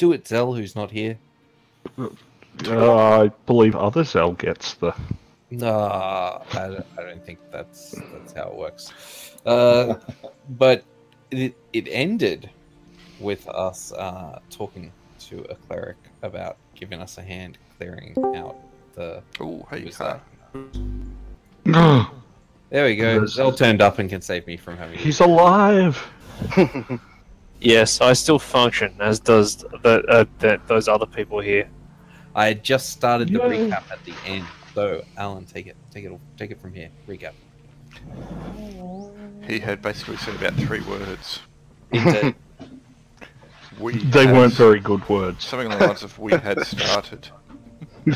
Do it, Zel, who's not here. I believe other Zel gets the... No, I don't think that's how it works. But it ended with us talking to a cleric about giving us a hand clearing out the... Oh, hey, There we go. Zel turned up and can save me from having... He's alive! Yes, I still function, as does those other people here. I had just started the recap at the end, so Alan, take it from here. Recap. He had basically said about 3 words. Indeed. They weren't very good words. Something along the lines of "we had started." We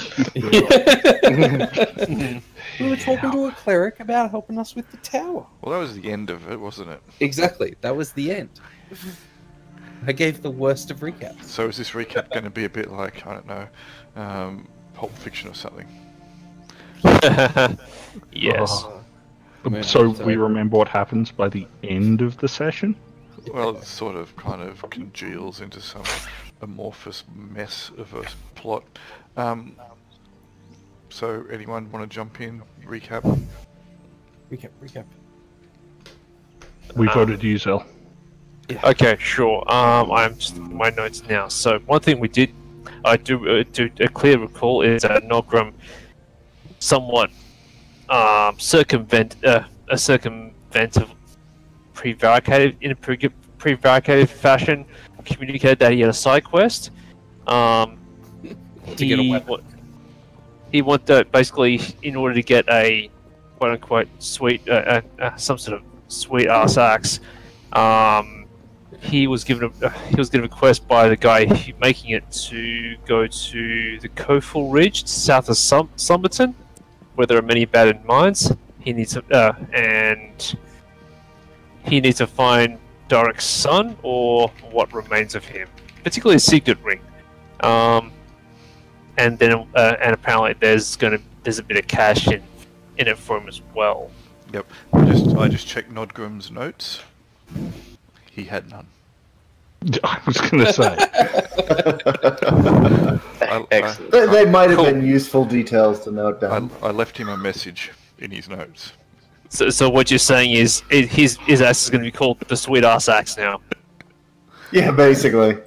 were talking to a cleric about helping us with the tower. Well, that was the end of it, wasn't it? Exactly, that was the end. I gave the worst of recaps. So is this recap going to be a bit like, I don't know, Pulp Fiction or something? Yes. So we remember what happens by the end of the session? Well, it sort of kind of congeals into some amorphous mess of a plot. So anyone want to jump in? Recap? Recap. We voted you, Zel. Yeah. Okay, sure. I'm just my notes now. So one thing we did, I do a clear recall is that Nogrum somewhat circumventive, prevaricated in a prevaricated fashion, communicated that he had a side quest. To get a weapon. He wanted basically in order to get a quote unquote sweet some sort of sweet ass axe. He was given a quest by the guy making it to go to the Koful Ridge south of Summerton, where there are many abandoned mines. He needs to find Doric's son or what remains of him, particularly a signet ring. And then and apparently there's a bit of cash in it for him as well. Yep. I just checked Nodgrum's notes. He had none. I was going to say. Excellent. They might have been useful details to note down. I left him a message in his notes. So what you're saying is his axe is going to be called the sweet ass axe now. Yeah, basically.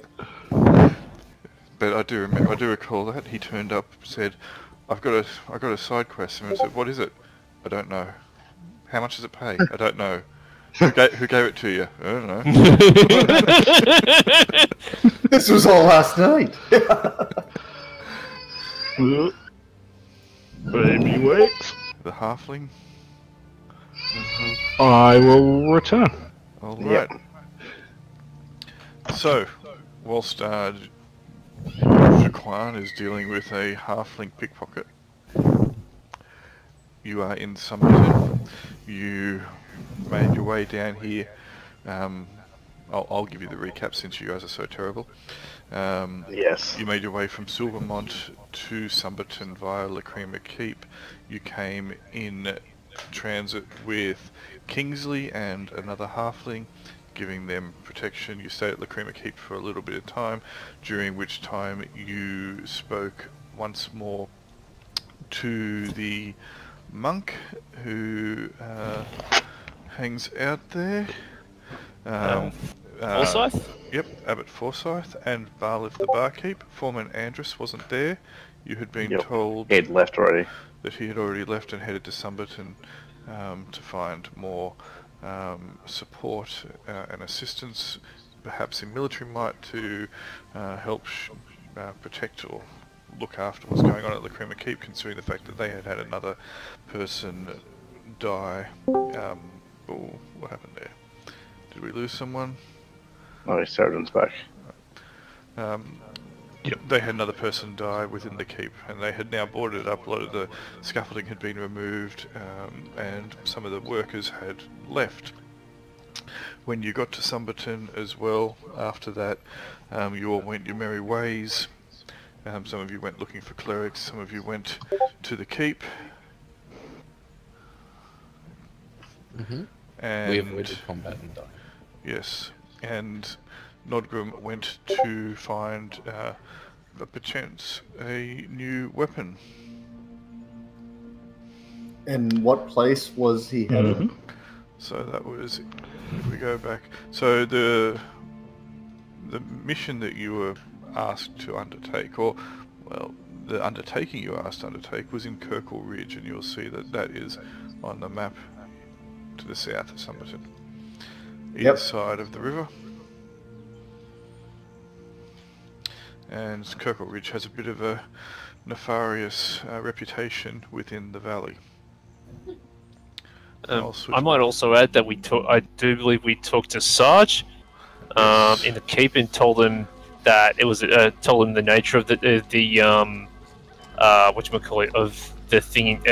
But I do recall that he turned up, said, "I got a side quest," and I said, "What is it?" "I don't know." "How much does it pay?" "I don't know." Who gave it to you? "I don't know." This was all last night. Baby wait. The halfling. I will return. All right. So, whilst Shaquan is dealing with a halfling pickpocket, you are in Summerton. You made your way down here. I'll give you the recap since you guys are so terrible. Yes. You made your way from Silvermont to Summerton via Lacrima Keep. You came in transit with Kingsley and another halfling, giving them protection. You stayed at Lacrima Keep for a little bit of time, during which time you spoke once more to the monk who hangs out there. Forsyth? Yep, Abbot Forsyth and Barliff the barkeep. Foreman Andrus wasn't there. You had been told He'd left already. that he had already left and headed to Summerton to find more support and assistance, perhaps in military might, to help protect or look after what's going on at Lacrima Keep, considering the fact that they had had another person die. What happened there? Did we lose someone? Oh, his sergeant's back. They had another person die within the keep, and they had now boarded it up. A lot of the scaffolding had been removed, and some of the workers had left. When you got to Summerton as well, after that, you all went your merry ways. Some of you went looking for clerics, some of you went to the keep. Mm-hmm. And we avoided combat and died. yes, and Nodgrim went to find perchance a new weapon. And what place was he headed? So that was, if we go back, so the mission that you were asked to undertake, or well, the undertaking you were asked to undertake was in Kirkle Ridge, and you'll see that that is on the map to the south of Summerton, either side of the river. And Kirkle Ridge has a bit of a nefarious reputation within the valley. I might also add that I do believe we talked to Sarge in the keep and told him that it was told him the nature of the whatchamacallit, of the thing,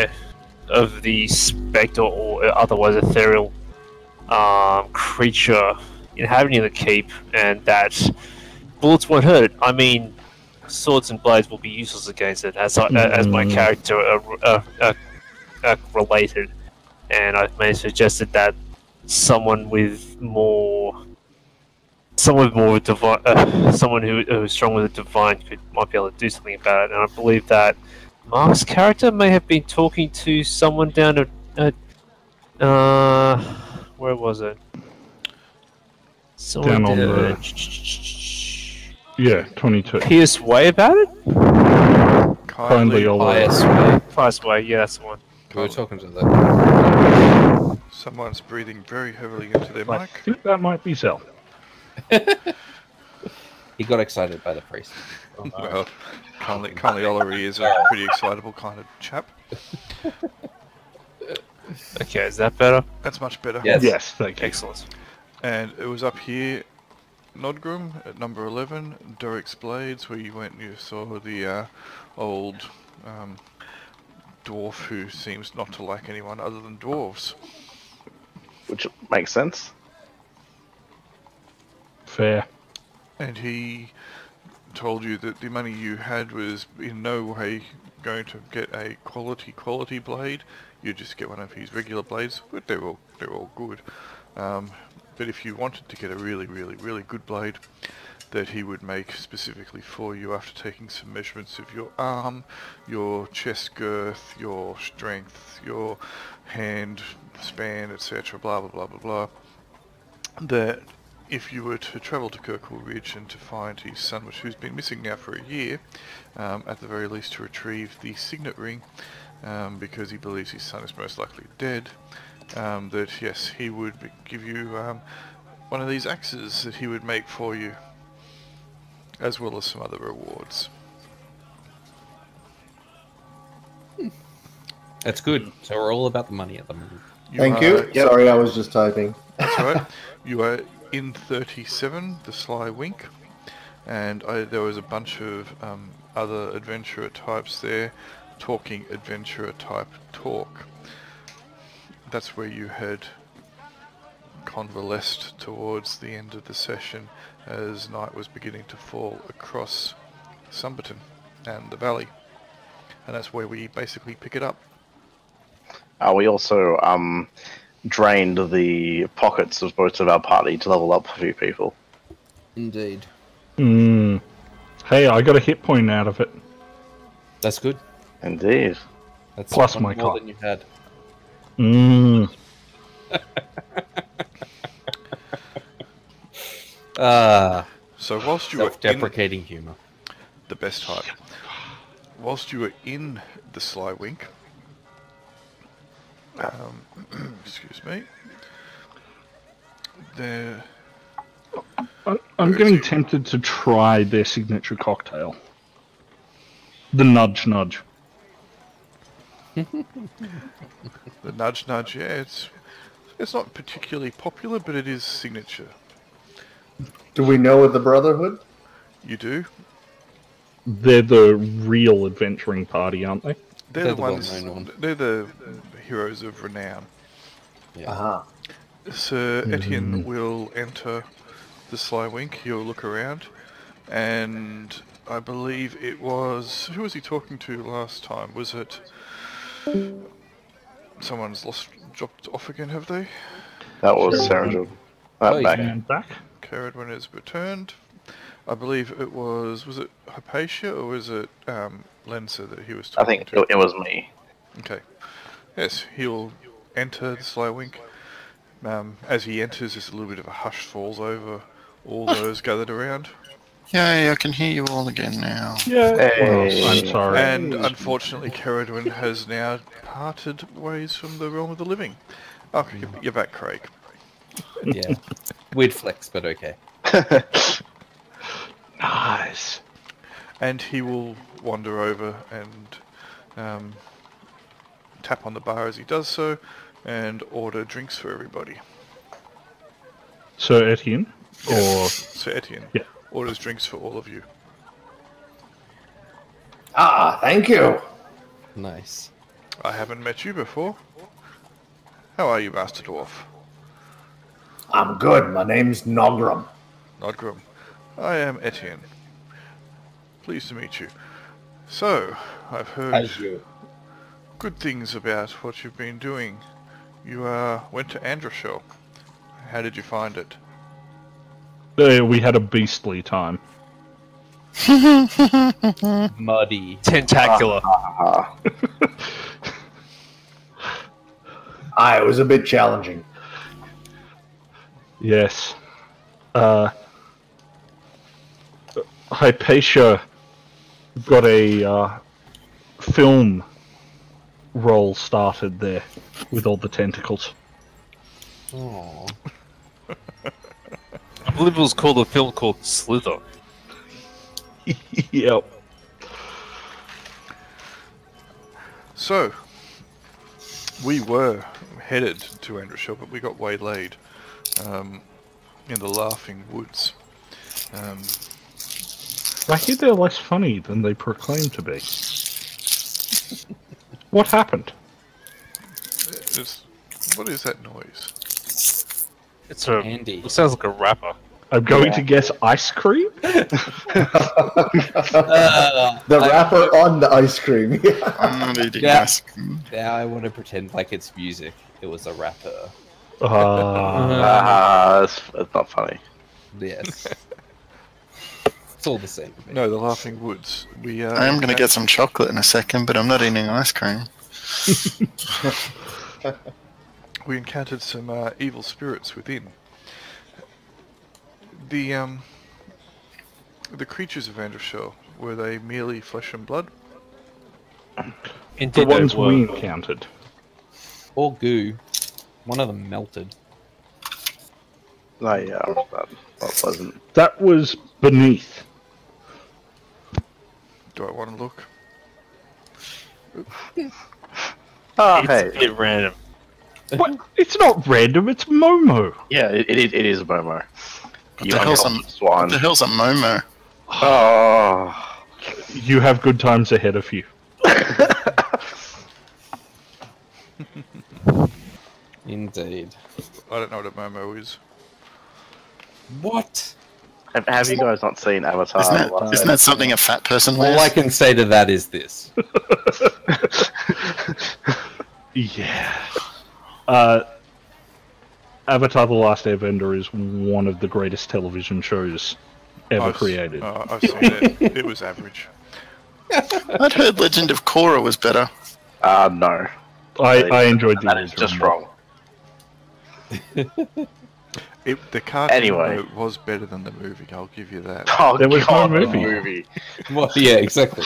of the spectre or otherwise ethereal creature inhabiting the keep, and that bullets won't hurt it. I mean, swords and blades will be useless against it, as my character are related. And I may have suggested that someone who is strong with a divine might be able to do something about it. And I believe that Mark's character may have been talking to someone down at where was it? Someone down on the 22. Pierce Way about it? Kindly Pious Way, yeah, that's the one. We were talking to them. Someone's breathing very heavily into their I mic. think that might be Zel. He got excited by the priest. Well, Conley Ollery is a pretty excitable kind of chap. Okay, is that better? That's much better. Yes, thank you. Excellent. And it was up here, Nodgrim, at number 11, Derek's Blades, where you went and you saw the old dwarf who seems not to like anyone other than dwarves. Which makes sense. Fair. And he told you that the money you had was in no way going to get a quality blade. You just get one of his regular blades, but they're all good. But if you wanted to get a really good blade that he would make specifically for you after taking some measurements of your arm, your chest girth, your strength, your hand span, etc., blah blah blah blah blah, that if you were to travel to Kirkle Ridge and to find his son, who's been missing now for a year, at the very least to retrieve the signet ring, because he believes his son is most likely dead, that yes, he would give you one of these axes that he would make for you, as well as some other rewards. That's good. So we're all about the money at the moment. Thank you. Sorry, I was just typing. That's right. You are in 37, the Sly Wink, and there was a bunch of other adventurer types there, talking adventurer type talk. That's where you had convalesced towards the end of the session as night was beginning to fall across Summerton and the valley. And that's where we basically pick it up. We also drained the pockets of both of our party to level up a few people. Indeed. Hey, I got a hit point out of it. That's good. Indeed. That's Plus one my more con. than you had. So whilst you were self-deprecating humor. The best type. Whilst you were in the Sly Wink, excuse me, there... I'm getting tempted to try their signature cocktail. The nudge nudge. The nudge nudge, yeah, it's not particularly popular, but it is signature. Do we know of the Brotherhood? You do? They're the real adventuring party, aren't they? They're the ones. well-known one. They're the heroes of renown. Yeah. Aha. Sir Etienne will enter the Sly Wink. He'll look around, and I believe it was... Who was he talking to last time? Was it... Someone's dropped off again, have they? That was Sarah. Oh, Back. And back. Caradwin has returned. I believe it was it Hypatia or was it Lensa that he was I talking think to? it was me. Okay. Yes, he'll enter the Slywink. As he enters, there's a little bit of a hush falls over all those gathered around. Yay, I can hear you all again now. Yeah. Hey. Well, I'm sorry. And unfortunately, Caradwin has now parted ways from the realm of the living. Oh, you're back, Craig. Yeah. Weird flex, but okay. Nice. And he will wander over and tap on the bar as he does so, and order drinks for everybody. Sir Etienne? Or... So Etienne Yeah. orders drinks for all of you. Ah, thank you. Nice. I haven't met you before. How are you, Master Dwarf? I'm good. My name's Nogram. Nodgrim. I am Etienne. Pleased to meet you. So, I've heard good things about what you've been doing. You went to Androshell. How did you find it? We had a beastly time. Muddy. Tentacular. It was a bit challenging. Yes. Hypatia got a film roll started there with all the tentacles. Oh. I believe it was called a film called Slither. Yep. So, we were headed to Androshell, but we got waylaid in the Laughing Woods. I hear they're less funny than they proclaim to be. What happened? What is that noise? It's a. Andy. It sounds like a rapper. I'm going to guess ice cream? The wrapper on the ice cream. I'm not eating Yeah. ice cream. Now I want to pretend like it's music. It was a rapper. It's not funny. Yes. It's all the same. to me. No, the Laughing Woods. We I am going to get some chocolate in a second, but I'm not eating ice cream. We encountered some evil spirits within. The creatures of Androshell, were they merely flesh and blood? The Indeed, ones they were. we encountered. Or goo. One of them melted. No, yeah, not pleasant. That was beneath. Do I want to look? Oh, It's hey. a bit random. What? It's not random, it's Momo. Yeah, it is Momo. What the hell's a swine? Momo? Oh. You have good times ahead of you. Indeed. I don't know what a Momo is. What? Have you guys not seen Avatar? Isn't that something a fat person All I wears? can say to that is this. Yeah. Avatar: The Last Airbender is one of the greatest television shows ever created. I've seen it. It was average. I'd heard Legend of Korra was better. No. I enjoyed the That is original just more. wrong. The cartoon Anyway. though, was better than the movie, I'll give you that. Oh, There was no God, movie. the movie. Well, yeah, exactly.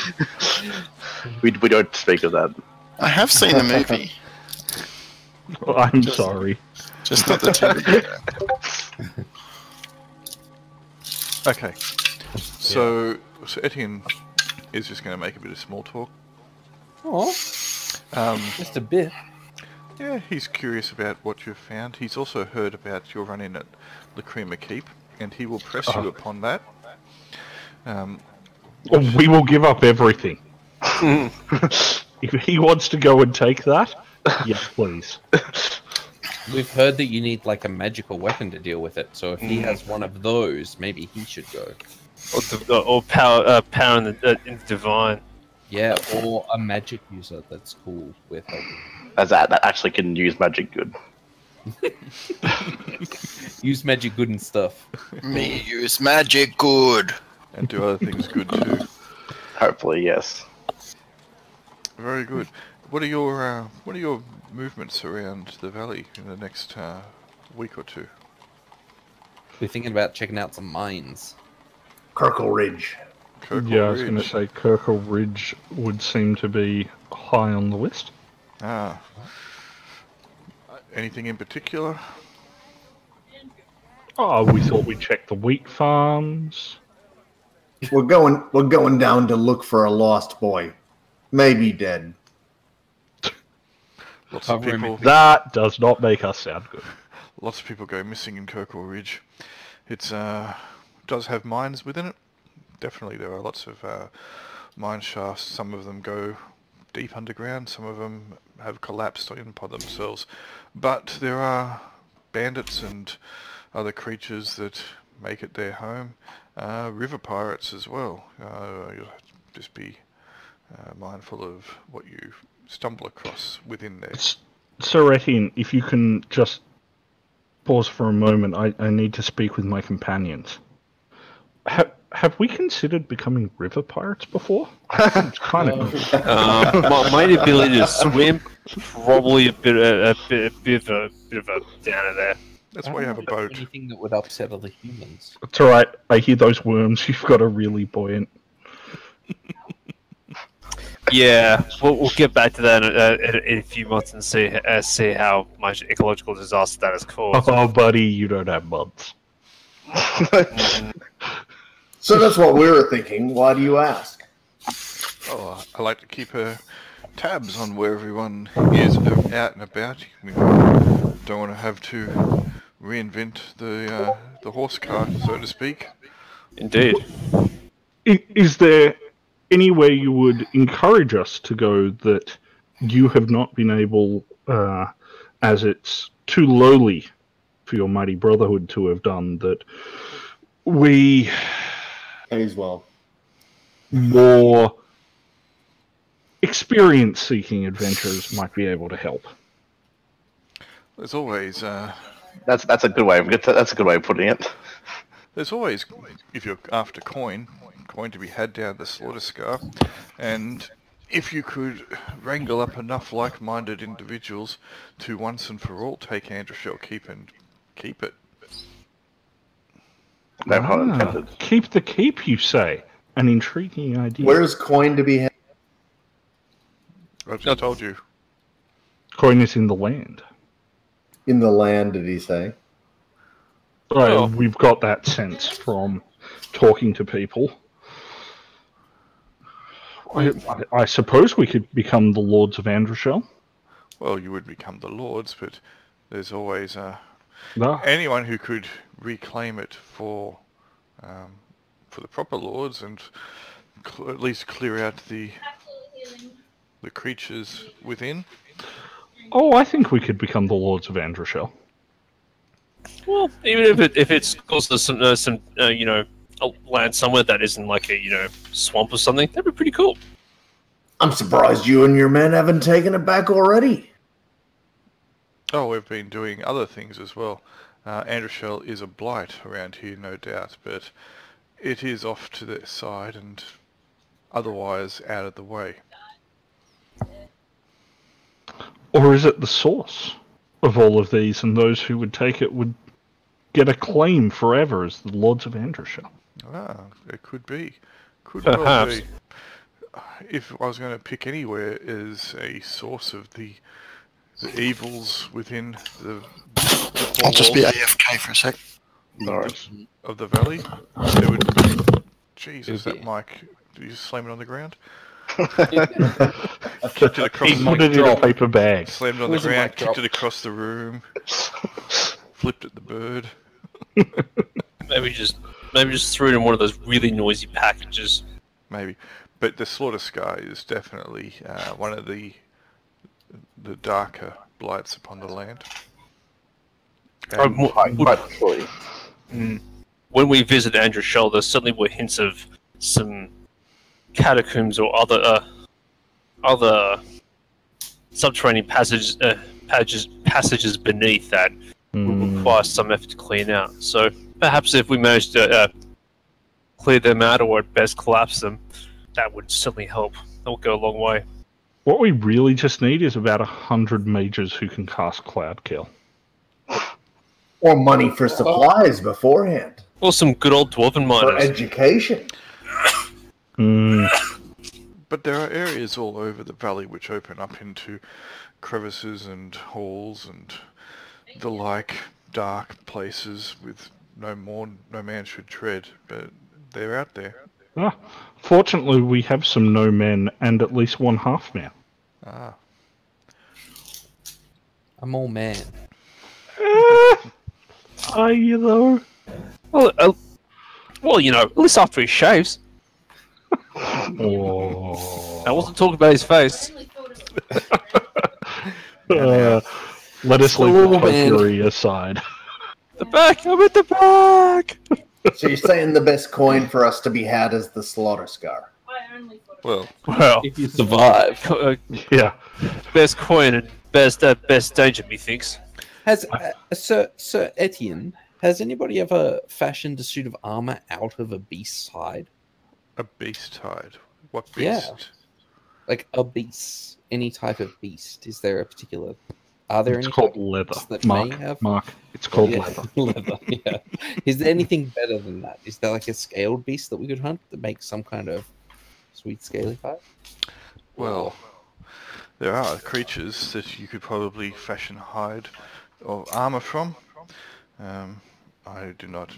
We don't speak of that. I have seen the movie, I'm sorry. just not the TV. Okay. So Etienne is just going to make a bit of small talk. Oh, just a bit. Yeah, he's curious about what you've found. He's also heard about your run-in at Lacrima Keep, and he will press you upon that. We will give up everything. If he wants to go and take that, yes, please. We've heard that you need like a magical weapon to deal with it. So if he has one of those, maybe he should go. Or power in the divine. Yeah, or a magic user that's cool with it. As that actually can use magic good. Use magic good and stuff. Me use magic good. And do other things good too. Hopefully, yes. Very good. What are your movements around the valley in the next week or two? We're thinking about checking out some mines. Kirkle Ridge. Kirkle Yeah, I was going to Ridge. say Kirkle Ridge would seem to be high on the list. Ah. Anything in particular? Oh, we thought we'd check the wheat farms. We're going down to look for a lost boy. Maybe dead. Lots of Cover him people. That does not make us sound good. Lots of people go missing in Kirkle Ridge. It's does have mines within it. Definitely, there are lots of mine shafts. Some of them go deep underground. Some of them have collapsed in upon themselves. But there are bandits and other creatures that make it their home. River pirates as well. You'll just be mindful of what you stumble across within there. So, Etienne, if you can just pause for a moment, I need to speak with my companions. Have we considered becoming river pirates before? It's kind of cool. My ability to swim, probably a bit of a downer there. That's why you have a boat. Anything that would upset other humans. It's alright, I hear those worms, you've got a really buoyant... Yeah, we'll get back to that in a few months and see how much ecological disaster that has caused. Oh, buddy, you don't have months. So that's what we were thinking. Why do you ask? Oh, I like to keep tabs on where everyone is out and about. We don't want to have to reinvent the horse cart, so to speak. Indeed. Is there any way you would encourage us to go that you have not been able, as it's too lowly for your mighty brotherhood to have done, that we Pays well. more experience-seeking adventurers might be able to help? There's always That's a good way. That's a good way of putting it. There's always, if you're after coin to be had down the slaughter scar, and if you could wrangle up enough like-minded individuals to once and for all take Androshell keep it. No pun intended. Keep the keep, you say? An intriguing idea. Where's coin to be had? I just told you. Coin is in the land. In the land, did he say? Well, we've got that sense from talking to people. I suppose we could become the Lords of Androshell. Well, you would become the lords, but there's always No. anyone who could reclaim it for the proper lords and at least clear out the creatures within. Oh, I think we could become the Lords of Androshell. Well, even if it's also some a land somewhere that isn't like a swamp or something, that'd be pretty cool. I'm surprised you and your men haven't taken it back already. Oh, we've been doing other things as well. Androshell is a blight around here, no doubt, but it is off to the side and otherwise out of the way. Or is it the source of all of these, and those who would take it would get a claim forever as the Lords of Androshell? Ah, it could be. Could well Perhaps. be. If I was going to pick anywhere as a source of the evils within the I'll just be walls AFK for a sec. Sorry. of the valley, there would... Jesus, It'd that be- mic, did you slam it on the ground? He Kicked it across put it in a paper bag. Slammed it on the Was a ground, mic kicked drop. it across the room, flipped at the bird. Maybe just threw it in one of those really noisy packages. Maybe. But the slaughter scar is definitely one of the darker blights upon the land. And Hopefully. When we visited Androshell, there certainly were hints of some catacombs or other subterranean passages passages beneath that would require some effort to clean out. So perhaps if we manage to clear them out, or at best collapse them, that would certainly help. That would go a long way. What we really just need is about 100 mages who can cast Cloud Kill. Or money for supplies beforehand. Or some good old dwarven For miners. education. But there are areas all over the valley which open up into crevices and halls and the like, dark places with no man should tread, but they're out there. Fortunately, we have some no men and at least one half man. Ah. I'm all man. Are you though? Well, you know, at least after he shaves. Oh. I wasn't talking about his face. Let us leave the fury aside. The back! I'm at the back! So you're saying the best coin for us to be had is the slaughter scar? Well, If you survive. Yeah. Best coin and best danger, methinks. Has Sir Etienne, has anybody ever fashioned a suit of armor out of a beast's hide? a beast hide. What beast? Yeah. Like a beast, any type of beast. Is there a particular? Are there It's any called type of leather. beasts that may Mark, have? Mark, it's called Yeah, leather. leather. Yeah. Is there anything better than that? Is there like a scaled beast that we could hunt that makes some kind of sweet scaly hide? Well, there are creatures that you could probably fashion hide or armor from. I do not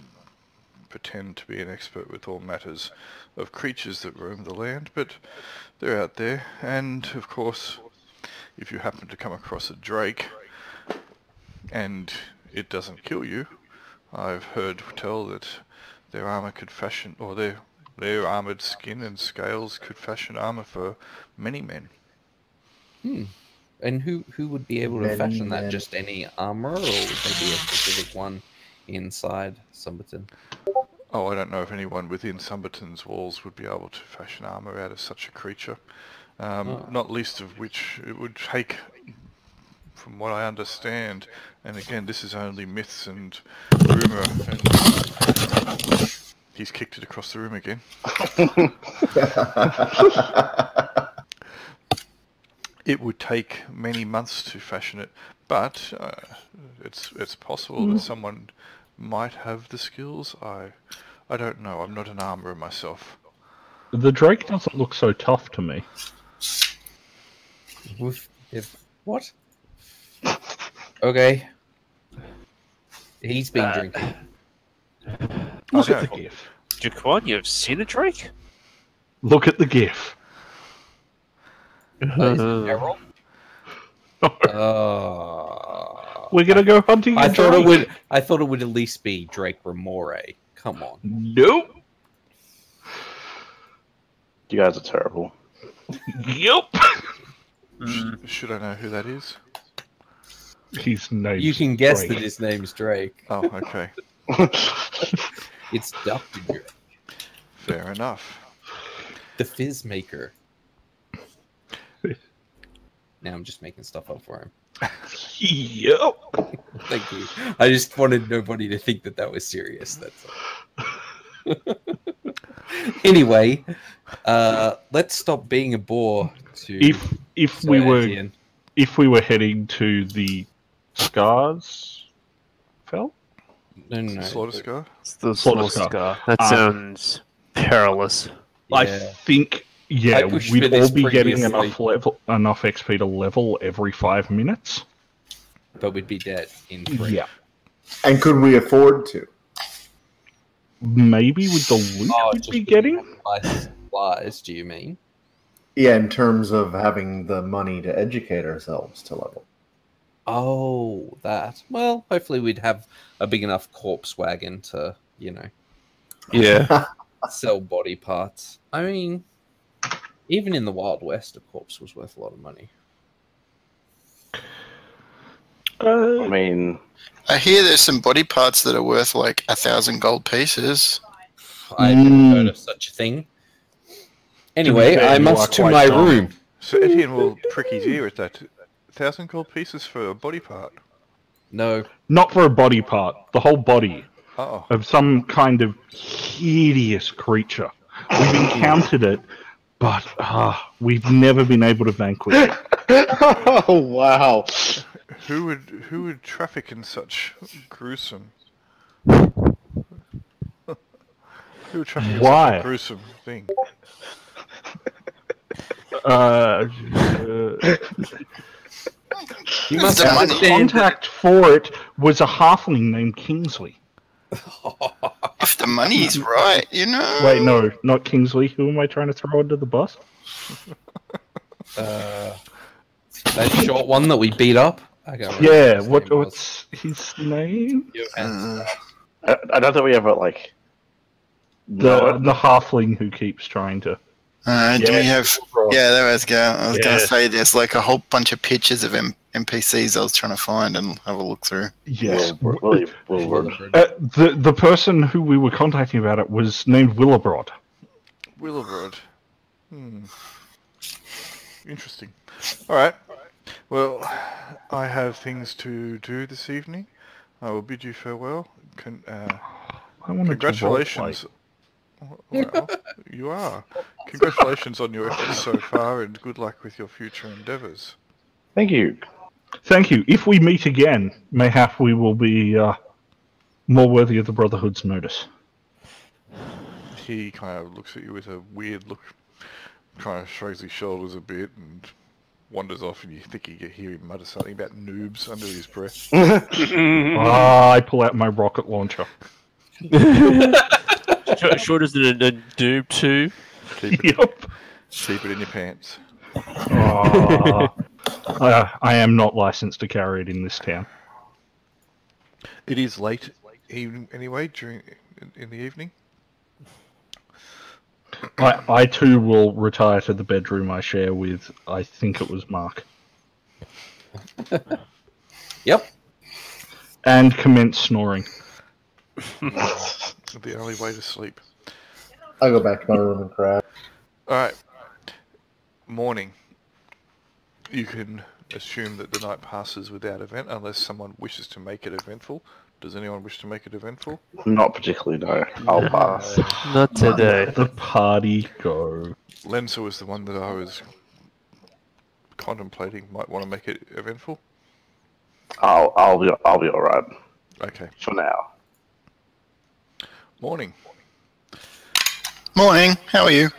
pretend to be an expert with all matters of creatures that roam the land, but they're out there. And of course, if you happen to come across a drake and it doesn't kill you, I've heard tell that their armor could fashion, or their armored skin and scales could fashion armor for many men. And who would be able to Many fashion that? men. Just any armor, or would there be a specific one inside Summerton? Oh, I don't know if anyone within Summerton's walls would be able to fashion armor out of such a creature. Not least of which it would take, from what I understand, and again, this is only myths and rumour, and he's kicked it across the room again. It would take many months to fashion it, but it's possible that someone might have the skills. I don't know. I'm not an armourer myself. The Drake doesn't look so tough to me. What? Okay. He's been drinking. Look Okay. at the GIF. Jaquan, you've seen a drake? Look at the GIF. Errol? We're gonna go hunting. I a thought Drake. it would at least be Drake Remore. Come on. Nope. You guys are terrible. Yep. Should I know who that is? His name. You can guess that his name's Drake. Oh, okay. It's Dr. Drake, Fair enough. the fizz maker. Now I'm just making stuff up for him. Yep. Thank you. I just wanted nobody to think that was serious. That's all. Anyway, let's stop being a bore. If we were heading to the Scars Fell? No. Slaughter Scar? It's the Slaughter Scar. Scar. That sounds perilous. I Yeah. think I pushed for we'd this all be getting previously. enough XP to level every 5 minutes. But we'd be dead in 3. Yeah. And could we afford to? Maybe with the loot we'd just be getting? supplies, do you mean? Yeah, in terms of having the money to educate ourselves to level. Oh, that. Well, hopefully we'd have a big enough corpse wagon to, Yeah. sell body parts. I mean, even in the Wild West, a corpse was worth a lot of money. I mean, I hear there's some body parts that are worth like 1,000 gold pieces. I've never heard of such a thing. Anyway, fair, I you must are to quite my dumb. room. So Etienne will prick his ear at that 1,000 gold pieces for a body part. No. Not for a body part, the whole body Oh, of some kind of hideous creature. We've encountered it, but we've never been able to vanquish it. Oh wow! who would traffic in such gruesome? Who would traffic in Why? such a gruesome thing? You must The money. understand. Contact for it was a halfling named Kingsley. If the money's right, you know. Wait, no, not Kingsley. Who am I trying to throw under the bus? That short one that we beat up. I can't remember Yeah, his name was. what's his name? I don't think we ever like. The halfling who keeps trying to. Do we have? Right. Yeah, there we go. I was going Yeah. to say there's like a whole bunch of pictures of NPCs I was trying to find and have a look through. Yes. Wilbur. The person who we were contacting about it was named Willebrod. Willowbird. Interesting. Alright. Well, I have things to do this evening. I will bid you farewell. I wanted Congratulations. Well, you are. Congratulations on your efforts so far and good luck with your future endeavours. Thank you. Thank you. If we meet again, mayhap we will be more worthy of the Brotherhood's notice. He kind of looks at you with a weird look, kind of shrugs his shoulders a bit and wanders off, and you think you hear him mutter something about noobs under his breath. I pull out my rocket launcher. Short as a noob too. Keep it in your pants. I am not licensed to carry it in this town. It is late anyway, in the evening. I too will retire to the bedroom I share with, I think it was Mark. Yep. And commence snoring. The only way to sleep. I go back to my room and cry. Alright. Morning. You can assume that the night passes without event unless someone wishes to make it eventful. Does anyone wish to make it eventful? Not particularly, no. I'll pass. Not today. Let the party go. Lenza was the one that I was contemplating might want to make it eventful. I'll be alright Okay. for now. Morning. Morning. How are you?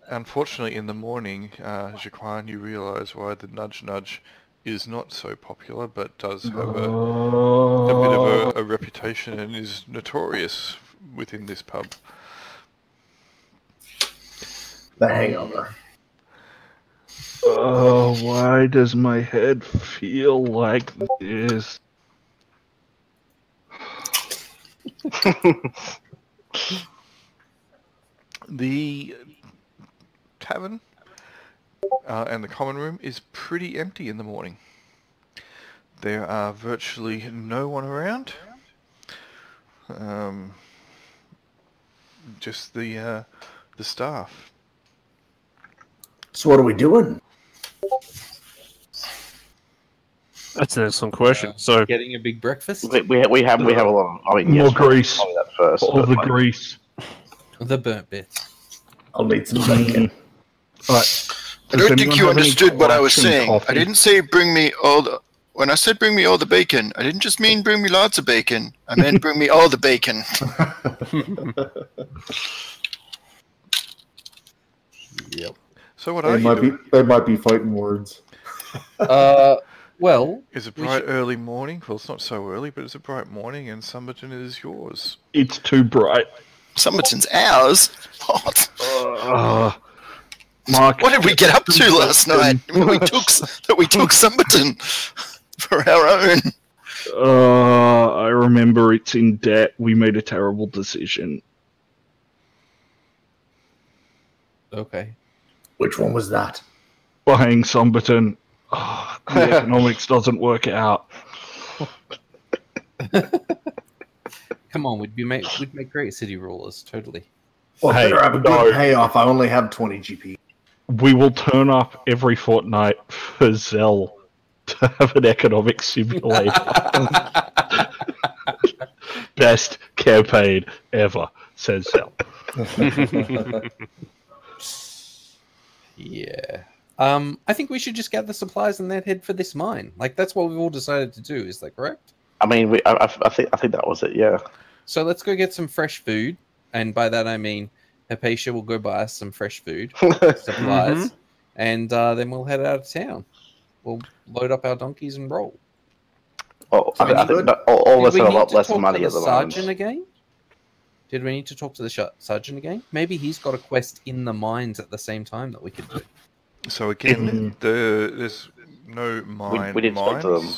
Unfortunately, in the morning, Jaquan, you realise why the nudge nudge is not so popular, but does have a bit of a reputation and is notorious within this pub. The hangover. Oh, why does my head feel like this? The tavern and the common room is pretty empty in the morning. There are virtually no one around. Just the staff. So what are we doing? That's an excellent question. So, Getting a big breakfast. We have a lot of. I mean, More yes, grease. probably that first. All but, the like, grease. The burnt bits. I'll need some bacon. Right. I don't think you understood what I was saying. I didn't say bring me all the... When I said bring me all the bacon, I didn't just mean bring me lots of bacon. I meant bring me all the bacon. Yep. So what are you doing? They might be fighting words. Well, It's a bright early morning. Well, it's not so early, but it's a bright morning, and Summerton is yours. It's too bright. Somerton's ours? What? Mark, What did we get up to last night? We took Somerton for our own. I remember it's in debt. We made a terrible decision. okay. Which one was that? Buying Somberton. The economics doesn't work out. Come on, we'd make great city rulers, totally. Well, Hey, better have a no. good payoff. I only have 20 GP. We will turn up every fortnight for Zell to have an economic simulator. Best campaign ever, says Zell. Yeah. I think we should just gather supplies and then head for this mine. Like, that's what we've all decided to do. Is that correct? I mean, I think that was it. Yeah. So let's go get some fresh food, and by that I mean Hypatia will go buy us some fresh food supplies, and then we'll head out of town. We'll load up our donkeys and roll. Well, I think all of us have a lot less money at the moment. Sergeant again? Did we need to talk to the sergeant again? Maybe he's got a quest in the mines at the same time that we could do. So again, there's no mine. We didn't talk to them.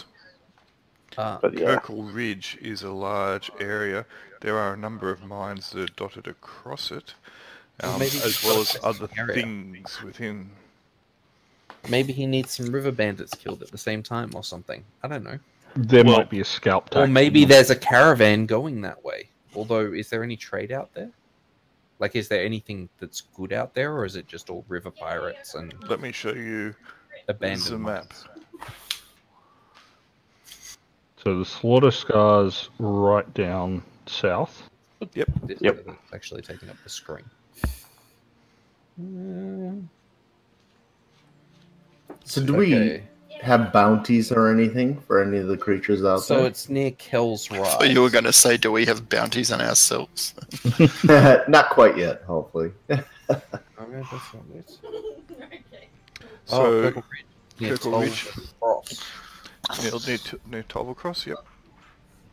But yeah. Kirkle Ridge is a large area. There are a number of mines that are dotted across it, as well as other things within. Maybe he needs some river bandits killed at the same time or something. I don't know. There might be a scalp tax. Or maybe there's a caravan going that way. Although, is there any trade out there? Like, is there anything that's good out there, or is it just all river pirates and... Let me show you the map. So the slaughter scar's right down south. Yep. It's actually taking up the screen. So do we have bounties or anything for any of the creatures out there? So it's near Kel's Rise. So you were going to say, do we have bounties on ourselves? Not quite yet, hopefully. So, Kirkle Ridge. Near Tollbecross, yep.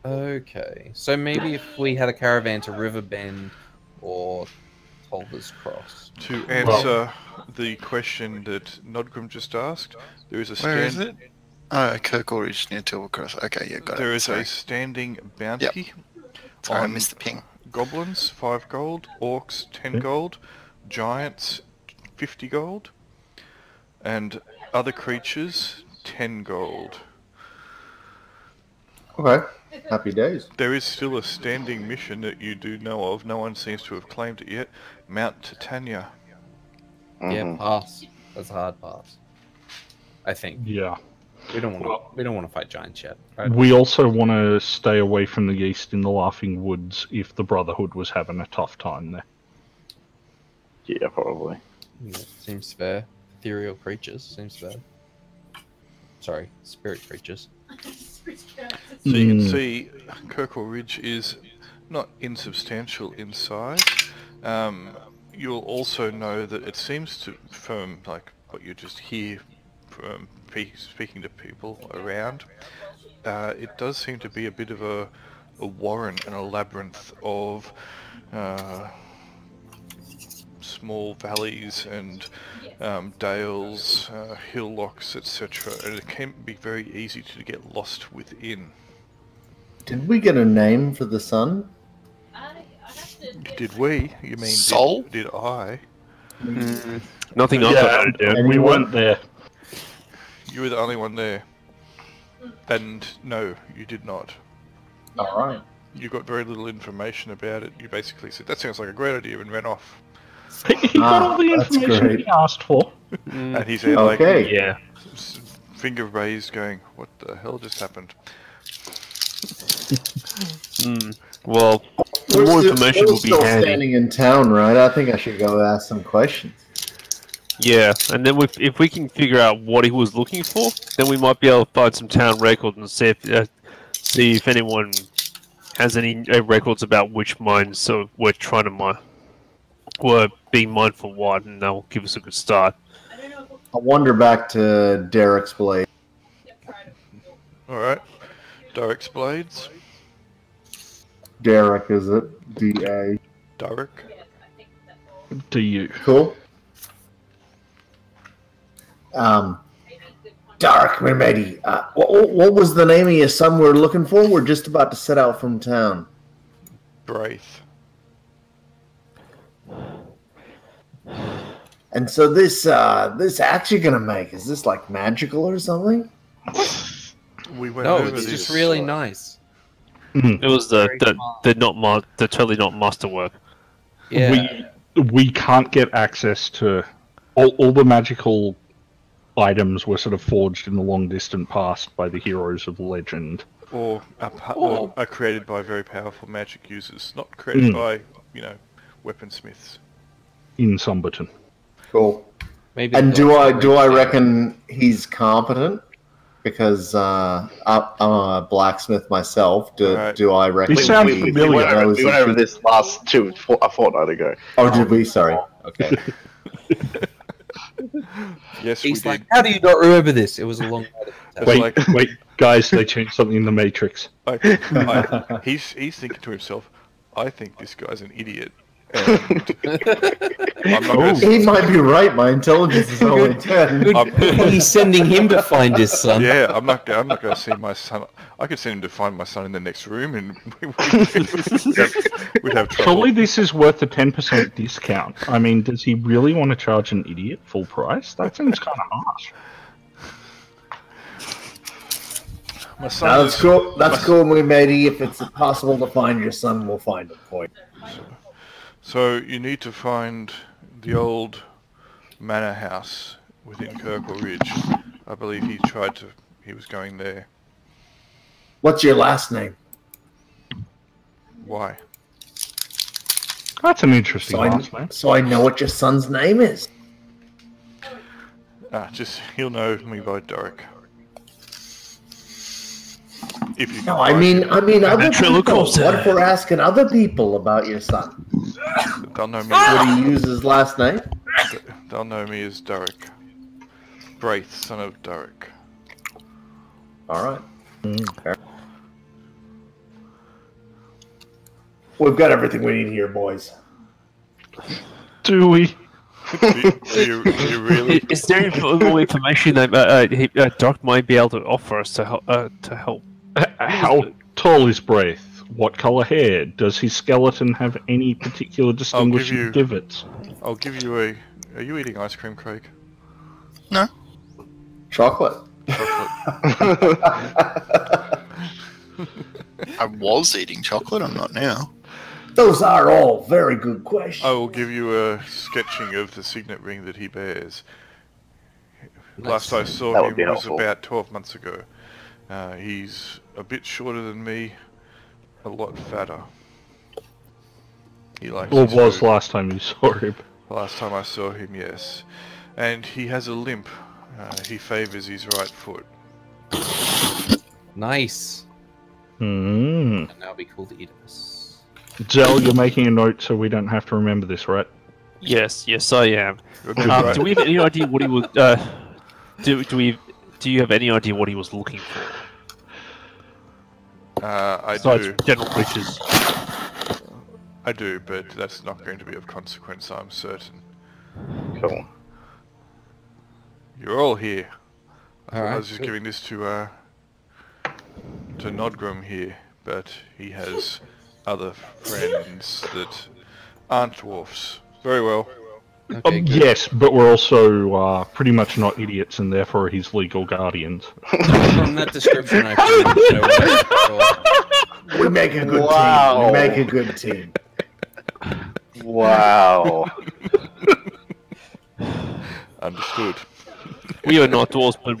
Okay, so maybe if we had a caravan to Riverbend or Tolver's Cross. To answer the question that Nodgrim just asked, there is a Where is it? Oh, Kirkle Ridge near Tollbecross. Okay, yeah, got it. There is a standing bounty. Sorry, I missed the ping. Goblins, 5 gold. Orcs, 10 gold. Giants, 50 gold. And other creatures, 10 gold. Okay. Happy days. There is still a standing mission that you do know of. No one seems to have claimed it yet. Mount Titania. Yeah, pass. That's a hard pass. I think. Yeah. We don't want to fight giants yet. Right? We also want to stay away from the east in the Laughing Woods if the Brotherhood was having a tough time there. Yeah, probably. Yeah, seems fair. Ethereal creatures seems fair. Sorry, spirit creatures. So you can see Kirkle Ridge is not insubstantial in size. You'll also know that it seems to, from like what you just hear from speaking to people around, it does seem to be a bit of a warren and a labyrinth of small valleys and dales, hillocks, etc. And it can be very easy to get lost within. Did we get a name for the sun? Did we? You mean Sol? Did I? Nothing else. And we weren't there. You were the only one there. And no, you did not. Alright. You got very little information about it. You basically said, that sounds like a great idea, and ran off. He got all the information he asked for. And he said, like, finger raised, going, what the hell just happened? Well, the more information will be still handy. Standing in town, right? I think I should go ask some questions. Yeah, and then if we can figure out what he was looking for, then we might be able to find some town records and see if anyone has any records about which mines we're trying to mine. We're being mined for what, and that will give us a good start. I'll wander back to Derek's Blade. Alright. Derek's Blades. Derek, is it? D-A. Derek. D-U. Cool. Derek, we're ready. What was the name of your son we're looking for? We're just about to set out from town. Braith. And so this axe you're gonna make, is this like magical or something? We went No, over it's this. just really nice. It was the totally not masterwork. Yeah. We can't get access to all the magical items were sort of forged in the long distant past by the heroes of legend. Or are created by very powerful magic users, not created by, weaponsmiths. In Sumberton. Cool. Maybe. And do I reckon he's competent? Because I'm a blacksmith myself. Do I reckon? He sounds familiar. We went over this a fortnight ago. Oh, did we? Sorry. Okay. Yes, He's we like, did. how do you not remember this? It was a long night. Wait, guys, they changed something in the Matrix. He's thinking to himself, I think this guy's an idiot. And I'm not gonna He might be right. My intelligence is only 10. He's sending him to find his son. Yeah, I'm not going to see my son. I could send him to find my son in the next room, and we'd have trouble. Surely this is worth a 10% discount. I mean, does he really want to charge an idiot full price? That seems kind of harsh. My son That's cool. That's cool, matey. If it's possible to find your son, we'll find him for you. So you need to find the old manor house within Kirkle Ridge. I believe he was going there. What's your last name? Why? That's an interesting last name. So I know what your son's name is. He'll know me by Doric. If you No, I mean other people. course. What if we're asking other people about your son? They'll know me. Would he use his last name? They'll know me as Doric. Braith, son of Doric. All right. We've got everything we need here, boys. Do we? Do you really? Is there more information that Doc might be able to offer us to help? How tall is Braith? What color hair? Does his skeleton have any particular distinguishing divots? I'll give you a... Are you eating ice cream, Craig? No. Chocolate. I was eating chocolate. I'm not now. Those are all very good questions. I will give you a sketching of the signet ring that he bears. Last I saw That him would be was helpful. about 12 months ago. He's a bit shorter than me, a lot fatter. He likes Or his was food. last time you saw him? Last time I saw him, yes. And he has a limp. He favours his right foot. Nice. Hmm. And now be called Oedipus. Zell, you're making a note so we don't have to remember this, right? Yes, I am. You're good, right? Do we have any idea what he was? Do you have any idea what he was looking for? I Besides do. general creatures. I do, but that's not going to be of consequence, I'm certain. Cool. You're all here. I Alright, was just good. giving this to Nodgrim here, but he has other friends that aren't dwarfs. Very well. Okay, good. Yes, but we're also pretty much not idiots and therefore his legal guardians. From that description, I pretty much know what We make a good Wow. team. We make a good team. Wow. Understood. We are not dwarves, but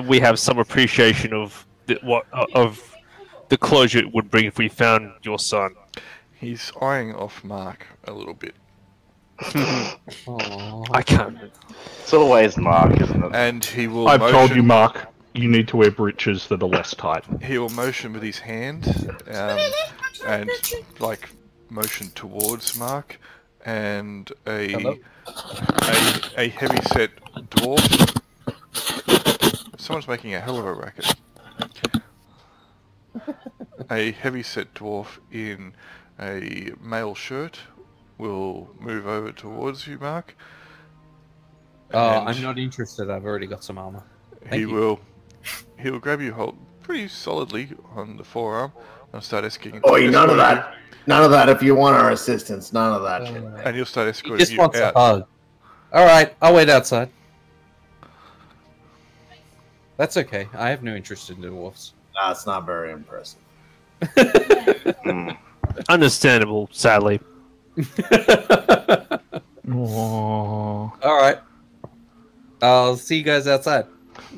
we have some appreciation of the closure it would bring if we found your son. He's eyeing off Mark a little bit. Aww. I can't. It's always Mark, isn't it? And he will I've motion, told you, Mark, you need to wear breeches that are less tight. he will motion with his hand and like motion towards Mark, and Hello? a heavy set dwarf. Someone's making a hell of a racket. A heavy set dwarf in a male shirt will move over towards you, Mark. And I'm not interested. I've already got some armor. Thank you. He'll grab you hold pretty solidly on the forearm and start asking. Oi, none of that. None of that. If you want our assistance, none of that shit. And he'll start He escorting just you wants a out. hug. Alright, I'll wait outside. That's okay. I have no interest in dwarfs. That's not very impressive. Understandable, sadly. Aww. All right. I'll see you guys outside.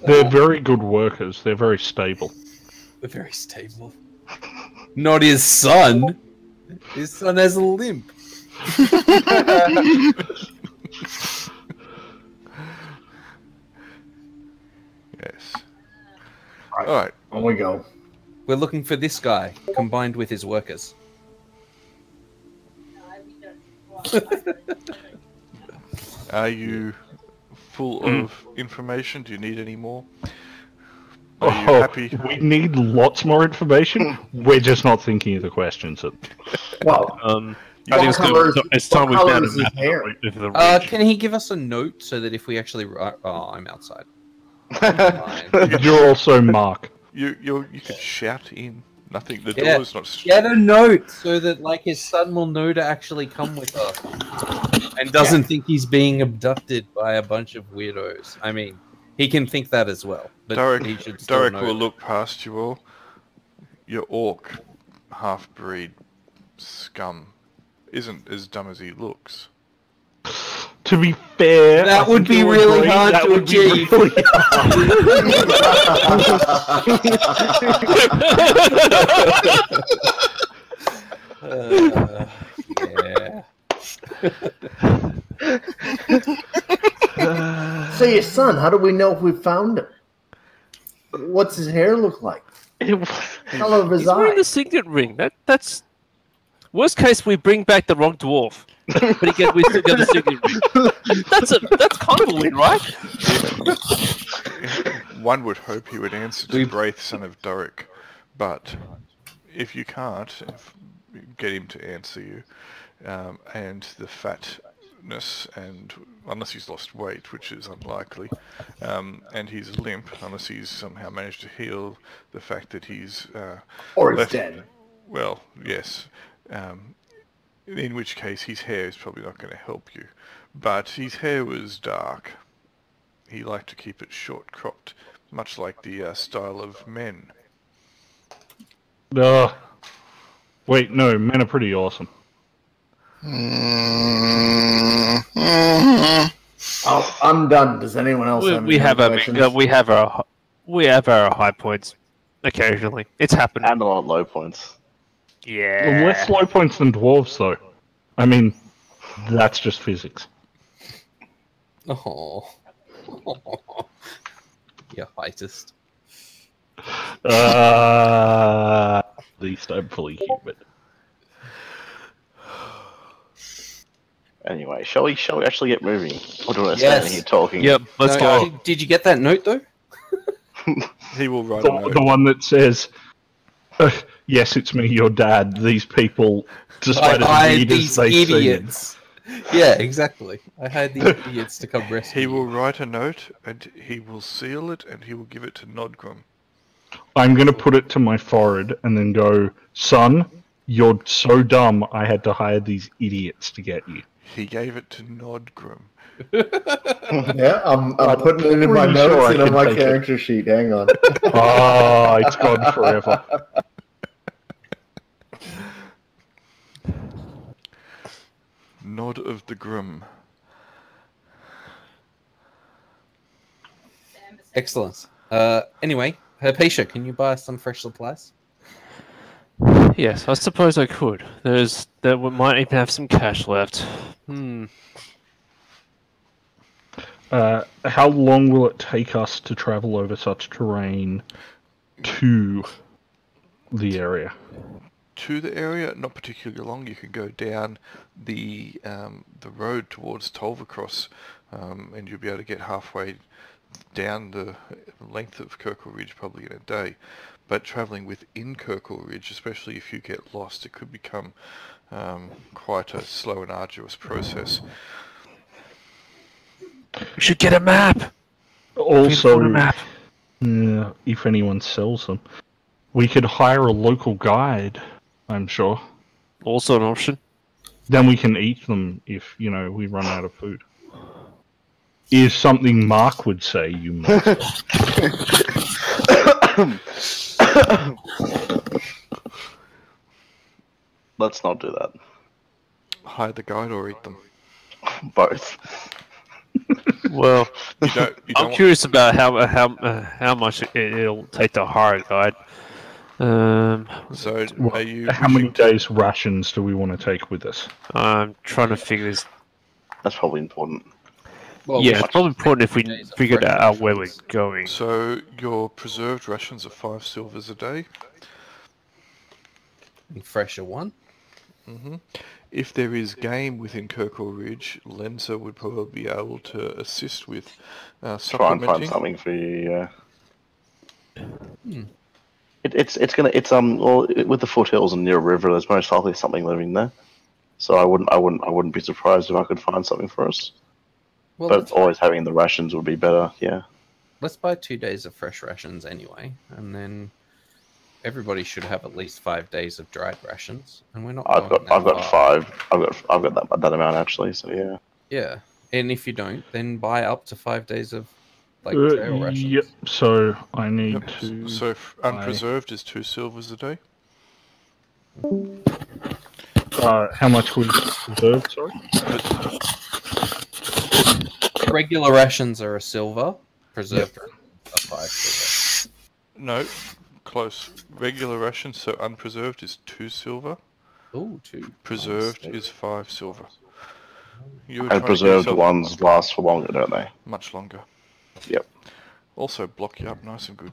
They're very good workers. They're very stable. They're very stable. Not his son. His son has a limp. Yes. All right. On we go. We're looking for this guy, combined with his workers. Are you full of information? Do you need any more? Oh, Are you happy? we need lots more information. We're just not thinking of the questions. Well, I think it's time we found a his map hair? of the ridge. Can he give us a note so that if we actually... Oh, I'm outside. You're also Mark. You could shout in. Nothing. The Yeah. door's not. Get a note so that like his son will know to actually come with us and doesn't think he's being abducted by a bunch of weirdos. I mean, he can think that as well, but he should still Derek know will that. look past you all. Your orc half-breed scum isn't as dumb as he looks. To be fair, That I would think be you'll really agree hard that to would be achieve. really Yeah. So your son, how do we know if we found him? What's his hair look like? Color of his He's wearing the eyes? signet ring. That's worst case. We bring back the wrong dwarf, but again, we still get the signet ring. That's kind of a win, right? One would hope he would answer to Braith, son of Doric, but if you can't get him to answer you, and the fatness, and unless he's lost weight, which is unlikely, and he's limp, unless he's somehow managed to heal the fact that he's Or he's left- dead. Well, yes. In which case, his hair is probably not going to help you. But his hair was dark. He liked to keep it short cropped, much like the style of men. Wait, no, men are pretty awesome. Oh, I'm done. Does anyone else have We any have questions? we have our high points occasionally. It's happened. And a lot of low points. Yeah. Less low points than dwarves, though. I mean, that's just physics. Oh. You heightest. At least I'm fully human. Anyway, shall we actually get moving? Or do I Yes. stand here talking? Yep. Let's go. Did you get that note though? He will write a note. The one that says, yes, it's me, your dad. These people, despite I as hired weird as these they seem. idiots. Yeah, exactly. I hired these idiots to come rescue. He will write a note, and he will seal it, and he will give it to Nodgrim. I'm going to put it to my forehead and then go, son, you're so dumb, I had to hire these idiots to get you. He gave it to Nodgrim. Yeah, I'm putting it in my pretty sure notes I and on can my take it. character sheet. Hang on. Oh, it's gone forever. Nod of the Grim. Excellent. Anyway, Hypatia, can you buy us some fresh supplies? Yes, I suppose I could. We might even have some cash left. How long will it take us to travel over such terrain to the area? To the area, not particularly long. You can go down the road towards Tolvercross, and you'll be able to get halfway down the length of Kirkle Ridge probably in a day. But travelling within Kirkle Ridge, especially if you get lost, it could become quite a slow and arduous process. We should get a map. Also, a map. if anyone sells them, we could hire a local guide, I'm sure. Also an option. Then we can eat them if, we run out of food. Is something Mark would say, you must. Let's not do that. Hire the guide or eat them. Both. Well, You don't I'm curious about how much it'll take to hire a guide. So, Well, are you how many wishing to- days rations do we want to take with us? I'm trying to figure this. That's probably important. Well, Yeah, it's probably important if we figured out where we're going. So, your preserved rations are 5 silvers a day. fresher one. If there is game within Kirkle Ridge, Lenza would probably be able to assist with Try and supplementing. find something for you. Well, with the foothills and near a river, there's most likely something living there. So I wouldn't be surprised if I could find something for us. Well, But always having the rations would be better. Yeah. let's buy 2 days of fresh rations anyway, and then everybody should have at least 5 days of dried rations. And we're not. I've got 5. I've got that amount actually. So yeah. Yeah, and if you don't, then buy up to 5 days of trail rations. Yep. So I need Yep. to. So unpreserved is 2 silvers a day. How much was reserved? Sorry. Regular rations are a silver. Preserved are 5 silver. No, close. Regular rations, so unpreserved is 2 silver. Ooh, 2. Preserved is 5 silver. You were And trying to preserved get yourself ones last for longer, don't they? much longer. Yep. Also block you up nice and good.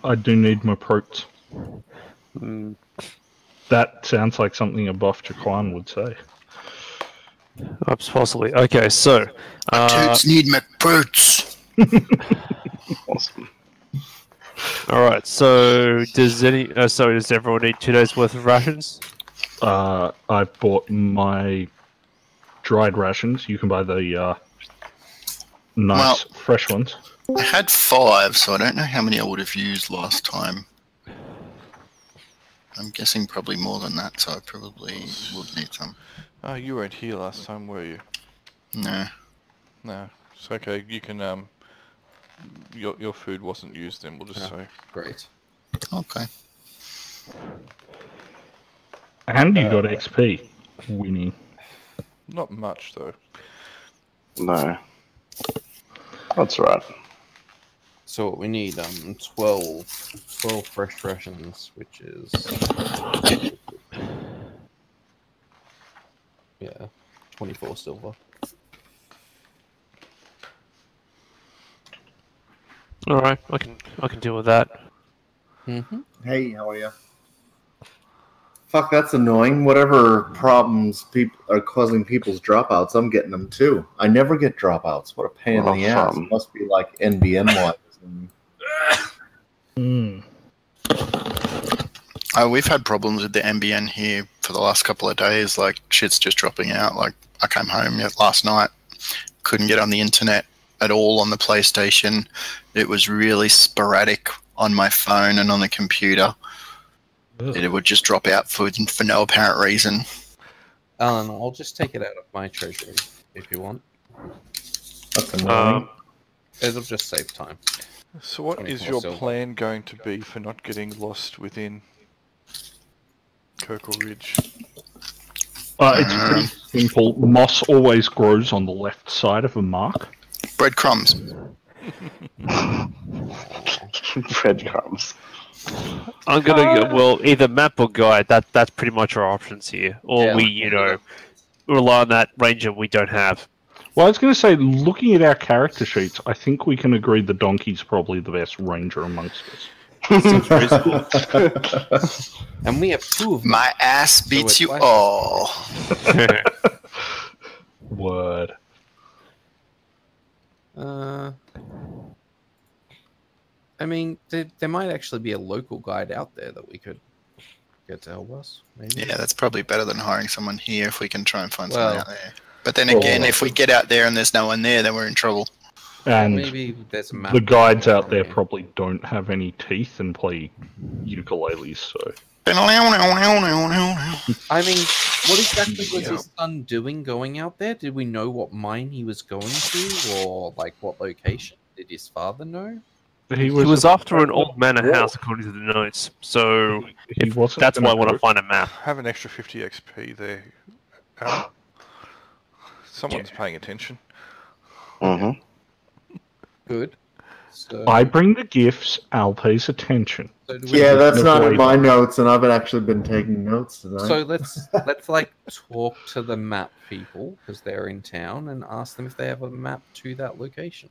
I do need my protes. That sounds like something a buff Jaquan would say. Possibly. Okay, so Toots need McBrutes. Awesome. all right. So does everyone need 2 days worth of rations? I bought my dried rations. You can buy the nice fresh ones. I had 5, so I don't know how many I would have used last time. I'm guessing probably more than that, so I probably would need some. Oh, you weren't here last time, were you? No. No. It's okay. You can your food wasn't used then. We'll just say. Great. Okay. And you got XP, Winnie. Not much though. No. That's right. So what we need 12 fresh rations, which is 24 silver. All right, I can deal with that. Hey, how are you? Fuck, that's annoying. Whatever problems people are causing people's dropouts, I'm getting them too. I never get dropouts. What a pain in the ass. It must be like NBN wise. We've had problems with the NBN here for the last couple of days. Like, shit's just dropping out. Like, I came home last night, couldn't get on the internet at all on the PlayStation. It was really sporadic on my phone and on the computer. It would just drop out for no apparent reason. Alan, I'll just take it out of my treasury if you want. That's annoying. It'll just save time. So what is 24 your silver. plan going to be for not getting lost within Kirkle Ridge? It's pretty simple. Moss always grows on the left side of a mark. Breadcrumbs. Breadcrumbs. I'm gonna go, well, either map or guide. That's pretty much our options here. Or Yeah. we, rely on that ranger we don't have. Well, I was going to say, looking at our character sheets, I think we can agree the donkey's probably the best ranger amongst us. Seems reasonable. And we have 2 of them. My ass beats it's you like- all. Word. I mean, there might actually be a local guide out there that we could get to help us. Maybe. Yeah, that's probably better than hiring someone here if we can try and find Well, someone out there. But then again, if we get out there and there's no one there, then we're in trouble. And maybe there's a map. the guides out there probably don't have any teeth and play ukuleles, so... I mean, what exactly was his son doing going out there? Did we know what mine he was going to, or like what location? Did his father know? He was after an old manor house, according to the notes. So that's why I want to find a map. Have an extra 50 XP there. Someone's paying attention. Mm-hmm. Good. So, I bring the gifts. Al pays attention. so do we- Yeah, that's not in my Avoid- notes, and I've actually been taking notes tonight. So let's like talk to the map people because they're in town and ask them if they have a map to that location.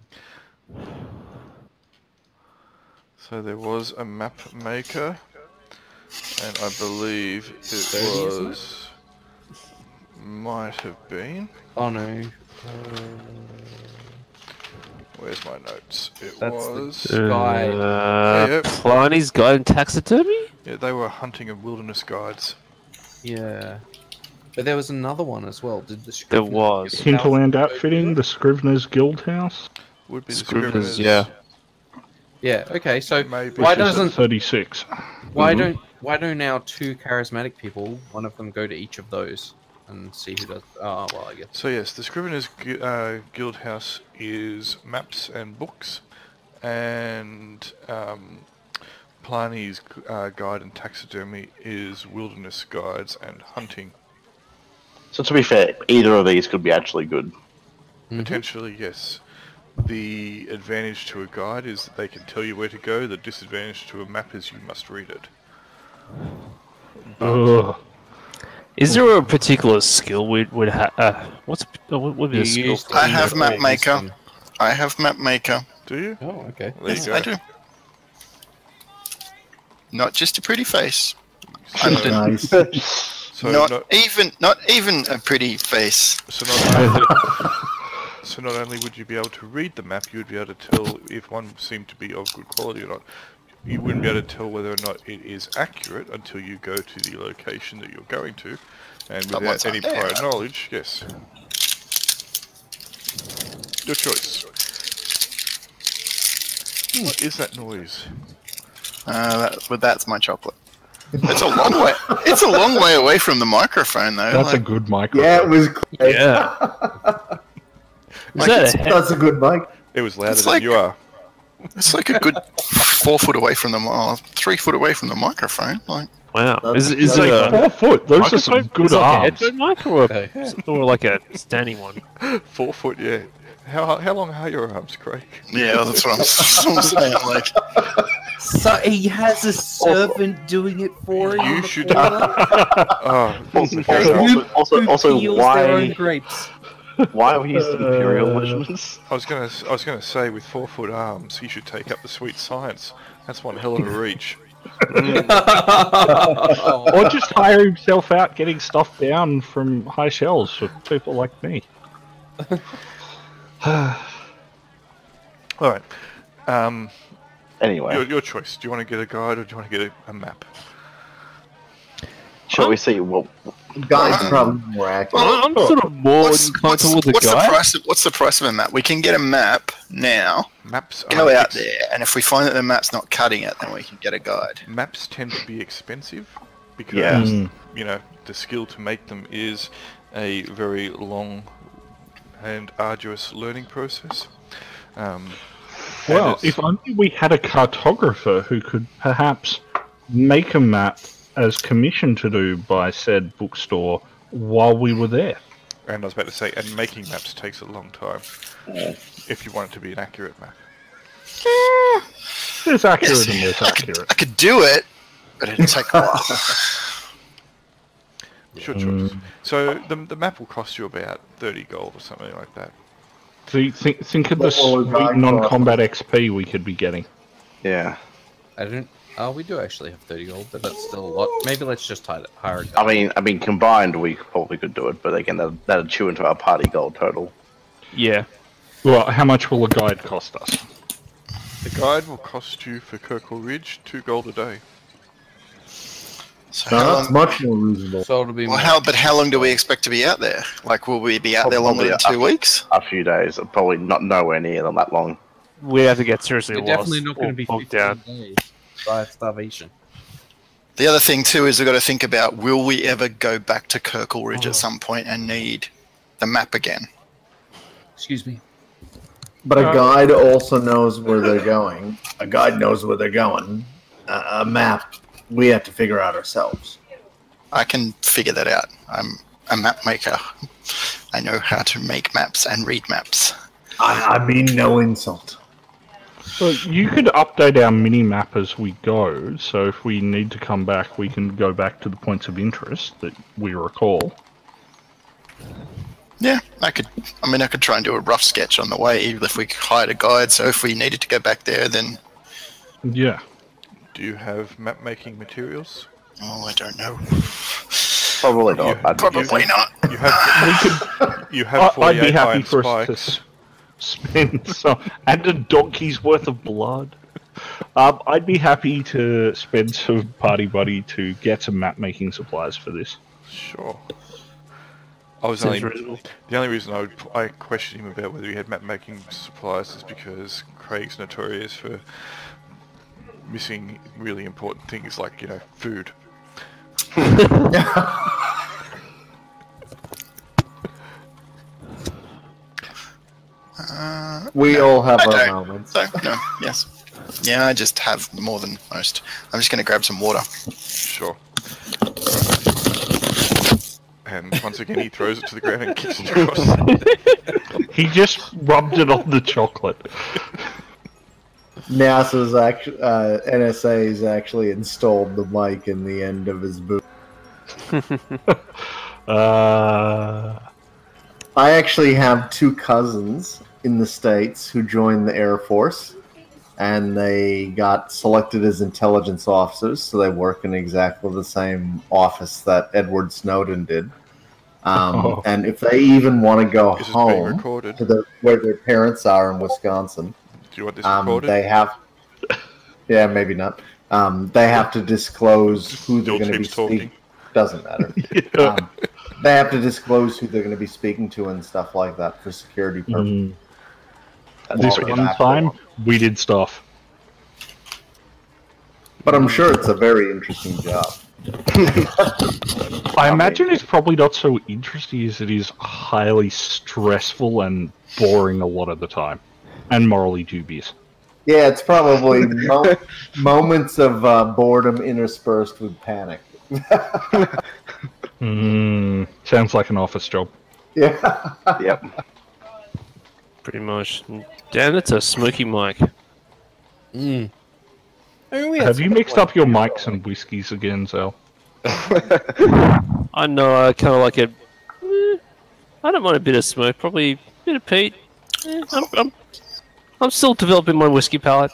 So there was a map maker, and I believe it 30, isn't it? was... Might have been. Oh no. Where's my notes? It That's the- was... Guy. Yeah. Pliny's Guide in Taxidermy? Yeah, they were hunting and wilderness guides. Yeah. But there was another one as well. Did the There Scrivener was. Guild Hinterland House go Outfitting, through the Scrivener's Guild House. Would be the Scriveners, Scriveners. yeah. it? Yeah. Okay. So Maybe. why Which is at doesn't 36? why Mhm. don't our two charismatic people, one of them, go to each of those and see who does? Oh well, I guess. So yes, the Scriveners Guild House is maps and books, and Pliny's Guide and Taxidermy is wilderness guides and hunting. So to be fair, either of these could be actually good. Potentially, yes. The advantage to a guide is that they can tell you where to go. The disadvantage to a map is you must read it. Ugh. Is there a particular skill would have? What would be the skill? I have map maker. I have map maker. Do you? Oh, okay. There you Yes, go. I do. Not just a pretty face. So, Nice. so not not, even a pretty face. so not only would you be able to read the map, you would be able to tell if one seemed to be of good quality or not. You wouldn't be able to tell whether or not it is accurate until you go to the location that you're going to, and But without what's any up there? prior knowledge, yes. Your choice. What is that noise? But that's my chocolate. It's a long way. It's a long way away from the microphone, though. That's a like, good microphone. Yeah, it was great. Yeah. Is Like, that a head? That's a good mic. It was louder It's than like- you are. it's like a good 4 foot away from the 3 foot away from the microphone. Like, Wow. That's- Is that's it like a 4 foot. Those are some microphone? good Is it like a arms. headphone mic or like a standing one? 4 foot, yeah. How long are your arms, Craig? yeah, that's what I'm saying. Like, So he has a servant doing it for him. You should. Oh, Also, Peels their own why grapes. are we using imperial measurements? I was gonna say with 4 foot arms, he should take up the sweet science. That's one hell of a reach. Or just hire himself out getting stuff down from high shelves for people like me. All right. Anyway, Your choice. Do you want to get a guide or do you want to get a map? shall we see what? Guide's probably more accurate. I'm sort of more inclined towards the guy. what's the price of a map? We can get a map now. Maps Go are out there, and if we find that the map's not cutting it, then we can get a guide. Maps tend to be expensive because Yeah. you know the skill to make them is a very long and arduous learning process. And Well, it's- if only we had a cartographer who could perhaps make a map as commissioned to do by said bookstore while we were there. And I was about to say, and making maps takes a long time if you want it to be an accurate map. There's accurate and there's accurate. I could do it, but it'd take a while. Sure choice. So the map will cost you about 30 gold or something like that. Think of the What will a sweet guide non-combat XP we could be getting. Yeah, I don't. Oh, we do actually have 30 gold, but that's still a lot. Maybe let's just hire a guy. I mean, combined we probably could do it, but again, that'd chew into our party gold total. Yeah. Well, how much will a guide cost us? The guide will cost you for Kirkle Ridge 2 gold a day. So No, how that's long, much more reasonable. So it'll be well, more. how long do we expect to be out there? Like, will we be out there longer than 2 weeks? A few days, probably not nowhere near them that long. We have to get seriously We're lost. definitely not going to be bogged 15 down. days by starvation. The other thing too is we've got to think about: will we ever go back to Kirkle Ridge at some point and need the map again? Excuse me. But a guide also knows where they're going. A guide knows where they're going. A map, we have to figure out ourselves. I can figure that out. I'm a map maker. I know how to make maps and read maps. I mean no insult. Well, you could update our mini-map as we go, so if we need to come back, we can go back to the points of interest that we recall. Yeah, I could try and do a rough sketch on the way, even if we hired a guide, so if we needed to go back there, then... Yeah. Do you have map-making materials? Oh, I don't know. Probably not. Probably not. You have 48 I'd be happy iron for spikes. us to spend some... and a donkey's worth of blood. I'd be happy to spend some party buddy to get some map-making supplies for this. Sure. The only reason I questioned him about whether he had map-making supplies is because Craig's notorious for missing really important things like, food. We all have I our don't. moments. So, no, yes. Yeah, I just have more than most. I'm just going to grab some water. Sure. And once again he throws it to the ground and kicks it across. He just rubbed it on the chocolate. NASA's NSA's actually installed the mic in the end of his boot. I actually have two cousins in the States who joined the Air Force, and they got selected as intelligence officers, so they work in exactly the same office that Edward Snowden did. And if they even want to go This is being home recorded. to where their parents are in Wisconsin, Do you want this recorded? they have... Yeah, maybe not. They have to disclose who they're going to be speaking. Doesn't matter. They have to disclose who they're going to be speaking to and stuff like that for security purposes. This one time, we did stuff. But I'm sure it's a very interesting job. I imagine it's probably not so interesting as it is highly stressful and boring a lot of the time. And morally dubious. Yeah, it's probably moments of boredom interspersed with panic. Sounds like an office job. Yeah. Yep. Pretty much. Dan, it's a smoky mic. Have you mixed up your mics and whiskies again, Zel? I know, I kind of like it. I don't mind a bit of smoke, probably a bit of peat. I'm still developing my whiskey palate.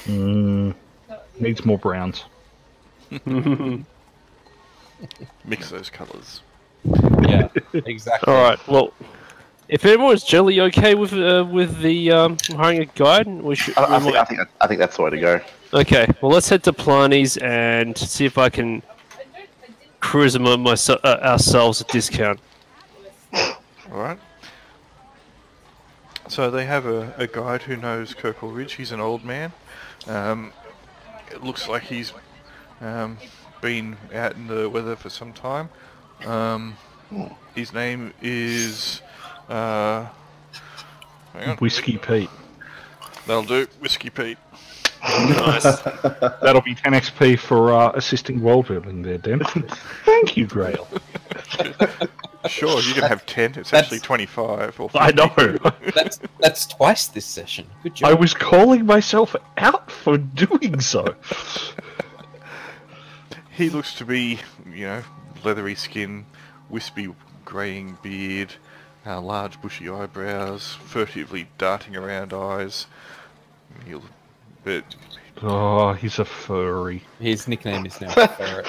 Needs more browns. Mix those colours. Yeah, exactly. All right. Well, if everyone's generally okay with the hiring a guide, we should. I think that's the way to go. Okay. Well, let's head to Plani's and see if I can cruise them ourselves at discount. All right. So they have a guide who knows Kirkle Ridge. He's an old man. It looks like he's been out in the weather for some time. His name is... hang on. Whiskey Pete. That'll do. Whiskey Pete. Nice. That'll be 10 XP for assisting world building there, Dan. Thank you, Grail. Sure, you can have 10. It's actually 25. Or 50. I know. That's twice this session. Good job. I was calling myself out for doing so. He looks to be, leathery skin, wispy greying beard, large bushy eyebrows, furtively darting around eyes. Oh, he's a furry. His nickname is now Ferret.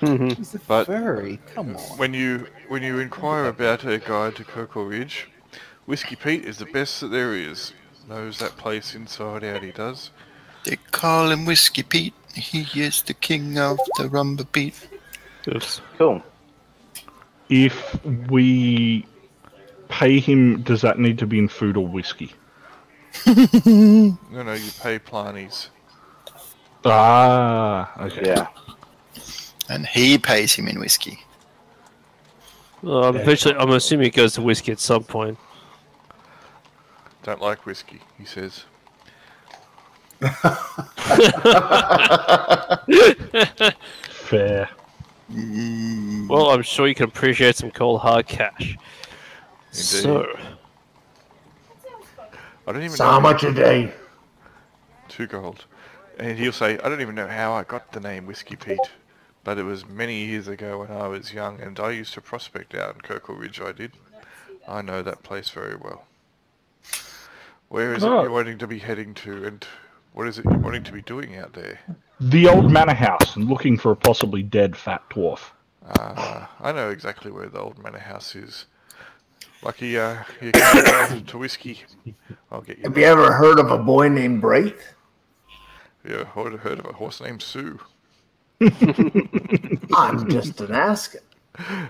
He's a But furry. Come on. when you inquire about a guide to Kirkle Ridge, Whiskey Pete is the best that there is. Knows that place inside out, he does. They call him Whiskey Pete. He is the king of the rumba beat. Oops. Cool. If we pay him, does that need to be in food or whiskey? No, you pay Plani's. Ah, okay. Yeah. And he pays him in whiskey. Well, eventually, I'm assuming it goes to whiskey at some point. Don't like whiskey, he says. Fair. Well, I'm sure you can appreciate some cold hard cash. So, I don't even So know. how much a day? 2 gold. And he'll say, I don't even know how I got the name Whiskey Pete, but it was many years ago when I was young, and I used to prospect out in Kirkle Ridge, I did. I know that place very well. Where is it you're wanting to be heading to, and what is it you're wanting to be doing out there? The old manor house and looking for a possibly dead fat dwarf. I know exactly where the old manor house is. Lucky you came to Whiskey. I'll get you. Have you ever heard of a boy named Braith? Yeah, heard of a horse named Sue. I'm just an asking.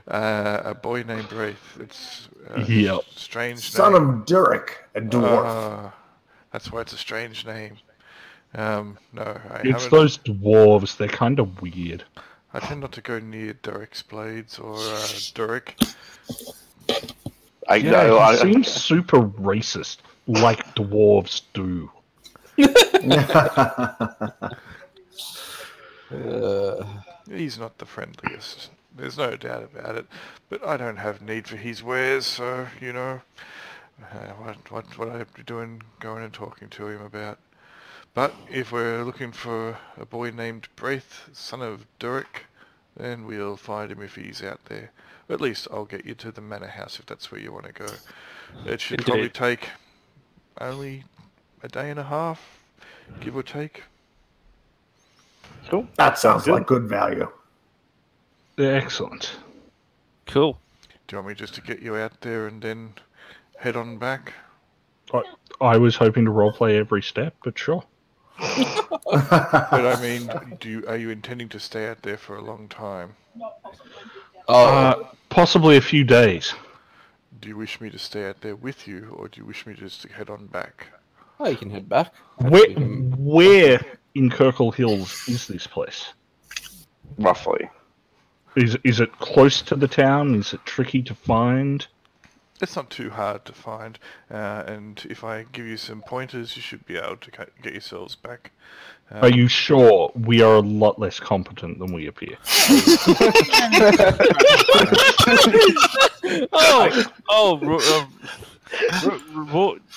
A boy named Braith. It's a strange Son name. of Durek, a dwarf. That's why it's a strange name. No, It's those dwarves. They're kind of weird. I tend not to go near Durek's blades or Durek. He seems super racist, like dwarves do. He's not the friendliest. There's no doubt about it. But I don't have need for his wares, so, you know, what would I be doing, going and talking to him about? But if we're looking for a boy named Braith, son of Durek, then we'll find him if he's out there. At least I'll get you to the manor house if that's where you want to go. It should probably take only a day and a half, give or take. Cool. That sounds like good value. Excellent. Cool. Do you want me just to get you out there and then head on back? I was hoping to roleplay every step, but sure. But I mean, are you intending to stay out there for a long time? Possibly a few days. Do you wish me to stay out there with you, or do you wish me just to head on back? Oh, you can head back. Where in Kirkle Hills is this place? Roughly. Is it close to the town? Is it tricky to find? It's not too hard to find, and if I give you some pointers, you should be able to get yourselves back. Are you sure? We are a lot less competent than we appear.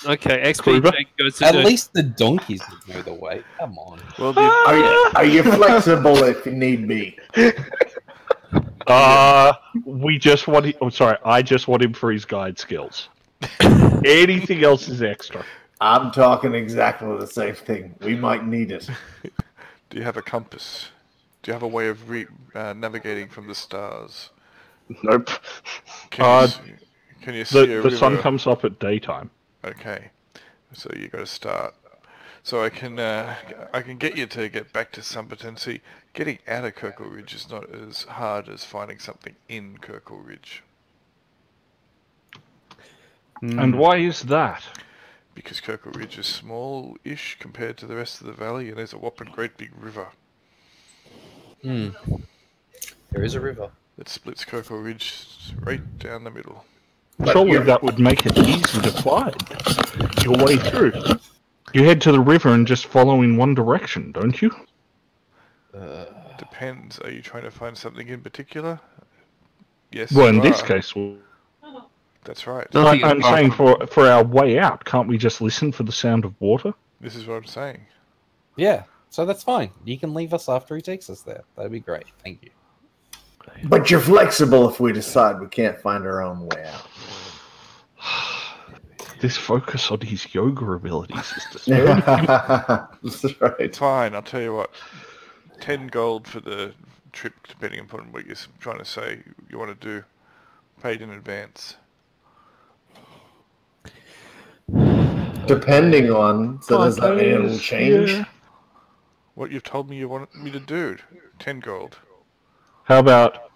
Okay, XP goes to At least the donkeys would know the way. Come on. Well, are you flexible if you need be? We just want him. I'm sorry, I just want him for his guide skills. Anything else is extra. I'm talking exactly the same thing. We might need it. Do you have a compass? Do you have a way of navigating from the stars? Nope. Can you see a river? The sun comes up at daytime. Okay, so you got to start. So I can get you to get back to Sumberton. See, getting out of Kirkle Ridge is not as hard as finding something in Kirkle Ridge. And why is that? Because Kirkle Ridge is small-ish compared to the rest of the valley, and there's a whopping great big river. There is a river that splits Kirkle Ridge right down the middle. Surely that would make it easy to find your way through. You head to the river and just follow in one direction, don't you? Depends. Are you trying to find something in particular? Yes. Well, in this case, that's right. I'm saying for our way out, can't we just listen for the sound of water? This is what I'm saying. Yeah, so that's fine. You can leave us after he takes us there. That'd be great. Thank you. But you're flexible if we decide we can't find our own way out. This focus on his yoga abilities is disturbing. That's right. Fine, I'll tell you what. 10 gold for the trip, depending upon what you're trying to say you want to do. Paid in advance. Depending on, so does that mean it'll change? Yeah. What you've told me you want me to do. 10 gold. How about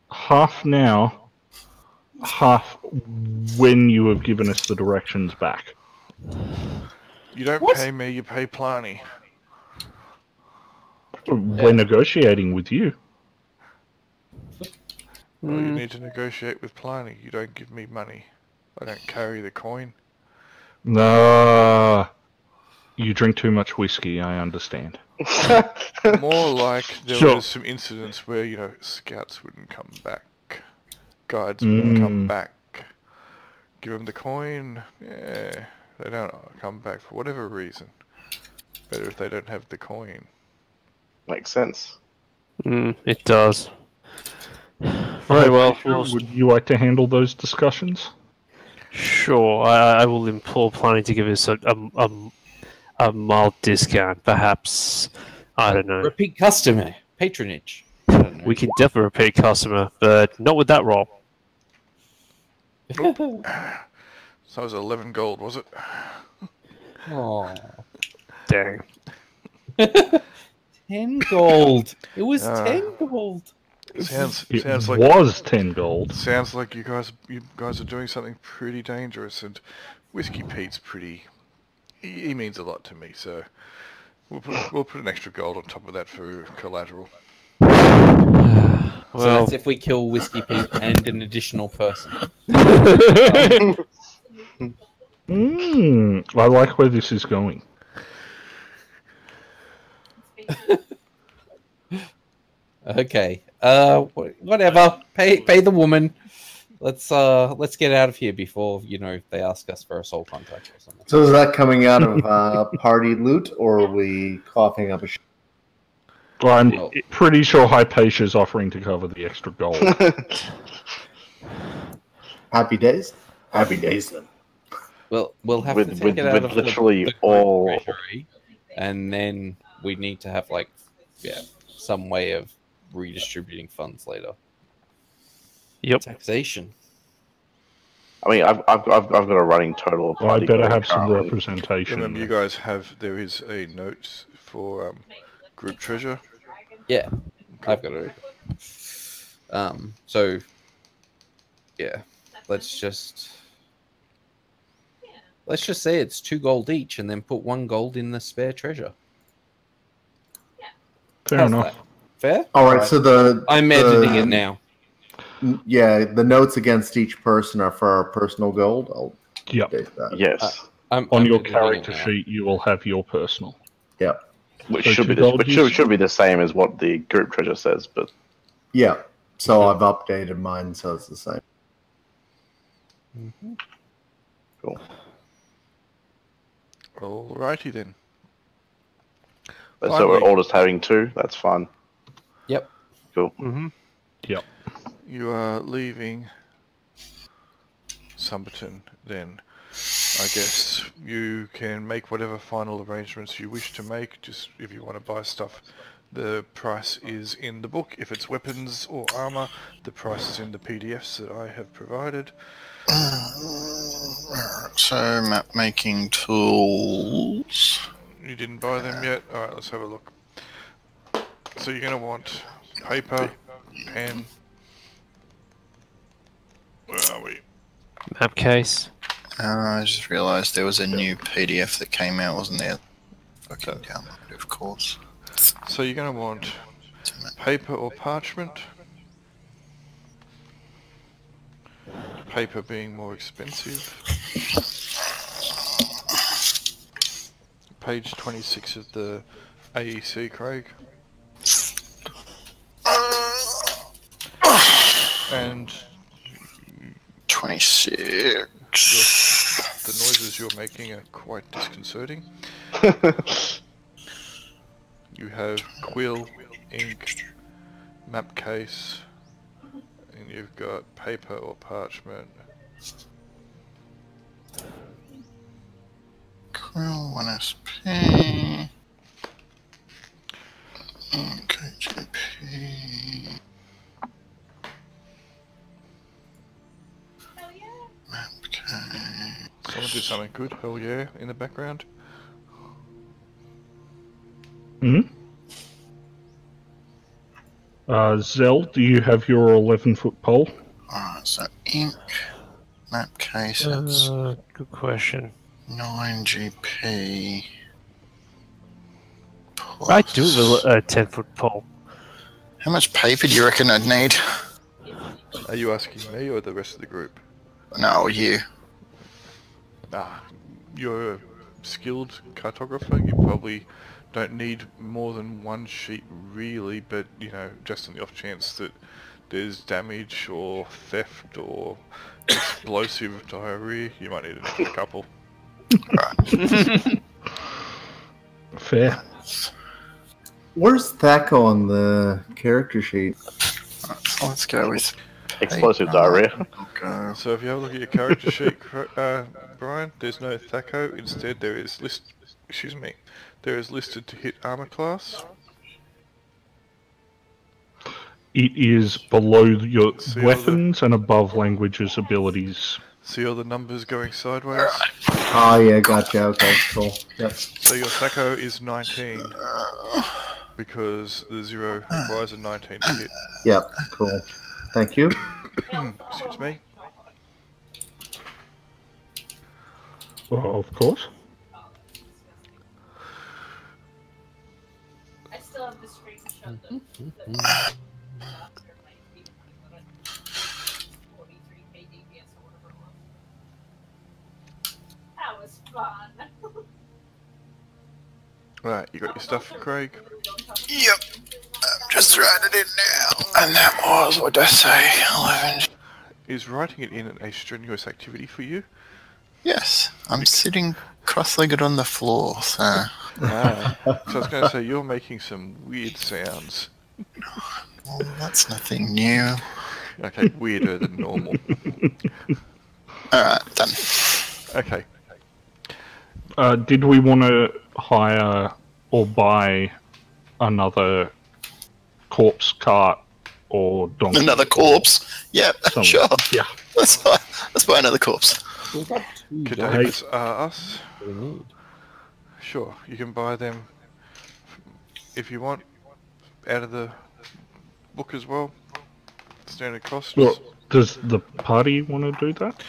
half now, half when you have given us the directions back? You don't pay me, you pay Pliny. We're negotiating with you. Well, you need to negotiate with Pliny. You don't give me money. I don't carry the coin. No. You drink too much whiskey, I understand. More like there was some incidents where, you know, scouts wouldn't come back. Guides wouldn't come back. Give them the coin. Yeah. They don't come back for whatever reason. Better if they don't have the coin. Makes sense. It does. Very well. Would you like to handle those discussions? Sure, I will implore Planning to give us a mild discount, perhaps. I don't know. Repeat customer patronage. I don't know. We can definitely repeat customer, but not with that roll. So it was 11 gold, was it? Oh, Dang. 10 gold. It was 10 gold. Sounds It like was 10 gold. sounds like you guys are doing something pretty dangerous, and Whiskey Pete's pretty. He means a lot to me, so we'll put an extra gold on top of that for collateral. So that's if we kill Whiskey Pete and an additional person. I like where this is going. Okay. Whatever. Pay the woman. Let's get out of here before they ask us for a soul contract or something. So is that coming out of party loot, or are we coughing up a? Well, I'm pretty sure Hypatia's offering to cover the extra gold. Happy days. Happy days then. Well, we'll have With- to take with- it out with of literally the all- treasury, and then we need to have some way of redistributing funds later. Yep. Taxation. I mean, I've got a running total of Well, I party better gold have some currently. representation. Remember, you guys there is a note for group treasure. Yeah, I've got it. So yeah, let's just say it's 2 gold each, and then put 1 gold in the spare treasure. Fair How's enough. that? Fair? All right. So I'm editing it now. Yeah, the notes against each person are for our personal gold. I'll Yep. update that. Yes, I'm On your editing it character now. sheet, you will have your personal. Yep. which So should be 2 gold which each? should be the same as what the group treasure says, but Yeah. So I've updated mine so it's the same. cool. Alrighty then. So Finally. we're all just having 2. That's fine. Yep. Cool. Yep. You are leaving Summerton then. I guess you can make whatever final arrangements you wish to make. Just if you want to buy stuff, the price is in the book. If it's weapons or armor, the price is in the PDFs that I have provided. So, map making tools. You didn't buy them yet? Alright, let's have a look. So you're going to want paper, pen. Where are we? Map case. I just realised there was a new PDF that came out, wasn't there? Fucking download, of course. So you're going to want paper or parchment. Paper being more expensive. Page 26 of the AEC, Craig. And 26. the noises you're making are quite disconcerting. You have quill, ink, map case, and you've got paper or parchment. Quill, 1SP. KGP. Map case. Someone do something good, hell yeah, in the background. Zell, do you have your 11-foot pole? Alright, so ink. Map case, that's Good question. 9GP. I do have a 10-foot pole. How much paper do you reckon I'd need? Are you asking me or the rest of the group? No, you. You're a skilled cartographer, you probably don't need more than 1 sheet really, but just on the off chance that there's damage or theft or explosive diarrhea, you might need an extra couple. Fair. Where's Thaco on the character sheet? So let's go with Explosive diarrhea. Go. So if you have a look at your character sheet, Brian, there's no Thaco. Instead, there is there is listed to hit armor class. It is below your See all weapons and above languages abilities. See all the numbers going sideways? Oh yeah, gotcha. Okay, cool. Yep. So your Thaco is 19 because the 0 requires a 19 to hit. Yep. Cool. Thank you. Excuse me. Well, of course. I still have the screenshot of the 43 KDPS or whatever it was. That was fun. Right, you got your stuff, Craig? Yep. I'm just writing it in now. And that was, what did I say, 11. Is writing it in a strenuous activity for you? Yes, I'm sitting cross-legged on the floor, so... So I was going to say, you're making some weird sounds. Well, that's nothing new. Okay, weirder than normal. Alright, done. Okay. Did we want to hire or buy another corpse cart or donkey? Another corpse? Yep, Somewhere. sure. Yeah. Let's buy another corpse. We've got 2 Cadavers are us. we need. Sure, you can buy them if you want out of the book as well. Standard costs. Well, does the party want to do that?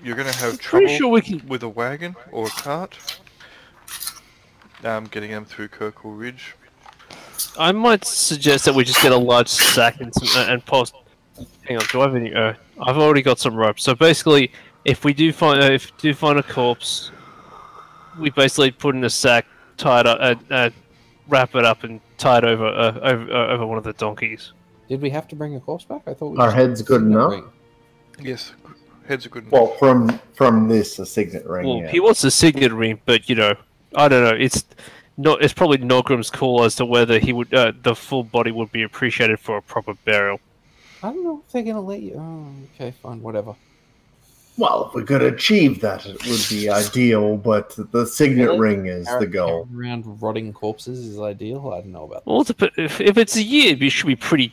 You're going to have Pretty trouble sure we can. with a wagon or a cart. Getting them through Kirkle Ridge. I might suggest that we just get a large sack and post. Hang on, do I have any? I've already got some rope. So basically, if we do find a corpse, we basically put in a sack, tie it up, wrap it up, and tie it over one of the donkeys. Did we have to bring a corpse back? I thought we Our just- head's good enough. Ring. Yes, heads are good. Well, from this, a signet ring. Well, yeah. he wants a signet ring, but I don't know. It's probably Norgrim's call as to whether he would the full body would be appreciated for a proper burial. I don't know if they're gonna let you. Oh, okay, fine, whatever. Well, if we could achieve that, it would be ideal. But the signet Really? ring is the goal. Around rotting corpses is ideal. I don't know about that. Well, if it's a year, it should be pretty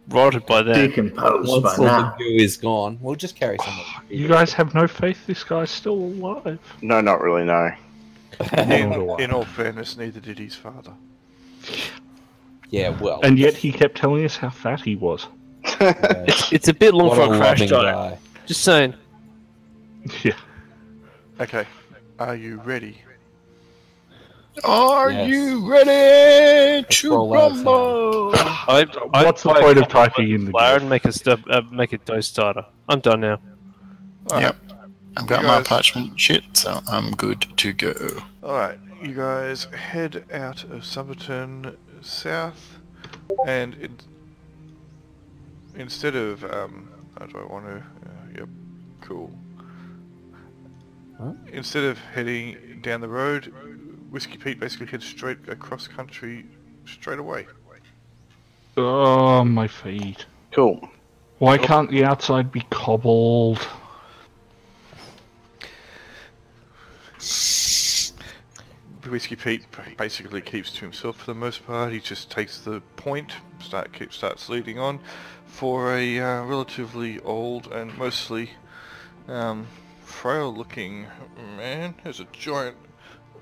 rotted by then. Decomposed Once by all the now. goo is gone, we'll just carry some. You guys have no faith this guy's still alive? No, not really, no. In all fairness, neither did his father. Yeah, well, And yet he kept telling us how fat he was. It's a bit long what for a a crash loving diet. guy. Just saying. Yeah. Okay, are you ready? Are Yes. you ready Let's to roll out of rumble? What's the point of typing in the flour GIF? and make a dough starter. I'm done now. Yep. I've got You my guys- parchment shit, so I'm good to go. Alright, you guys head out of Summerton south, and instead of, how do I want to, yep, cool. Huh? Instead of heading down the road, Whiskey Pete basically heads straight across country straight away. Oh, my feet. Cool. Why can't the outside be cobbled? Whiskey Pete basically keeps to himself for the most part. He just takes the point, starts leading on for a relatively old and mostly frail-looking man. There's a giant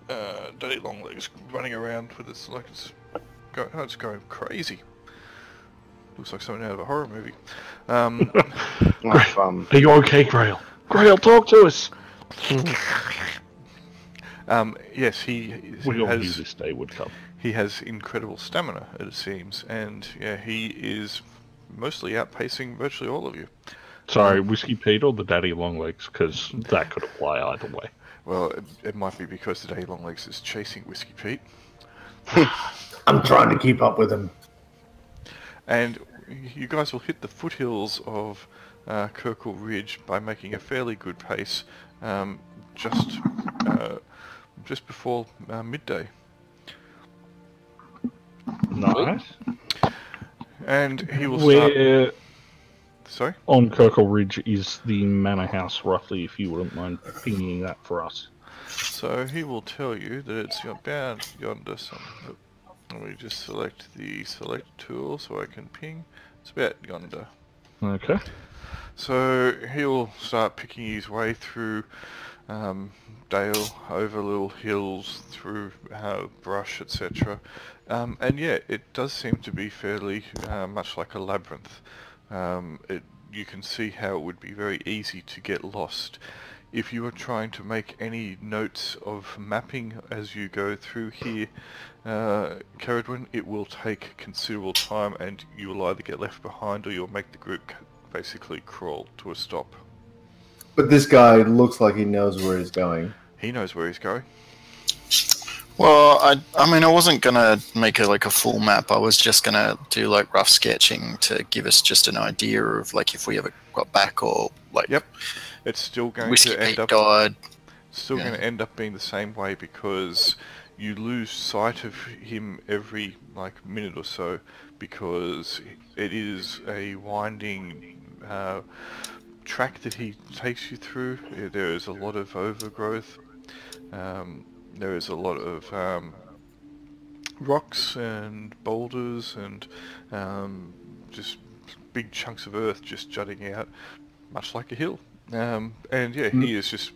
daddy long legs running around with its like it's going crazy. Looks like something out of a horror movie. Are you okay, Grail? Grail, talk to us! Yes, he We all knew has. this day would come. He has incredible stamina, it seems, and yeah, he is mostly outpacing virtually all of you. Sorry, Whiskey Pete or the Daddy Longlegs? Because that could apply either way. Well, it might be because today Longlegs is chasing Whiskey Pete. I'm trying to keep up with him. And you guys will hit the foothills of Kirkle Ridge by making a fairly good pace, just before midday. Nice. And he will start... Where Sorry? on Kirkle Ridge is the manor house, roughly, if you wouldn't mind pinging that for us? So he will tell you that it's about yonder. Let me just select the select tool so I can ping. It's about yonder. Okay. So he'll start picking his way through dale, over little hills, through brush, etc. And yeah, it does seem to be fairly much like a labyrinth. You can see how it would be very easy to get lost. If you are trying to make any notes of mapping as you go through here, Caradwin, it will take considerable time, and you will either get left behind or you'll make the group basically crawl to a stop. But this guy looks like he knows where he's going. He knows where he's going. Well, I mean, I wasn't gonna make a full map. I was just gonna do like rough sketching to give us just an idea of like if we ever got back or like. Yep, it's still going Whiskey to end Pete up. died. Still going to end up being the same way because you lose sight of him every minute or so because it is a winding track that he takes you through. There is a lot of overgrowth. There is a lot of rocks and boulders and just big chunks of earth just jutting out, much like a hill. And yeah, he is just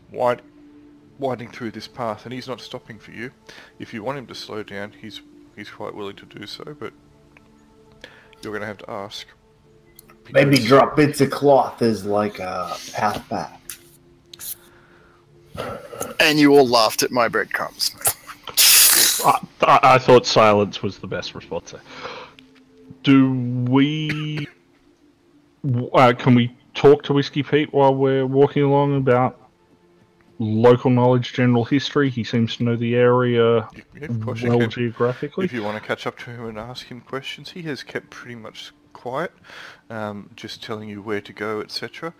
winding through this path, and he's not stopping for you. If you want him to slow down, he's quite willing to do so, but you're going to have to ask. Maybe drop bits of cloth as like a path back. And you all laughed at my breadcrumbs. I thought silence was the best response. Do we... can we talk to Whiskey Pete while we're walking along about local knowledge, general history? He seems to know the area well geographically. If you want to catch up to him and ask him questions, he has kept pretty much quiet, just telling you where to go, etc.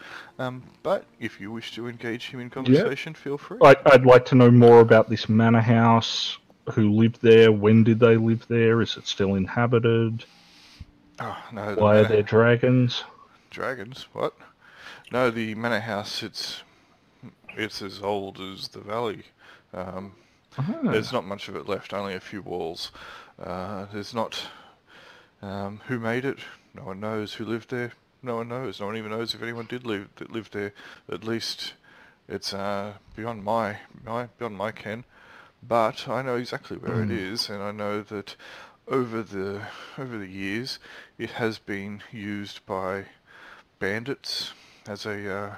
But if you wish to engage him in conversation, feel free. I'd like to know more about this manor house. Who lived there? When did they live there? Is it still inhabited? Oh, no. Why are there dragons? Dragons? What? No, the manor house, it's as old as the valley. There's not much of it left, only a few walls. There's not... who made it? No one knows. Who lived there? No one knows. No one even knows if anyone did live there. At least it's beyond my ken. But I know exactly where it is, and I know that over the years it has been used by bandits as a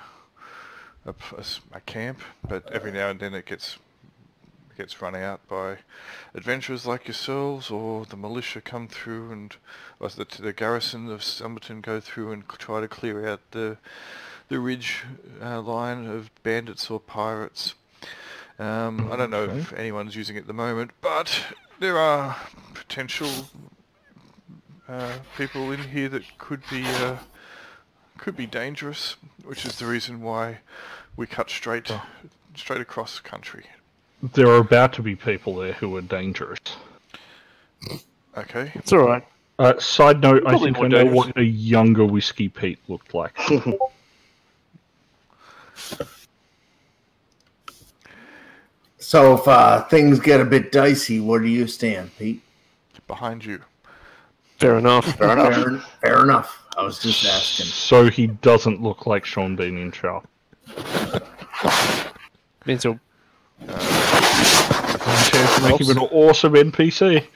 camp, but every now and then it gets run out by adventurers like yourselves, or the militia come through and the garrison of Summerton go through and try to clear out the ridge line of bandits or pirates. I don't know if anyone's using it at the moment, but there are potential people in here that could be dangerous, which is the reason why we cut straight across the country. There are about to be people there who are dangerous. Okay. It's alright. Side note, Probably I think more I know dangerous. what a younger Whiskey Pete looked like. So if things get a bit dicey, where do you stand, Pete? Behind you. Fair enough. Fair enough. I was just asking. So he doesn't look like Sean Bean in Shaw. Means he'll... Chance to make him an awesome NPC.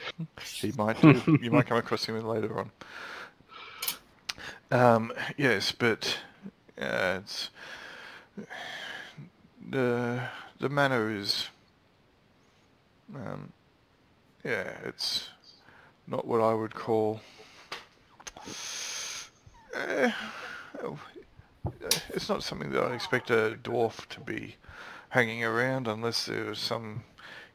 He might do. You might come across him later on. Yes, but it's the manor is it's not what I would call it's not something that I expect a dwarf to be hanging around unless there's some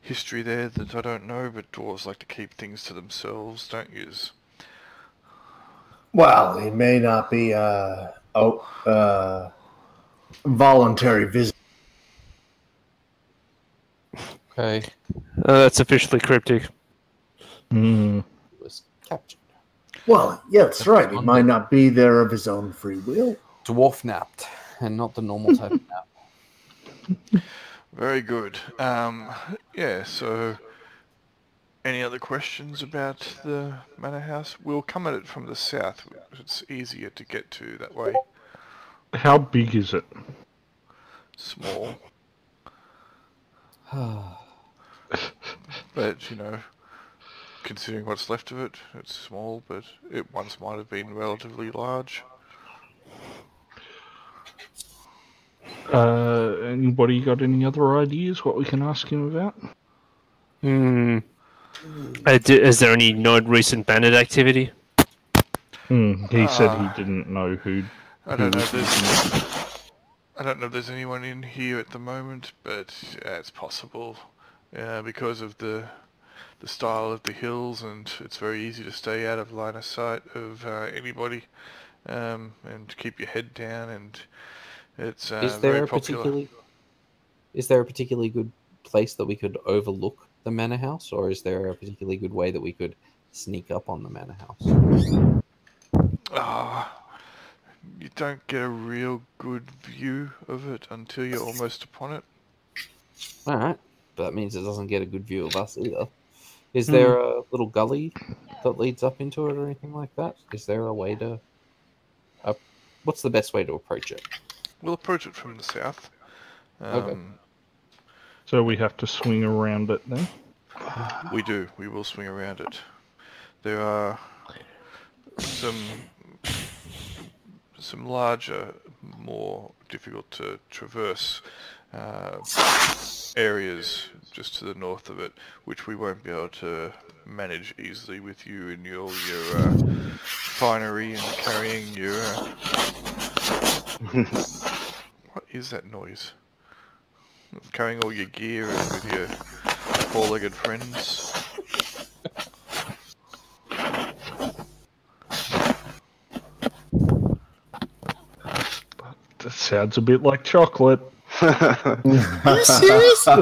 history there that I don't know, but dwarves like to keep things to themselves, don't yous? Well, it may not be voluntary visit. Okay. That's officially cryptic. Was captured. Well, yeah, that's right. He might not be there of his own free will. Dwarf napped, and not the normal type of nap. Very good. Yeah, so any other questions about the manor house? We'll come at it from the south. It's easier to get to that way. How big is it? Small. But, you know, considering what's left of it, it's small, but it once might have been relatively large. Anybody got any other ideas what we can ask him about? Is there any recent bandit activity? He said he didn't know who. I don't know if there's anyone in here at the moment, but it's possible because of the style of the hills, and it's very easy to stay out of line of sight of anybody, and keep your head down. And it's very popular. Is there a particularly good place that we could overlook the manor house, or is there a particularly good way that we could sneak up on the manor house? You don't get a real good view of it until you're almost upon it. Alright, but that means it doesn't get a good view of us either. Is there a little gully that leads up into it or anything like that? Is there a way to... what's the best way to approach it? We'll approach it from the south. Okay. So we have to swing around it then? We do. We will swing around it. There are some larger, more difficult to traverse areas just to the north of it, which we won't be able to manage easily with you and your finery and carrying your... What is that noise? Carrying all your gear and with your four-legged friends. That sounds a bit like chocolate. Are you serious? He's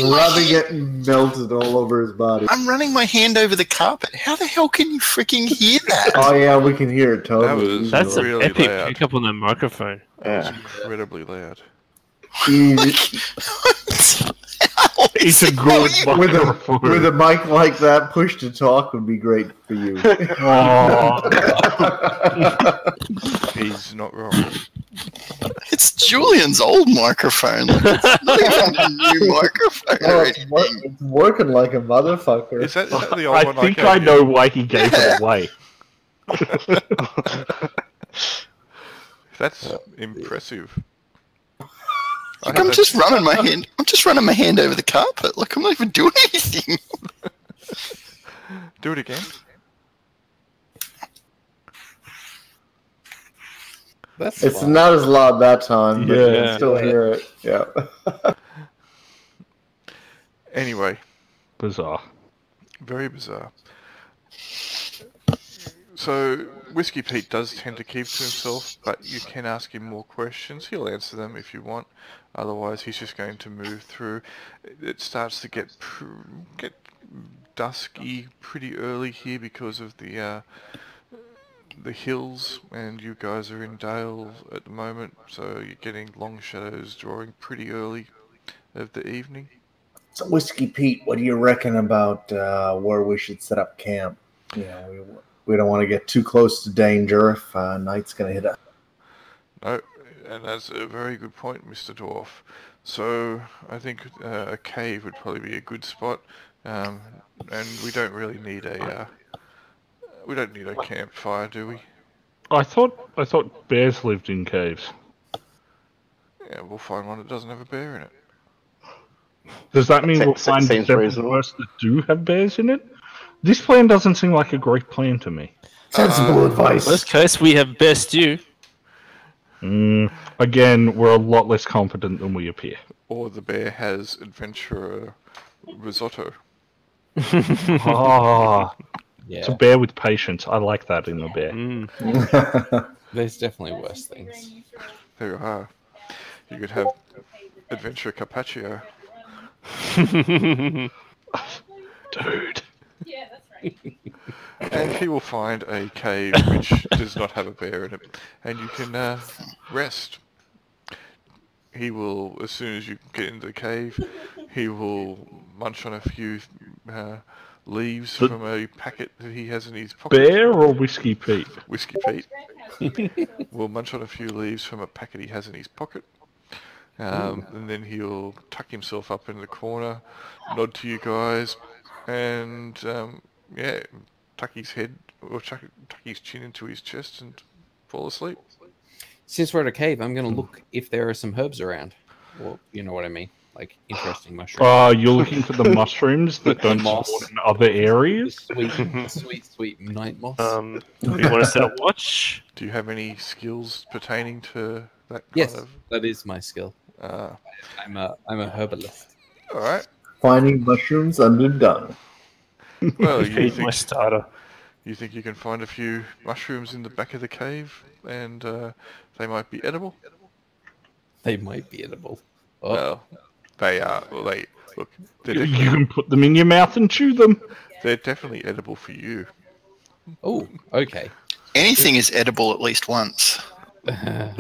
rubbing it and melted all over his body. I'm running my hand over the carpet. How the hell can you freaking hear that? Oh yeah, we can hear it totally. That's really an epic loud. pickup on that microphone. It's incredibly loud. It's a good microphone. With a mic like that, push to talk would be great for you. He's not wrong. It's Julian's old microphone. It's not even a new microphone or anything. It's working like a motherfucker. Is that the old I one think gave I you? know why he gave it away. That's impressive. Look, I'm just running my hand. I'm just running my hand over the carpet. Look, I'm not even doing anything. Do it again. It's not as loud that time, but you can still hear it. Yeah. Anyway. Bizarre. Very bizarre. So, Whiskey Pete does tend to keep to himself, but you can ask him more questions. He'll answer them if you want. Otherwise, he's just going to move through. It starts to get dusky pretty early here because of the hills, and you guys are in Dale at the moment, so you're getting long shadows drawing pretty early of the evening. So, Whiskey Pete, what do you reckon about where we should set up camp? You know, we don't want to get too close to danger if night's going to hit us. No, and that's a very good point, Mr. Dwarf. So I think a cave would probably be a good spot, and we don't really need a campfire, do we? I thought bears lived in caves. Yeah, we'll find one that doesn't have a bear in it. Does that mean we'll find several of us that do have bears in it? This plan doesn't seem like a great plan to me. Sensible advice. Worst case, we have bear stew. Again, we're a lot less confident than we appear. Or the bear has adventurer risotto. Yeah. It's a bear with patience. I like that in a bear. There's definitely worse things. There are. You could have adventure carpaccio. Dude. Yeah, that's right. And he will find a cave which does not have a bear in it, and you can rest. He will, as soon as you get into the cave, he will munch on a few leaves from a packet that he has in his pocket. Bear or Whiskey Pete? Whiskey Pete will munch on a few leaves from a packet he has in his pocket. And then he'll tuck himself up in the corner, nod to you guys, and tuck his head or tuck his chin into his chest and fall asleep. Since we're at a cave, I'm going to look if there are some herbs around. Well, you know what I mean. Like, interesting mushrooms. Oh, you're looking for the mushrooms that don't moss. spawn in other areas? Sweet night moss. Do you want to set a watch? Do you have any skills pertaining to that kind Yes, of... that is my skill. I'm a herbalist. Alright. Finding mushrooms under dung. Well, you Feed my think, starter. you think you can find a few mushrooms in the back of the cave, and they might be edible? They might be edible. Oh, Well, they are. Well, they look. You can put them in your mouth and chew them. They're definitely edible for you. oh, okay. Anything is edible at least once. They're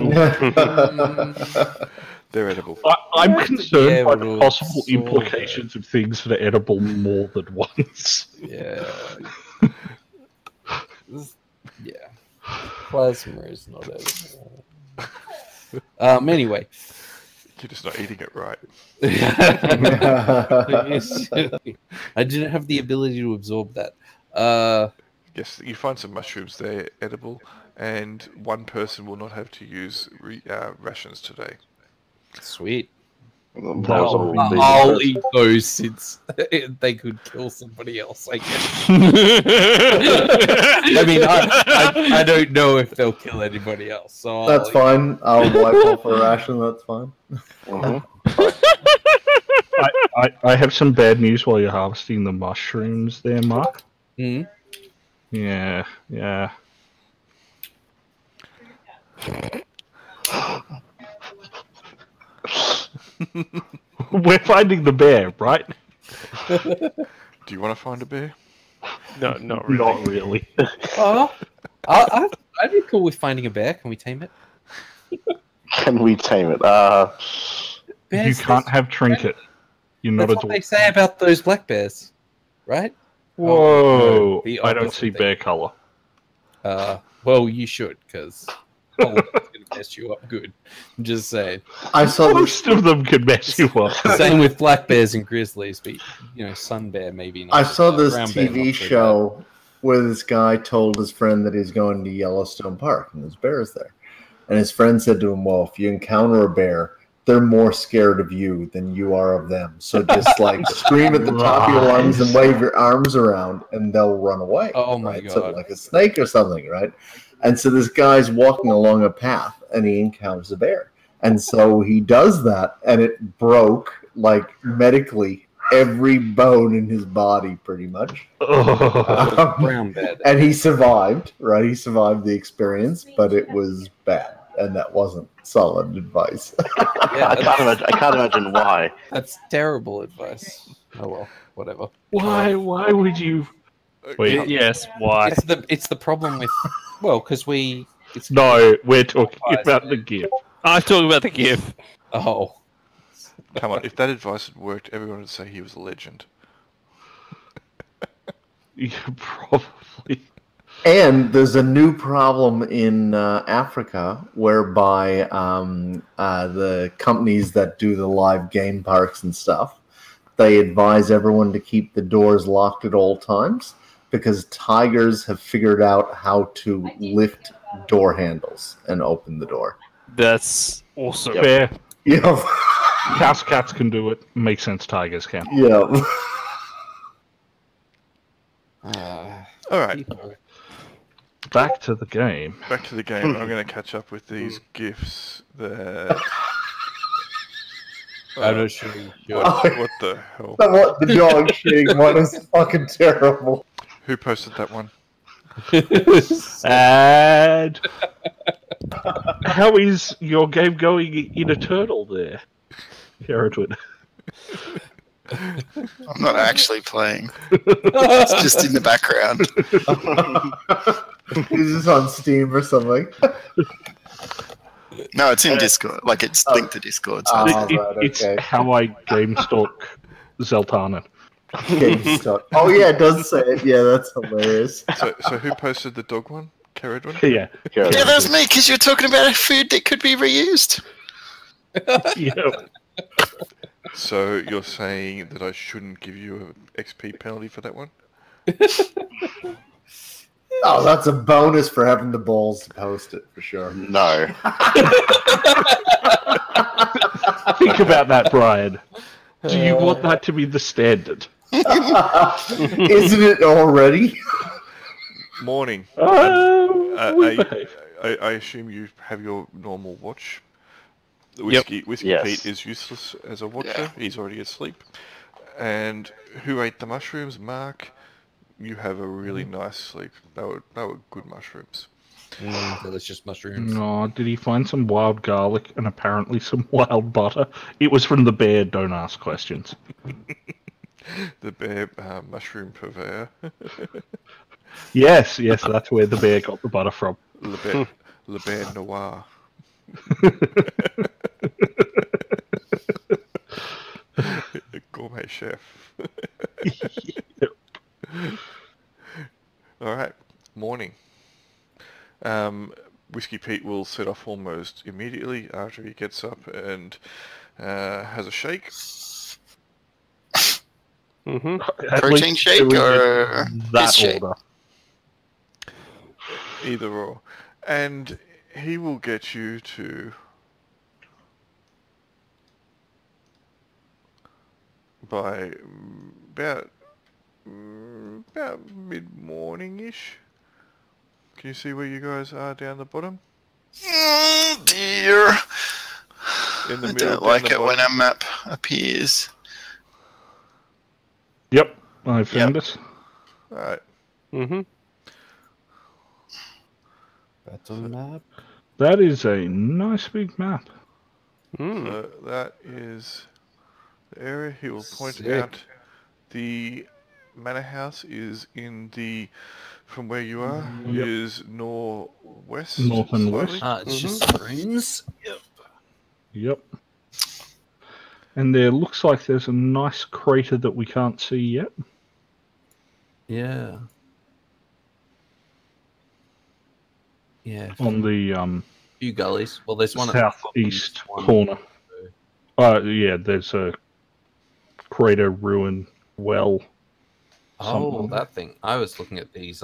edible. I'm concerned by the Edible possible sword. implications of things that are edible more than once. Yeah. Yeah. Plasma is not edible. Anyway. You're just not eating it right. I didn't have the ability to absorb that. Yes, you find some mushrooms. They're edible, and one person will not have to use rations today. Sweet. I'll eat those since they could kill somebody else, I guess. I mean, I don't know if they'll kill anybody else. So That's fine. I'll wipe off a ration. That's fine. I have some bad news while you're harvesting the mushrooms there, Mark. Hmm? Yeah. We're finding the bear, right? Do you want to find a bear? No, not really. Not really. Oh, I'd be cool with finding a bear. Can we tame it? Can we tame it? You can't have trinket. You're not That's a what they say about those black bears, right? Whoa! The I don't opposite see thing. bear color. Well, you should, because it's going to mess you up good. I'm just saying. I saw this. Most of them could mess you up. Same with black bears and grizzlies, but sun bear maybe not. I saw this Brown bear, TV not so show where this guy told his friend that he's going to Yellowstone Park and there's bears there. And his friend said to him, well, if you encounter a bear, they're more scared of you than you are of them. So just like scream at the top of your lungs and wave your arms around and they'll run away. Oh my right? So God. like a snake or something, right? And so this guy's walking along a path and he encounters a bear. And so he does that and it broke like medically every bone in his body pretty much. brown bear. And he survived, right? He survived the experience, but it was bad. And that wasn't solid advice. Yeah, I can't imagine why. that's terrible advice. Oh well, whatever. Why would you? Wait, Yes, why? It's the problem with because it's no, we're talking about the gift. I'm talking about the gift. Oh, Come on, if that advice had worked, everyone would say he was a legend. Yeah, probably. And there's a new problem in Africa whereby the companies that do the live game parks and stuff, they advise everyone to keep the doors locked at all times because tigers have figured out how to lift door handles and open the door. That's awesome. Fair. Yeah. House cats can do it. Makes sense. Tigers can. Yeah. All right, people. Back to the game. back to the game. I'm going to catch up with these gifts that... I'm not sure you should. What the hell? What the dog shitting one is fucking terrible. Who posted that one? And how is your game going in a turtle there, Heraldwood? I'm not actually playing. It's just in the background. Is this on Steam or something? No, it's in Discord. Like, it's linked to Discord. So It's how I game stalk Zeltarnin. GameStop. Oh yeah, it does say it. Yeah, that's hilarious. So who posted the dog one? Carried one? Yeah. yeah, that was me, because you're talking about a food that could be reused. Yeah. So you're saying that I shouldn't give you an XP penalty for that one? Oh, that's a bonus for having the balls to post it for sure. No. Think about that, Brian. Do you want that to be the standard? Isn't it already? Morning. We behave. I assume you have your normal watch. Whiskey Yes. Pete is useless as a watcher. Yeah. He's already asleep. And who ate the mushrooms? Mark. You have a really nice sleep. They were good mushrooms. Delicious mushrooms. No, did he find some wild garlic and apparently some wild butter? It was from the bear. Don't ask questions. The bear mushroom purveyor. Yes, that's where the bear got the butter from. Le Bear Noir. Gourmet chef. All right, morning. Whiskey Pete will set off almost immediately after he gets up and has a shake. At Protein least shake it was or in that piss shake? order. Either or. And he will get you to by about mid-morning-ish. Can you see where you guys are down the bottom? Oh dear. In the I middle, don't like down the it when bottom? a map appears. Yep, I found it. Alright. Battle map. That is a nice big map. So that is the area. He will point Sick. out the manor house is in the, from where you are, Yep. is northwest. North and slightly. west. It's just runes. Yep. And there looks like there's a nice crater that we can't see yet. Yeah. Yeah. On the Few gullies. Well, there's one at the southeast one. corner. Yeah, there's a crater ruin well. Oh, something. that thing. I was looking at these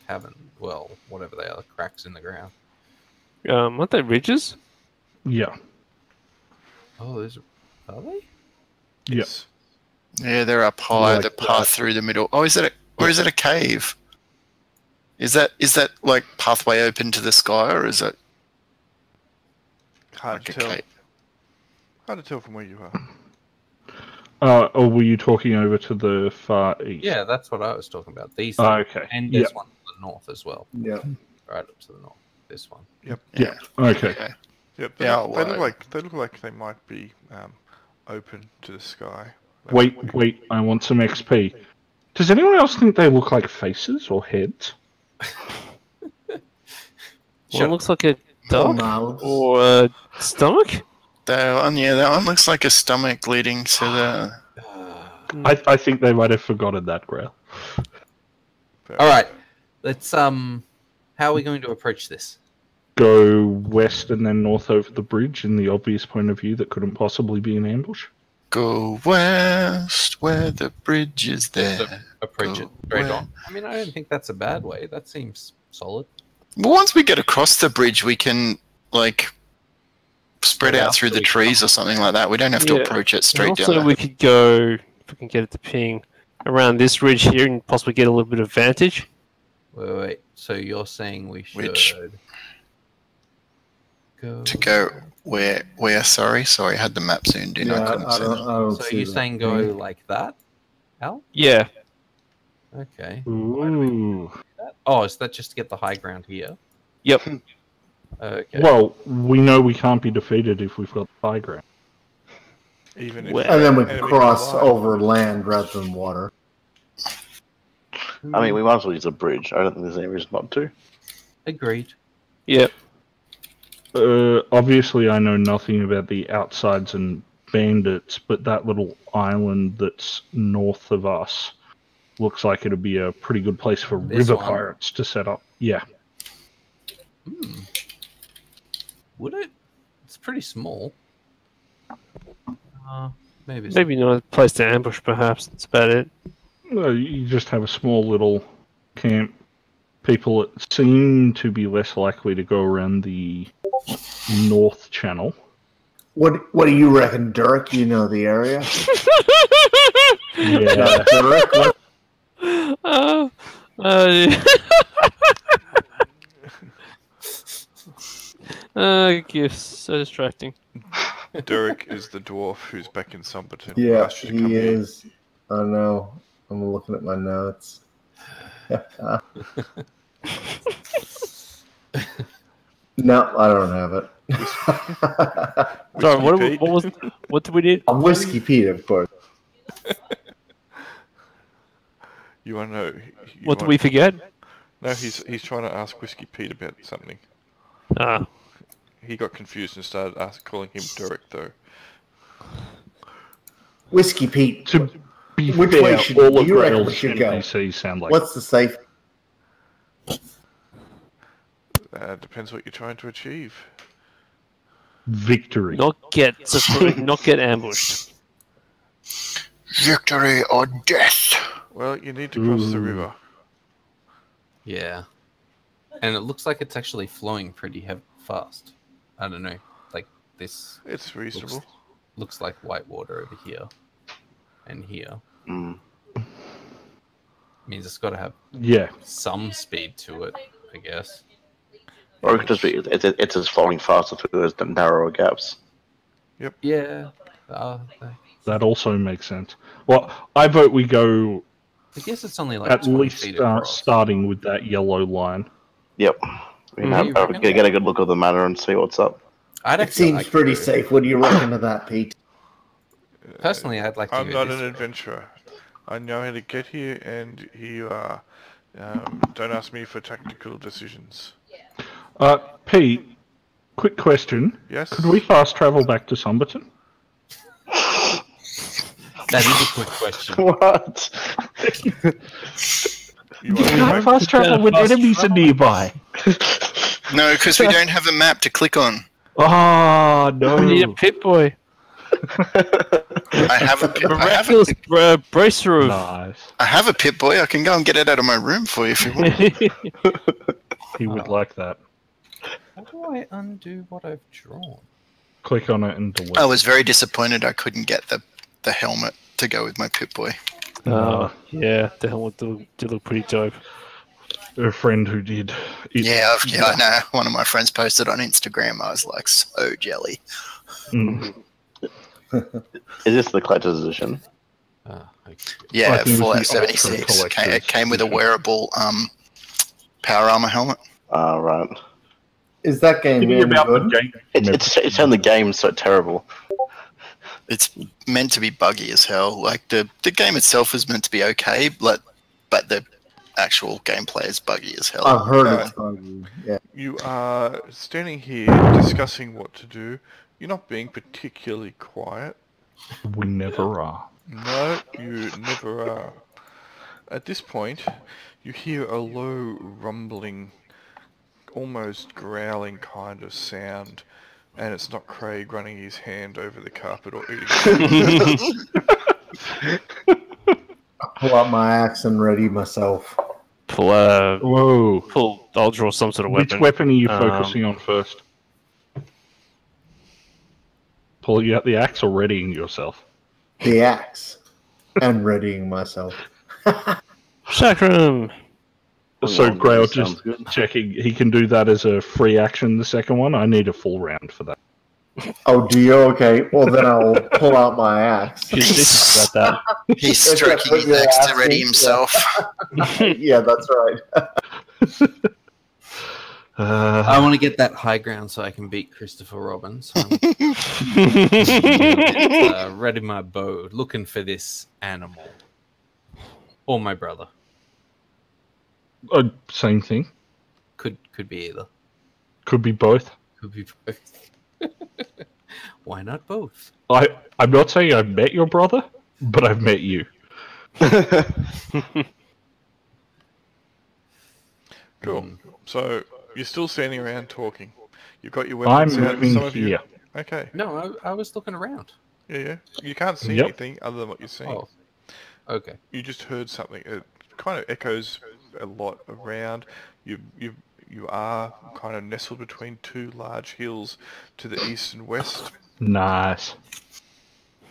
cavern. Well, whatever they are, cracks in the ground. Aren't they ridges? Yeah. Oh, there's. Are they? Yes. Yeah, they're up high Like that path that. through the middle. Oh, is it or is it a cave? Is that like pathway open to the sky, or is it Hard like a to tell. cave? Hard to tell from where you are. Or were you talking over to the far east? Yeah, that's what I was talking about. These. Oh, things. okay. And there's Yep. one to the north as well. Yeah. Right up to the north. This one. Yeah. Okay. Yep. Yeah, They look like they might be open to the sky. Wait, I want some XP. Does anyone else think they look like faces or heads? One looks like a Oh, duck mouths. or a stomach. That one looks like a stomach leading to the. I think they might have forgotten that, Grail. All right. Let's How are we going to approach this? Go west and then north over the bridge in the obvious point of view that couldn't possibly be an ambush. Go west where the bridge is there. So approach Go it straight west. on. I mean, I don't think that's a bad way. That seems solid. Well, once we get across the bridge, we can like spread Yeah, out through the absolutely. trees or something like that. We don't have to Yeah. approach it And straight also, down. we could go, if we can get it to ping, around this ridge here and possibly get a little bit of vantage. Wait. So you're saying we should Which- go To go where? Sorry, I had the map zoomed in. Yeah, I couldn't I see don't, that. I don't So see you're that. saying go like that, Al? Yeah. Okay. Ooh. Oh, is that just to get the high ground here? Yep. Okay. Well, we know we can't be defeated if we've got the high ground. Even if Well- And then we can enemy cross alive. over land rather than water. I mean, we might as well use a bridge. I don't think there's any reason not to. Agreed. Yep. Obviously, I know nothing about the outsides and bandits, but that little island that's north of us looks like it'd be a pretty good place for This river one? pirates to set up. Yeah. Would it? It's pretty small. Maybe. Maybe not a place to ambush, perhaps. That's about it. You just have a small little camp. People that seem to be less likely to go around the north channel. What do you reckon, Dirk? You know the area. Yeah. Dirk, what? Gifts. So distracting. Derek is the dwarf who's back in Sumberton. Yeah, Asked you to come he here. is. Oh no, I'm looking at my notes. No, I don't have it. Sorry, Pete. what did we do? A Whiskey Pete, of course. You want to know? What did we forget? No, he's trying to ask Whiskey Pete about something. Ah, He got confused and started calling him Derek, though. Whiskey Pete. To be Which fair, way should all of you reckon we Grail's should go? NPCs sound like What's the safe? Depends what you're trying to achieve. victory. not get ambushed. Victory or death. Well, you need to cross the Ooh. river. Yeah. And it looks like it's actually flowing pretty fast. I don't know. Like this It's reasonable. looks like white water over here and here. Mm. Means it's got to have Yeah. some speed to it, I guess. Or it could just be it's just falling faster through those narrower gaps. Yeah. That also makes sense. Well, I vote we go I guess it's only like at 20 least feet across. starting with that yellow line. Yep. We can Mhm. get a good look at the matter and see what's up. I'd It actually seems like pretty to- safe. What do you reckon of that, Pete? Personally, I'd like to I'm go not this an way. adventurer. I know how to get here, and here you are. Don't ask me for tactical decisions. Pete, quick question. Yes? Could we fast travel back to Sumberton? That is a quick question. What? You want to Can't fast travel when fast enemies are travel? nearby. No, because we don't have a map to click on. Ah, no. We need a pit boy. I have a pit. Miraculous bracer of. Nice. I have a pit boy. I can go and get it out of my room for you if you want. He would like that. How do I undo what I've drawn? Click on it and delete. I was very disappointed I couldn't get the helmet to go with my pit boy. Yeah, the helmet did look pretty dope. A friend who did. It- Yeah, I know. One of my friends posted on Instagram. I was like, so jelly. Mm. Is this the collector's edition? Okay. Yeah, I think it was Fallout the 76. Ultra It came with a Collector's wearable power armor helmet. Right. Is that game Thinking really about the good? game. It's on the game so terrible. It's meant to be buggy as hell. Like the game itself is meant to be okay, but the actual gameplay is buggy as hell. I've heard it's fun. Yeah. You are standing here discussing what to do. You're not being particularly quiet. We never are. No, you never are. At this point, you hear a low rumbling, almost growling kind of sound, and it's not Craig running his hand over the carpet or eating. Pull out my axe and ready myself. Whoa. I'll draw some sort of weapon. Which weapon are you focusing on first? Pulling out the axe or readying yourself? The axe. And readying myself. Chakram. So Well, Grail that sounds just good. checking. He can do that as a free action, the second one. I need a full round for that. Oh, do you? Okay. Well, then I'll pull out my axe. He's about He's stroking his axe to ready himself. Yeah, that's right. I want to get that high ground so I can beat Christopher Robin. So I'm ready my bow, looking for this animal. Or my brother. Same thing. Could be either. Could be both. Could be both. Why not both? I'm not saying I've met your brother, but I've met you. Cool. So you're still standing around talking. You've got your I'm weapons out. moving Some of you. here. Okay. No, I was looking around. Yeah. You can't see Yep. anything other than what you're seeing. Oh, okay. You just heard something. It kind of echoes a lot around. You are kind of nestled between two large hills to the east and west. Nice.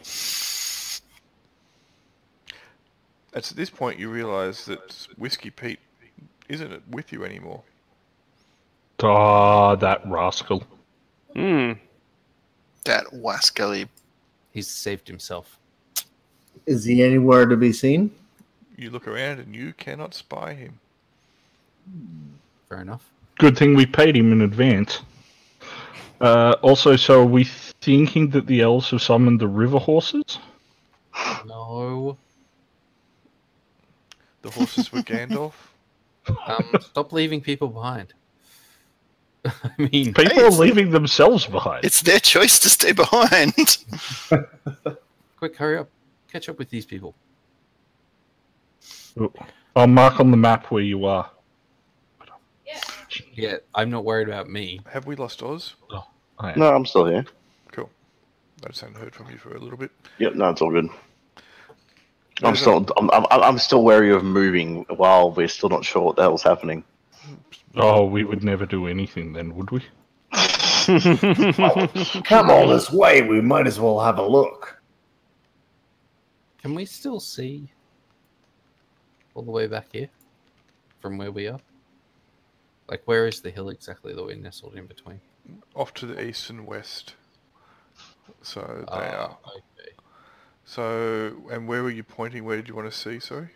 It's at this point you realise that Whiskey Pete isn't with you anymore. Ah, that rascal. That wascally. He's saved himself. Is he anywhere to be seen? You look around and you cannot spy him. Fair enough. Good thing we paid him in advance. Also, so are we thinking that the elves have summoned the river horses? No. The horses were Gandalf. Stop leaving people behind. I mean, People are leaving themselves behind. It's their choice to stay behind. quick, hurry up. Catch up with these people. I'll mark on the map where you are. Yeah, I'm not worried about me. Have we lost Oz? Oh, I am. No, I'm still here. Cool. I just haven't heard from you for a little bit. Yep, no, it's all good. I'm still wary of moving while we're still not sure what the hell's happening. Oh, we would never do anything then, would we? Come all this way, we might as well have a look. Can we still see all the way back here from where we are? Like, where is the hill exactly that we're nestled in between? Off to the east and west. So they are. Okay. So, and where were you pointing? Where did you want to see, sorry?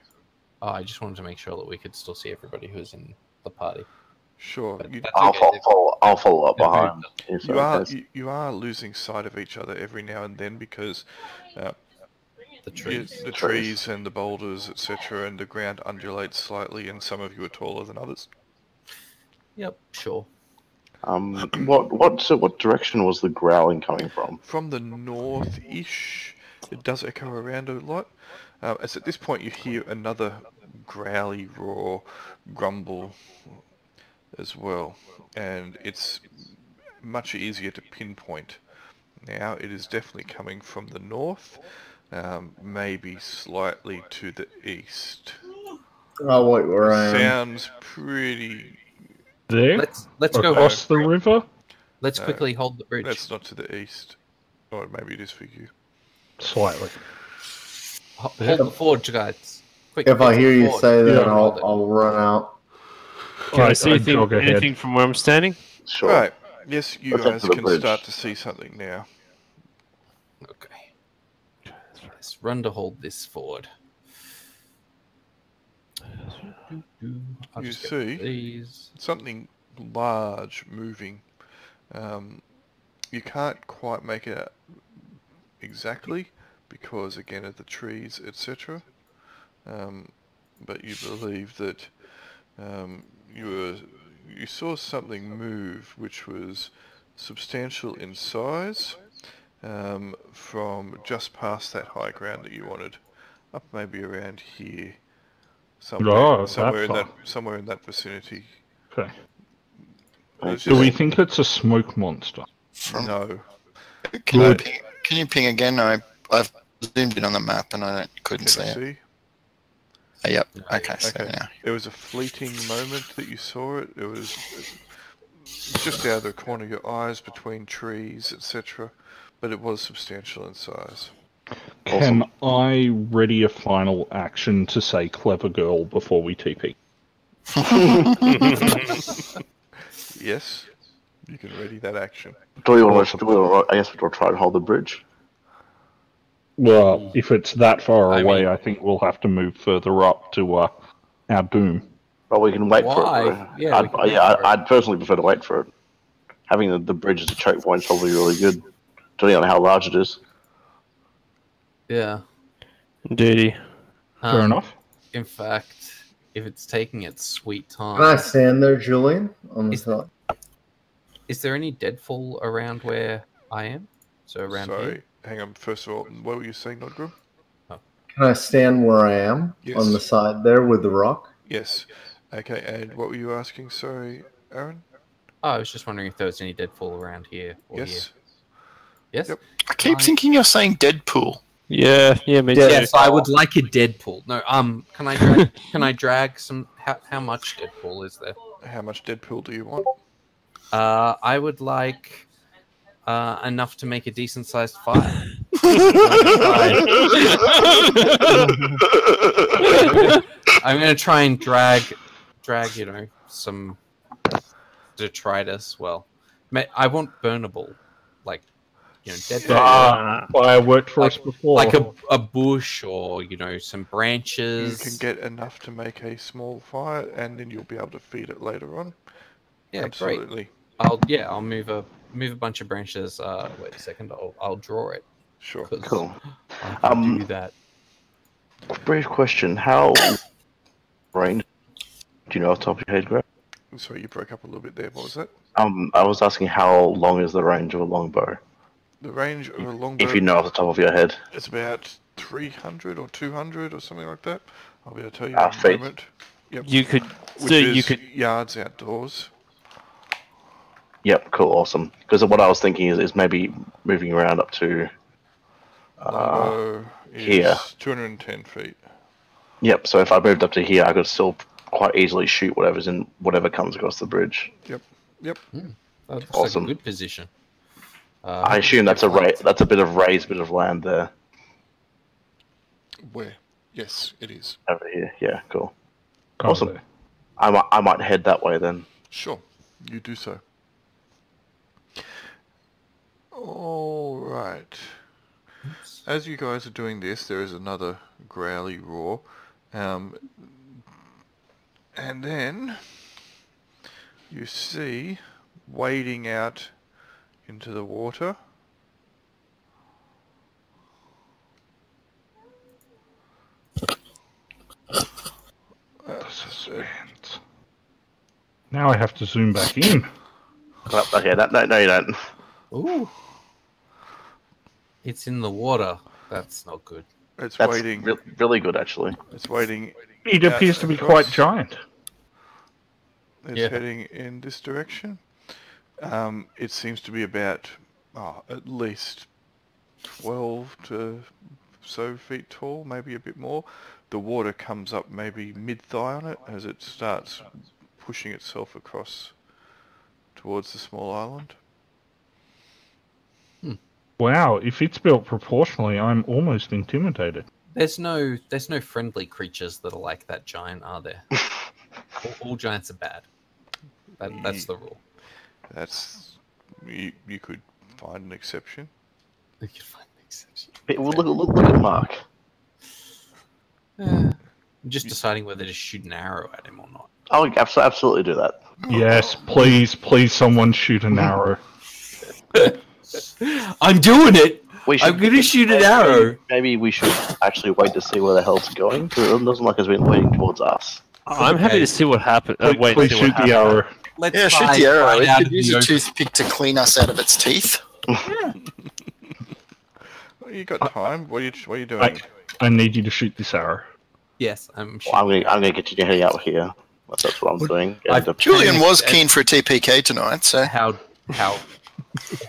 Oh, I just wanted to make sure that we could still see everybody who's in the party. Sure. But You, that's I'll okay. follow up behind. you are losing sight of each other every now and then because The trees. the trees and the boulders, etc., and the ground undulates slightly, and some of you are taller than others. Yep, sure. What direction was the growling coming from? From the north-ish, it does echo around a lot. As at this point you hear another growly roar, grumble as well, and it's much easier to pinpoint. Now it is definitely coming from the north, maybe slightly to the east. Oh, wait, where I am. Sounds pretty... There? Let's go. Across the river? Let's quickly hold the bridge. That's not to the east. Or maybe it is for you. Slightly. Hold the forge, guys. Quick, If I get hear to the you forge. say that, Yeah. I'll run out. Can I Alright, see jog ahead. anything from where I'm standing? Sure. Right. Yes, you Let's head guys to the can bridge. start to see something now. Okay. Let's run to hold this forward. I'll You just get see? these. Something large moving. You can't quite make it out exactly because, again, of the trees, etc. But you believe that you saw something move which was substantial in size from just past that high ground that you wanted, up maybe around here, somewhere somewhere in that vicinity. Okay. It's Do we just- think it's a smoke monster? No. Good. Can you ping again? I've zoomed in on the map and I couldn't see Can it. you see? Yep. Okay. So Okay. now. There was a fleeting moment that you saw it. It was just out of the corner of your eyes between trees, etc. But it was substantial in size. Can I ready a final action to say clever girl before we TP? Yes, you can ready that action. I guess we'll try to hold the bridge. Well, if it's that far I away, mean- I think we'll have to move further up to our doom. Well, we can wait for Why? it. Yeah, we can wait for it. I'd personally prefer to wait for it. Having the bridge as a choke point is probably really good, depending on how large it is. Yeah. Duty. Fair enough. In fact, if it's taking its sweet time, Can I stand there, Julian? On the Is- top? is there any deadfall around where I am? So around Sorry, here? hang on. First of all, what were you saying, Nodgrim? Can I stand where I am Yes. on the side there with the rock? Yes. Okay, and what were you asking? Sorry, Aaron? Oh, I was just wondering if there was any deadfall around here or Yes. here. Yes? Yep. I keep thinking you're saying Deadpool. Yeah, me too. Yes, I would like a Deadpool. No, can I drag some how much Deadpool is there? How much Deadpool do you want? I would like enough to make a decent sized fire. I'm gonna try and drag, some detritus. Well, I want burnable, like, dead. Fire worked for us before. Like a bush or some You branches. can get enough to make a small fire, and then you'll be able to feed it later on. Yeah, great. Absolutely. I'll move a bunch of branches. Wait a second. I'll draw it. Sure. 'Cause Cool. I can do that. Brief question: how range? Do you know off the top of your head, Greg? Sorry, you broke up a little bit there. What was that? I was asking how long is the range of a longbow? The range of a longbow. If you know off the top of your head. It's about 300 or 200 or something like that. I'll be able to tell you Ah, in a feet. moment. Yep. You could. Which So is you could. yards outdoors. Yep, cool, awesome. Because what I was thinking is maybe moving around up to. Longbow is here. 210 feet. Yep. So if I moved up to here, I could still quite easily shoot whatever comes across the bridge. Yep. That looks Awesome. like a good position. I assume that's that's a bit of raised bit of land there Where? Yes, it is. over here. Yeah, cool. Oh, Awesome. there. I might head that way then. Sure, you do so. All right. As you guys are doing this, there is another growly roar. And then you see, wading out into the water, Suspense. Now I have to zoom back in. Oh, okay, no, you don't. Ooh. It's in the water. That's not good. it's That's wading. really good, actually. It's wading. It out appears to be across. quite giant. It's Yeah. heading in this direction. It seems to be about at least 12 to so feet tall, maybe a bit more. The water comes up maybe mid-thigh on it as it starts pushing itself across towards the small island. Wow, if it's built proportionally, I'm almost intimidated. There's no friendly creatures that are like that giant, are there? all giants are bad. That's the rule. That's you could find an exception. We can find an exception. Well, look at Mark. I'm just deciding whether to shoot an arrow at him or not. Oh, absolutely do that. Yes, please, someone shoot an arrow. I'm doing it. We I'm gonna shoot an arrow. Maybe we should actually wait to see where the hell it's going, because it doesn't look like it's been waiting towards us. I'm happy to see what happens. Please shoot the arrow. Let's Yeah, shoot try the arrow. right It out could of use the a open. toothpick to clean us out of its teeth. Well, you got time. What are you doing? I need you to shoot this arrow. Yes, I'm Well, shooting. I'm gonna get you heading out here. That's what I'm doing. I've- And, Julian was And- keen for a TPK tonight, so How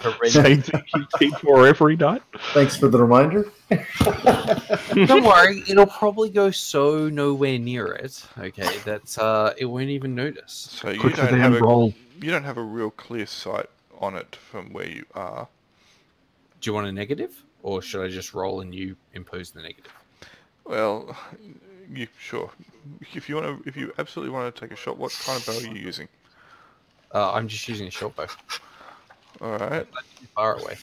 horrendous. Same thing you keep for every night. Thanks for the reminder. Don't worry, it'll probably go so nowhere near it. Okay, that it won't even notice. So you Quick to don't the have end a roll. you don't have a real clear sight on it from where you are. Do you want a negative, or should I just roll and you impose the negative? Well, you sure? If you absolutely want to take a shot, what kind of bow are you using? I'm just using a short bow. All right. Too far away.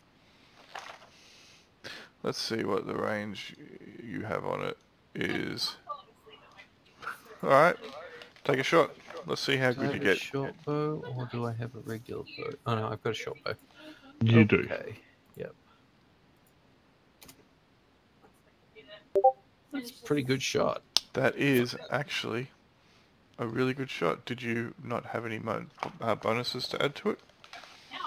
Let's see what the range you have on it is. All right. Take a shot. Let's see how Do I good you have a get. short bow, or do I have a regular bow? Oh no, I've got a short bow. You do. Okay. Yep. That's a pretty good shot. That is actually a really good shot. Did you not have any bonuses to add to it?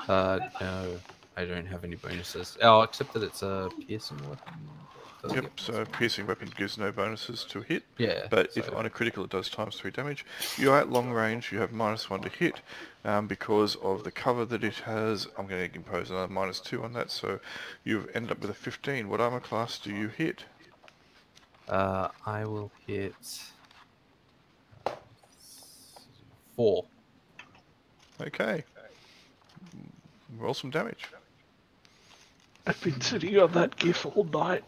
No, I don't have any bonuses. Oh, except that it's a piercing weapon. Does it Yep, get- so piercing weapon gives no bonuses to hit. Yeah. But so- if on a critical it does ×3 damage. You're at long range, you have -1 to hit. Because of the cover that it has, I'm going to impose another -2 on that, so you've ended up with a 15. What armor class do you hit? I will hit 4. Okay. Roll some damage. I've been sitting on that GIF all night.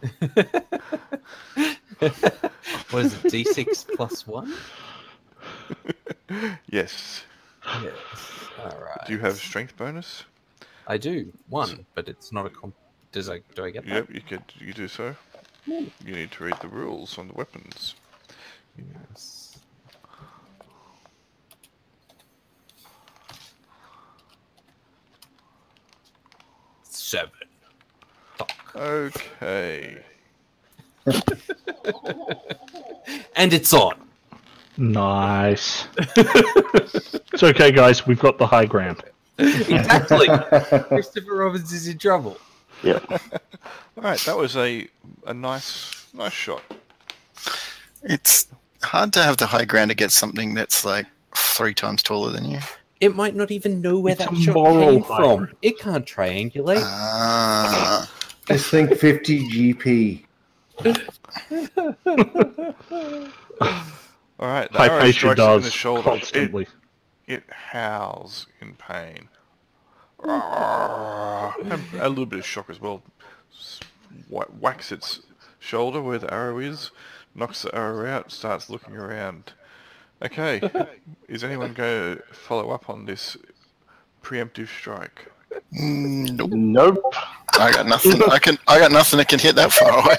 What is it? D6 plus 1? Yes. Yes. All right. Do you have strength bonus? I do 1, but it's not a do I get that? Yep, you do so. You need to read the rules on the weapons. Yes. Seven. Okay. And it's on. Nice. It's okay, guys. We've got the high ground. Exactly. Christopher Robbins is in trouble. Yeah. Alright, that was a nice shot. It's hard to have the high ground against something that's like 3 times taller than you. It might not even know where It's that a shot moral came high from. ground. It can't triangulate. Ah. Just think 50 GP. Alright, the arrow Hypatia strikes it in the does shoulder. constantly. It howls in pain. And a little bit of shock as well. Whacks its shoulder where the arrow is, knocks the arrow out, starts looking around. Okay, is anyone going to follow up on this preemptive strike? Nope. Nope. I got nothing. I got nothing that can hit that far away.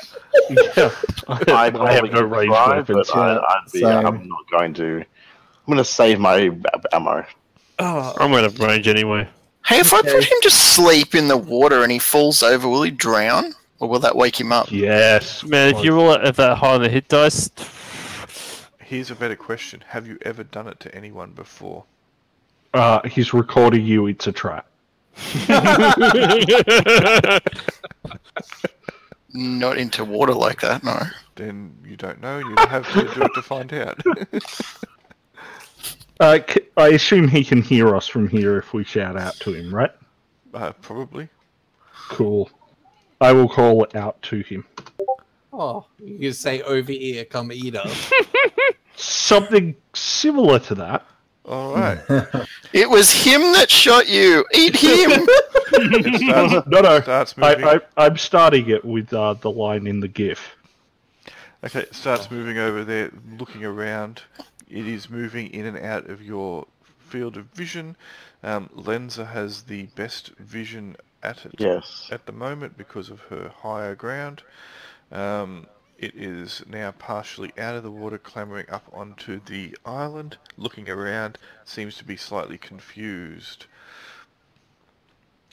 Yeah. I have probably no could range try, weapons. but I'm not going to. I'm going to save my ammo. Oh, I'm out of range anyway. Hey, if I put him to sleep in the water and he falls over, will he drown? Or will that wake him up? Yes. Man, if you roll at that high on the hit dice, Here's a better question. Have you ever done it to anyone before? He's recording you. It's a trap. Not into water like that, no. Then you don't know, and you don't have to do it to find out. I assume he can hear us from here if we shout out to him, right? Probably. Cool. I will call it out to him. oh, you can say over here, come eat us. Something similar to that. Alright. It was him that shot you! Eat him! No. Starts moving. I'm starting it with the line in the GIF. Okay, it starts moving over there, looking around. It is moving in and out of your field of vision. Lenza has the best vision at it at the moment because of her higher ground. It is now partially out of the water, clambering up onto the island, looking around, seems to be slightly confused.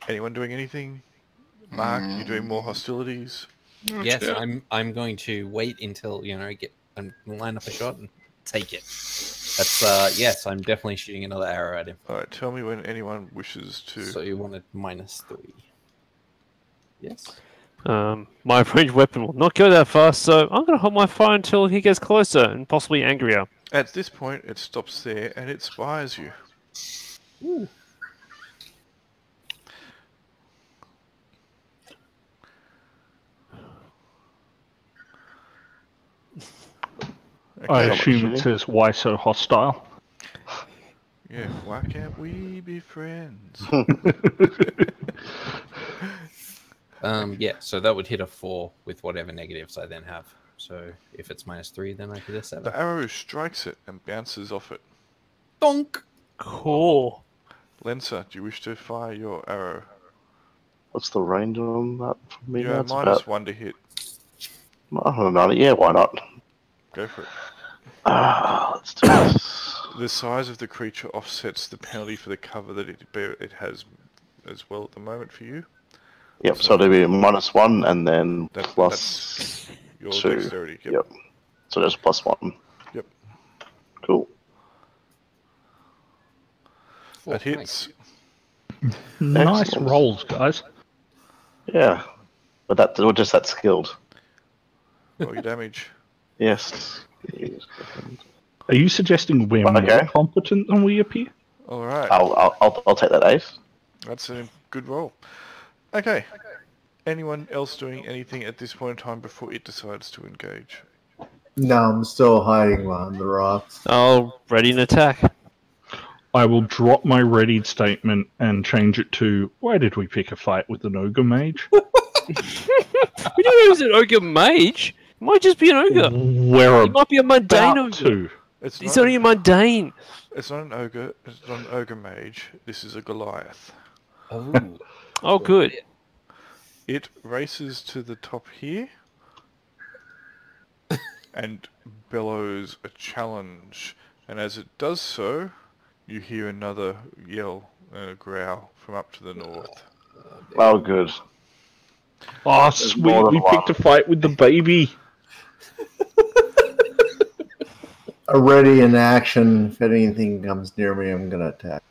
Anyone doing anything? Mark, you doing more hostilities? Yes, I'm going to wait until line up a shot and take it. That's yes, I'm definitely shooting another arrow at him. Alright, tell me when anyone wishes to... So you wanted -3. Yes. my ranged weapon will not go that fast, so I'm going to hold my fire until he gets closer and possibly angrier. At this point, it stops there and it spies you. Ooh. Okay. I assume it says, "Why so hostile?" Yeah, why can't we be friends? Yeah, so that would hit a 4 with whatever negatives I then have. So if it's -3, then I hit a 7. The arrow strikes it and bounces off it. Donk! Cool. Lensa, do you wish to fire your arrow? What's the range on that for me? You have That's about... -1 to hit. I don't know. Yeah, why not? Go for it. Let's do this. The size of the creature offsets the penalty for the cover that it has as well at the moment for you. Yep, so it'll be -1 and then That's your 2. dexterity. Yep. So there's +1. Yep. Cool. That hits. Nice Excellent. rolls, guys. Yeah. But we're just that skilled. Roll your damage. Yes. Are you suggesting we're more competent than we appear? All right. I'll take that ace. That's a good roll. Okay. Anyone else doing anything at this point in time before it decides to engage? No, I'm still hiding behind the rocks. Oh, ready an attack. I will drop my readied statement and change it to, why did we pick a fight with an ogre mage? We don't know it was an ogre mage. It might just be an ogre. We're It might be a mundane about ogre. to. It's only a mundane. It's not an ogre. It's not an ogre mage. This is a Goliath. Oh. Oh, good. It races to the top here and bellows a challenge. And as it does so, you hear another yell and a growl from up to the north. Oh, good. Oh, sweet, more than we one. picked a fight with the baby. Already in action. If anything comes near me, I'm gonna attack.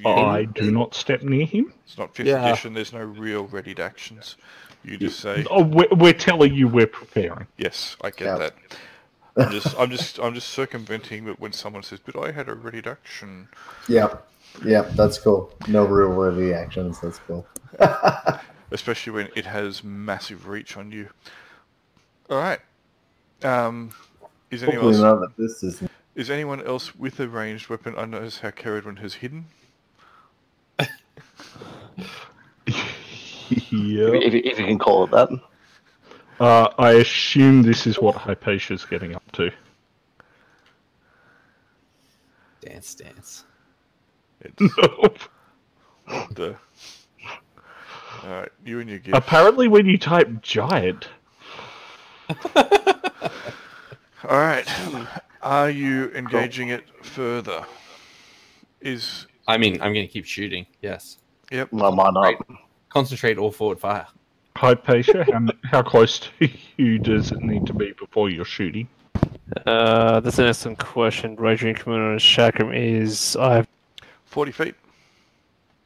I do not step near him. It's not 5th edition. There's no real readied actions. You just say, Oh, we're telling you we're preparing. "Yes, I get Yeah. that." I'm just circumventing that when someone says, "But I had a readied action." Yep, that's cool. No real ready actions. That's cool. Especially when it has massive reach on you. All right. Is anyone Hopefully else? not that this is. Is anyone else with a ranged weapon? I notice how Caradron has hidden. Yeah. If you can call it that. I assume this is what Hypatia's getting up to. Dance. It's Nope. the. All right, you and your gift. Apparently, when you type giant, All right. Are you engaging it further? I mean, I'm going to keep shooting. Yes. Yep. Well, why not? Concentrate all forward fire. Hypatia, how close to you does it need to be before you're shooting? That's an excellent question. Raging Commander on Chakram is... I have 40 feet.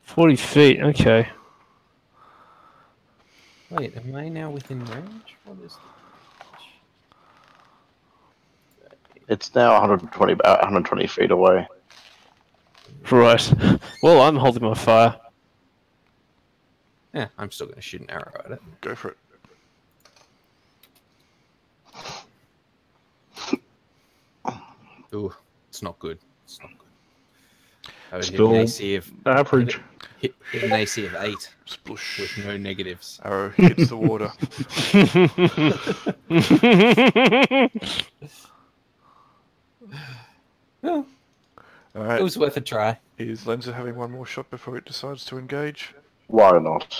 40 feet, okay. Wait, am I now within range? What is It's now 120 feet away. Right. Well, I'm holding my fire. Yeah, I'm still going to shoot an arrow at it. Go for it. Ooh, it's not good. It's not good. I would hit Still an AC of average. hit an AC of 8 Sploosh. with no negatives. Arrow hits the water. Well, All right. it was worth a try. Is Lenza having one more shot before it decides to engage? Why not?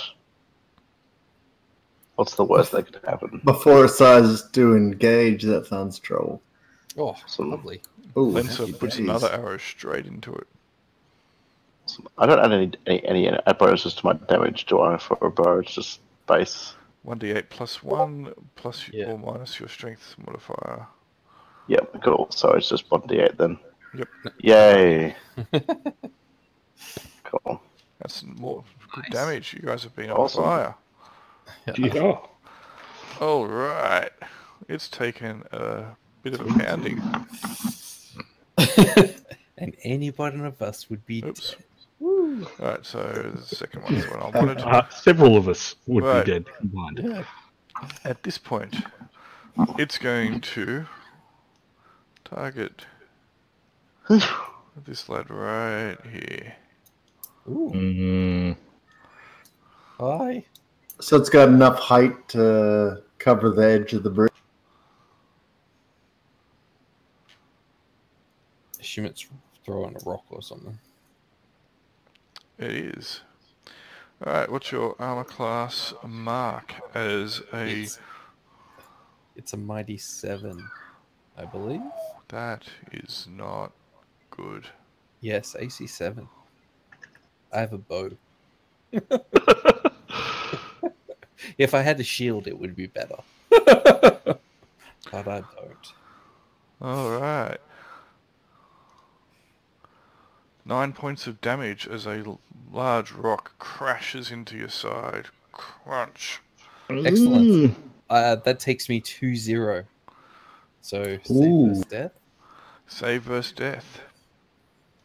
What's the worst that could happen? Before it decides to engage, that sounds trouble. Oh, Some- lovely. Ooh, Lenza happy puts days. another arrow straight into it. I don't add any bonuses to my damage, do I, for a bow? It's just base. 1d8 plus 1 plus Yeah. or minus your strength modifier. Yep, cool. So it's just 1d8 then. Yep. Yay. Cool. That's more good Nice. damage. You guys have been Awesome. on fire. Yeah. All right. It's taken a bit of a pounding. And any one of us would be Oops. dead. All right, so the second one's the one I wanted. Several of us would Right. be dead combined. At this point, it's going to target this lad right here. Ooh, Mm, hi. So it's got enough height to cover the edge of the bridge. Assume it's throwing a rock or something. It is. All right, what's your armor class mark as a... It's a mighty 7, I believe. That is not good. Yes, AC 7. I have a bow. If I had a shield, it would be better. But I don't. Alright. 9 points of damage as a large rock crashes into your side. Crunch. Excellent. That takes me 2-0. So, save versus death. Save versus death.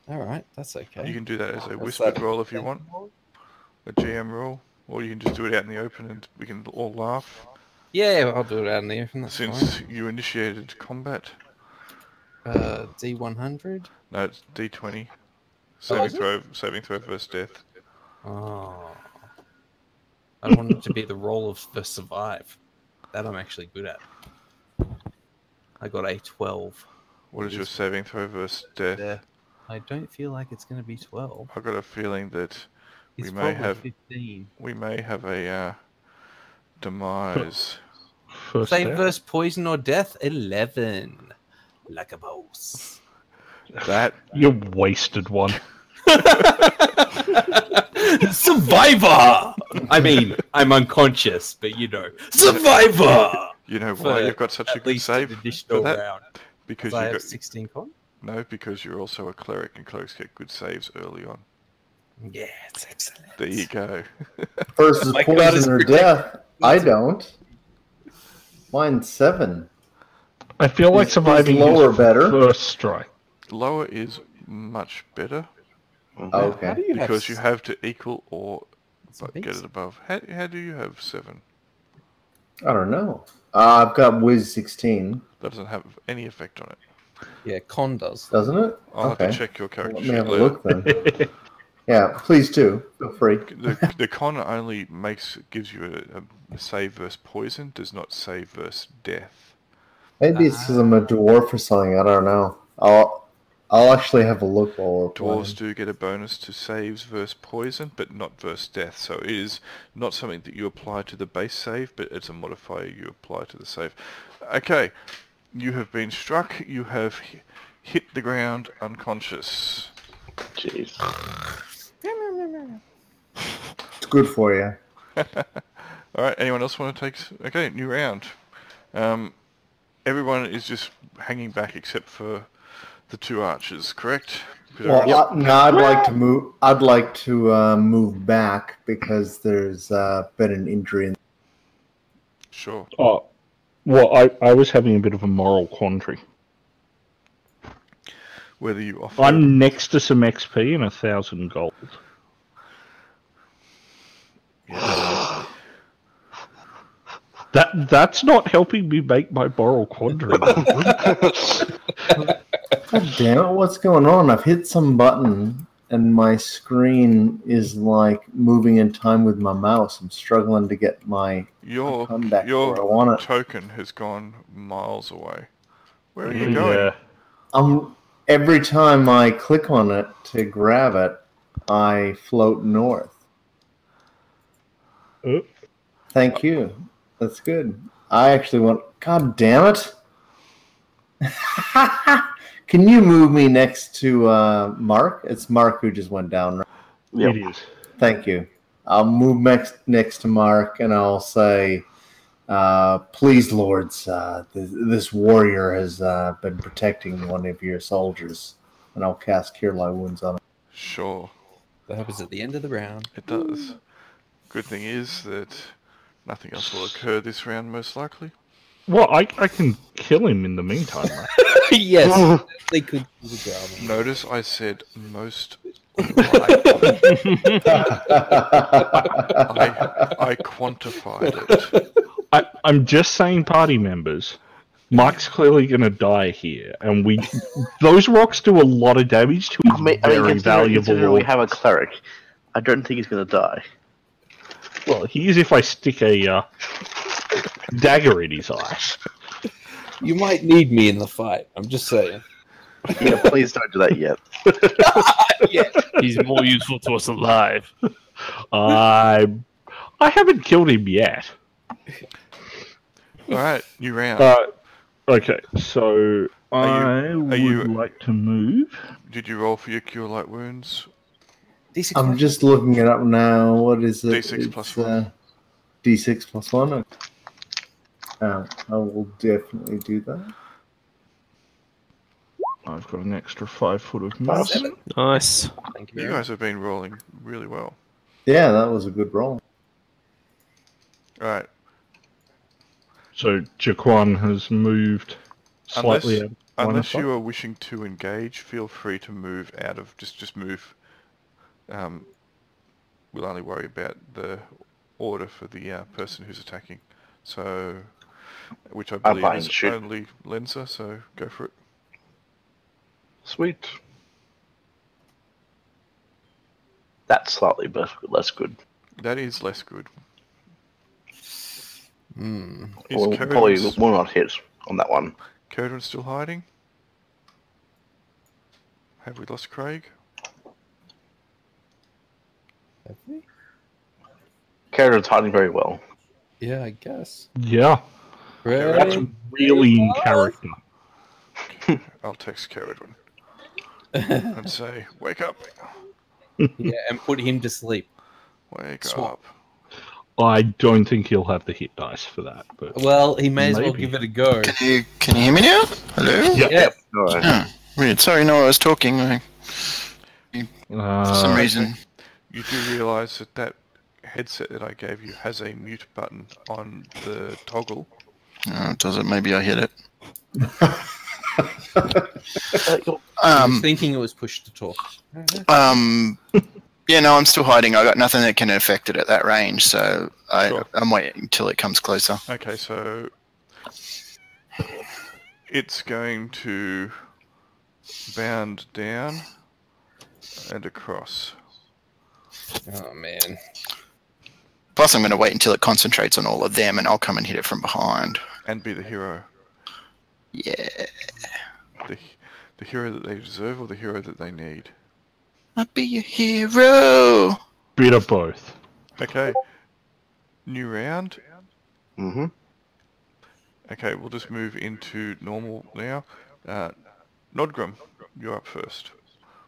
Alright, that's okay. You can do that as a whispered roll if you want. A GM roll. Or you can just do it out in the open and we can all laugh. Yeah, I'll do it out in the open. That's Since fine. you initiated combat. D100? No, it's D20. Saving throw versus death. Oh. I want it to be the roll of the survive. That I'm actually good at. I got a 12. What is your saving throw versus death? I don't feel like it's going to be 12. I've got a feeling that It's we may probably have a demise. First Save death? versus poison or death, 11. Like a boss. That You wasted one. Survivor! I mean, I'm unconscious, but you know. Survivor! you know why you've got such a good save an for additional that? round. Because I you have got 16 con? no, because you're also a cleric and clerics get good saves early on. Yeah, it's excellent. There you go. Versus My God, it's poison or ridiculous. death. I don't. Mine's 7. I feel like Is surviving lower is better? first strike. Lower is much better Okay. How do you because you have to equal or Some get beats. it above. How do you have 7? I don't know. I've got Wiz 16, That doesn't have any effect on it. Yeah, con does. doesn't it? I'll have Okay. to check your character Let me sheet have a later. look then. Yeah, please do. Feel free. The con only gives you a save versus poison, does not save versus death. Maybe it's because I'm a dwarf or something. I don't know. I'll actually have a look while we're Dwarves playing. do get a bonus to saves versus poison, but not versus death. So it is not something that you apply to the base save, but it's a modifier you apply to the save. Okay, you have been struck. You have hit the ground unconscious. Jeez. It's good for you. All right, anyone else want to take... Okay, new round. Everyone is just hanging back except for the 2 archers, correct? Well, no, I'd like to move. I'd like to move back because there's been an injury. Sure. Oh, well, I was having a bit of a moral quandary. Whether you offer... I'm next to some XP and 1,000 gold. That's not helping me make my moral quandary. God damn it! What's going on? I've hit some button and my screen is like moving in time with my mouse. I'm struggling to get my Your comeback where I want it. token has gone miles away. Where are you going? Yeah. Every time I click on it to grab it, I float north. Oh. Thank you. That's good. I actually want... God damn it! Can you move me next to Mark? It's Mark who just went down, right? It is. Thank you. I'll move next to Mark and I'll say, please, lords, this warrior has been protecting one of your soldiers. And I'll cast Cure Light Wounds on him. Sure, That happens at the end of the round. it does. Good thing is that nothing else will occur this round, most likely. Well, I can kill him in the meantime. Right? Yes, they could do the drama. Notice I said most likely. I quantified it. I'm just saying, party members. Mike's clearly going to die here, and those rocks do a lot of damage to his very considering valuable. we have a cleric, I don't think he's going to die. Well, he is if I stick a dagger in his eye. You might need me in the fight. I'm just saying. Yeah, please don't do that yet. Yeah. He's more useful to us alive. I haven't killed him yet. Alright, new round. Okay, so I would like to move. Did you roll for your cure light wounds? D6 I'm just looking it up now. What is it? D6 plus 1. D6 plus 1. I will definitely do that. I've got an extra 5 foot of movement. 7. Nice. Thank You guys have been rolling really well. Yeah, that was a good roll. Alright. So Jaquan has moved slightly out. Unless you are wishing to engage, feel free to move out of... Just move. We'll only worry about the order for the person who's attacking. So... Which I believe is only Lenza, so go for it. Sweet. That's slightly less good. That is less good. Probably will not hit on that one. Codrin still hiding? Have we lost Craig? Have we? Codrin's hiding very well. Yeah, I guess. Yeah. That's really in character. I'll text Codrin and say, wake up. Yeah, and put him to sleep. Wake Swap. up. I don't think he'll have the hit dice for that. But well, he may as well give it a go. Can you hear me now? Hello? Yeah. Oh, weird. Sorry, no, I was talking. For some reason. You do realise that headset that I gave you has a mute button on the toggle. Does it? Maybe I hit it. I was thinking it was push to talk. Yeah, no, I'm still hiding. I got nothing that can affect it at that range, so I'm waiting until it comes closer. Okay, so it's going to bound down and across. Oh man. Plus, I'm going to wait until it concentrates on all of them, and I'll come and hit it from behind. And be the hero. Yeah. The hero that they deserve or the hero that they need? I'll be a hero! bit of both. Okay. New round. Mm-hmm. Okay, we'll just move into normal now. Nodgrim, you're up first.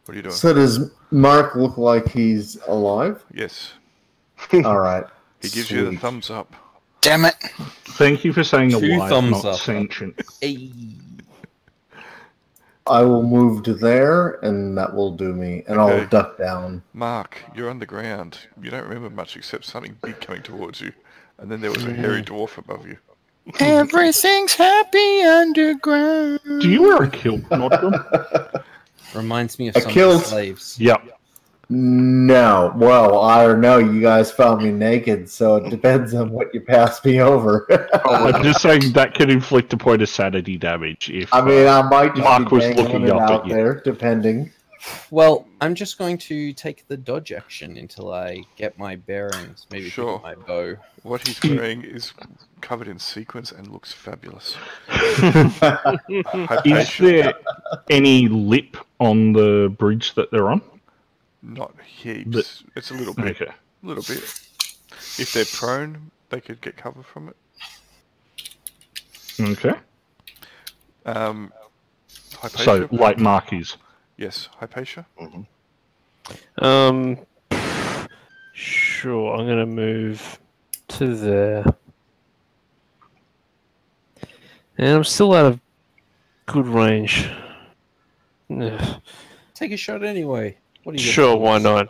What are you doing? So does Mark look like he's alive? Yes. All right. He gives you the thumbs up. Damn it! Thank you for saying Two alive, thumbs not up. sentient. Hey. I will move to there, and that will do me. And Okay. I'll duck down. Mark, you're on the ground. You don't remember much except something big coming towards you. And then there was a hairy dwarf above you. Everything's happy underground. Do you wear a kilt, Nodgrim? Reminds me of A some kilt. of the slaves. Yep. No. Well, I don't know. You guys found me naked, so it depends on what you pass me over. I'm just saying that can inflict a point of sanity damage if I mean, I might just Mark be was dangling looking it up out at you. there, depending. Well, I'm just going to take the dodge action until I get my bearings. Maybe Sure. pick up my bow. What he's wearing is covered in sequins and looks fabulous. Is Hypatia, there any lip on the bridge that they're on? not heaps. It's a little bit. Okay. A little bit. If they're prone, they could get cover from it. Okay. Hypatia. So, like Mark is. Yes, Hypatia. Sure, I'm gonna move to there. And I'm still out of good range. Ugh. Take a shot anyway. What do you Sure, why not?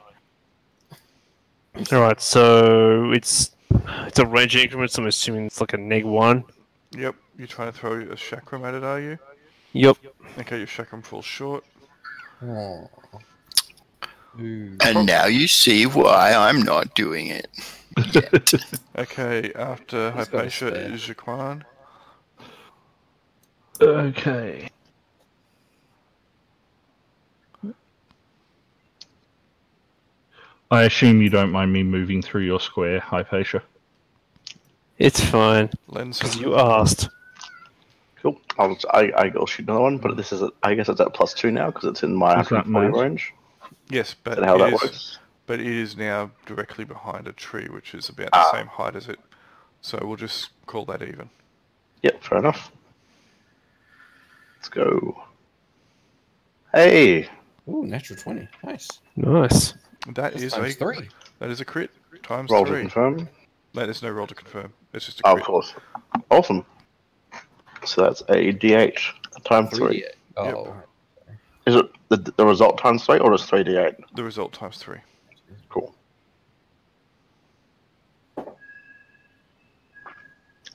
Alright, so it's a range increment, so I'm assuming it's like a -1. Yep. You're trying to throw a chakram at it, are you? Yep. Okay, your chakram falls short. Oh. Ooh. And now you see why I'm not doing it. Yet. Okay, after He's got a Hypatia spare. is Jaquan. Okay. I assume you don't mind me moving through your square, Hypatia. It's fine, Lens. because you asked. Cool. I go shoot another one, but this is I guess it's at +2 now because it's in my Is that 140 nice? range. Yes, Is but that how it that is- works? But it is now directly behind a tree, which is about the same height as it. So we'll just call that even. Yep, fair enough. Let's go. Hey! Ooh, natural 20. Nice. Nice. That That's is times 3. That is a crit times Roll to 3. confirm. No, there's no roll to confirm. It's just a Oh, crit. of course. Awesome. So that's a D8 times 3. Oh. Is it the result times 3 or just 3D8? The result times 3. Cool.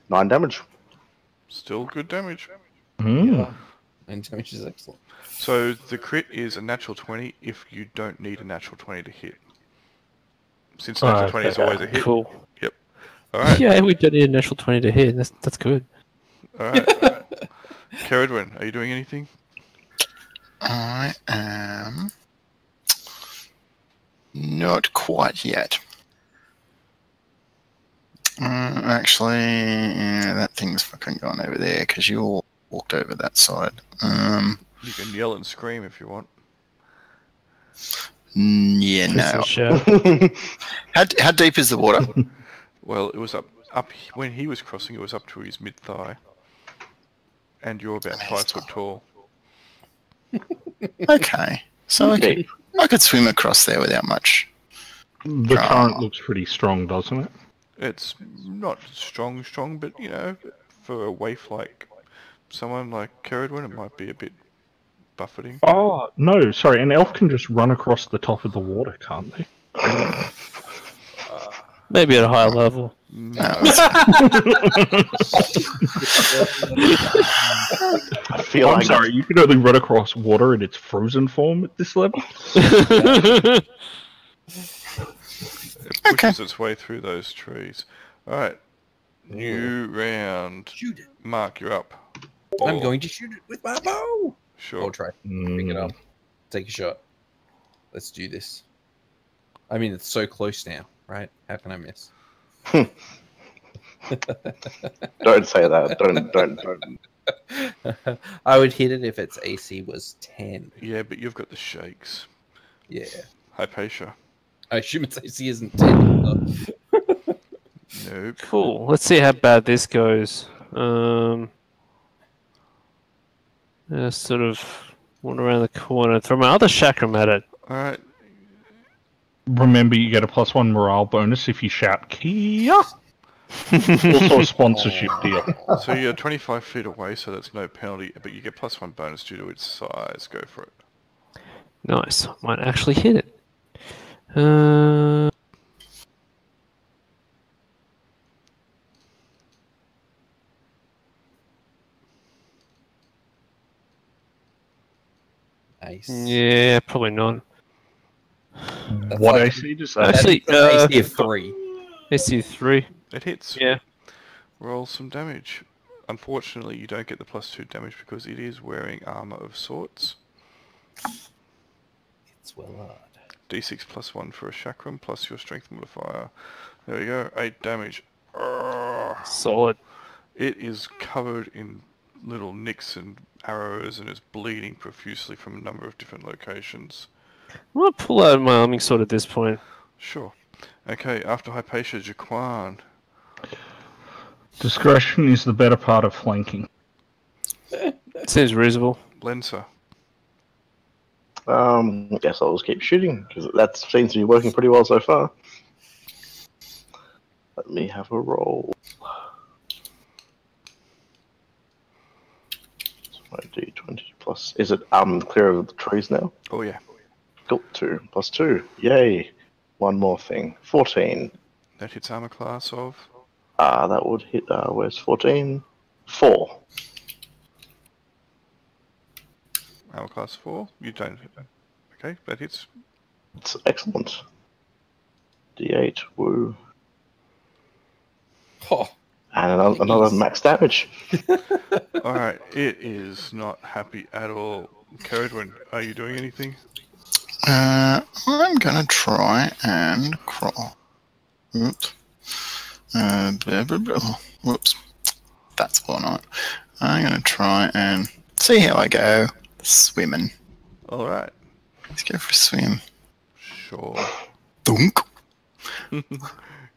9 damage. Still good damage. Yeah. And damage is excellent. So the crit is a natural 20 if you don't need a natural 20 to hit. Since natural 20 is always a hit. Cool. Yep. Alright. Yeah, we don't need a natural 20 to hit. That's good. Alright. Caradwin, are you doing anything? I am not quite yet. Actually, yeah, that thing's fucking gone over there because you all walked over that side. You can yell and scream if you want. Yeah, no. Shout. How deep is the water? Well, it was up when he was crossing. It was up to his mid thigh, and you're about 5 foot tall. Okay, so I could swim across there without much. The current looks pretty strong, doesn't it? It's not strong, but you know, for a waif like someone like Caradwin, it might be a bit buffeting. Oh, no, sorry. An elf can just run across the top of the water, can't they? Maybe at a higher level. No. I feel I'm like sorry, you can only run across water in its frozen form at this level? It pushes its way through those trees. Alright. New round. Shoot it. Mark, you're up. I'm going to shoot it with my bow. Sure. I'll try. Pick it up. Take a shot. Let's do this. I mean, it's so close now, right? How can I miss? Don't say that. Don't. I would hit it if its AC was 10. Yeah, but you've got the shakes. Yeah. Hypatia. I assume its AC isn't 10. Nope. Cool. Let's see how bad this goes. Sort of one around the corner. Throw my other chakram at it. Alright. Remember, you get a +1 morale bonus if you shout Kia. Also a sponsorship deal. So you're 25 feet away, so that's no penalty, but you get +1 bonus due to its size. Go for it. Nice. Might actually hit it. Nice. Yeah, probably not. That's What like- AC does that? Actually, AC of 3. AC 3. It hits. Yeah. Roll some damage. Unfortunately, you don't get the +2 damage because it is wearing armor of sorts. It's well hard. D6 +1 for a chakram, plus your strength modifier. There we go, 8 damage. Urgh. Solid. It is covered in little nicks and arrows and is bleeding profusely from a number of different locations. I'm going to pull out my arming sword at this point. Sure. Okay, after Hypatia, Jaquan. Discretion is the better part of flanking. Seems reasonable. Lensa. I guess I'll just keep shooting because that seems to be working pretty well so far. Let me have a roll. So D20 plus. Is it clear of the trees now? Oh yeah. Cool. 2 + 2. Yay! One more thing. 14. That hits armor class of? That would hit. Where's 14? 4. Armor class 4? You don't hit that. Okay, that hits. It's excellent. D8. Woo. Oh, And another max damage. Alright, it is not happy at all. Caradwin, are you doing anything? I'm gonna try and crawl. Oops. Blah, blah, blah. Whoops. That's why not. I'm gonna try and see how I go swimming. Alright. Let's go for a swim. Sure. Dunk.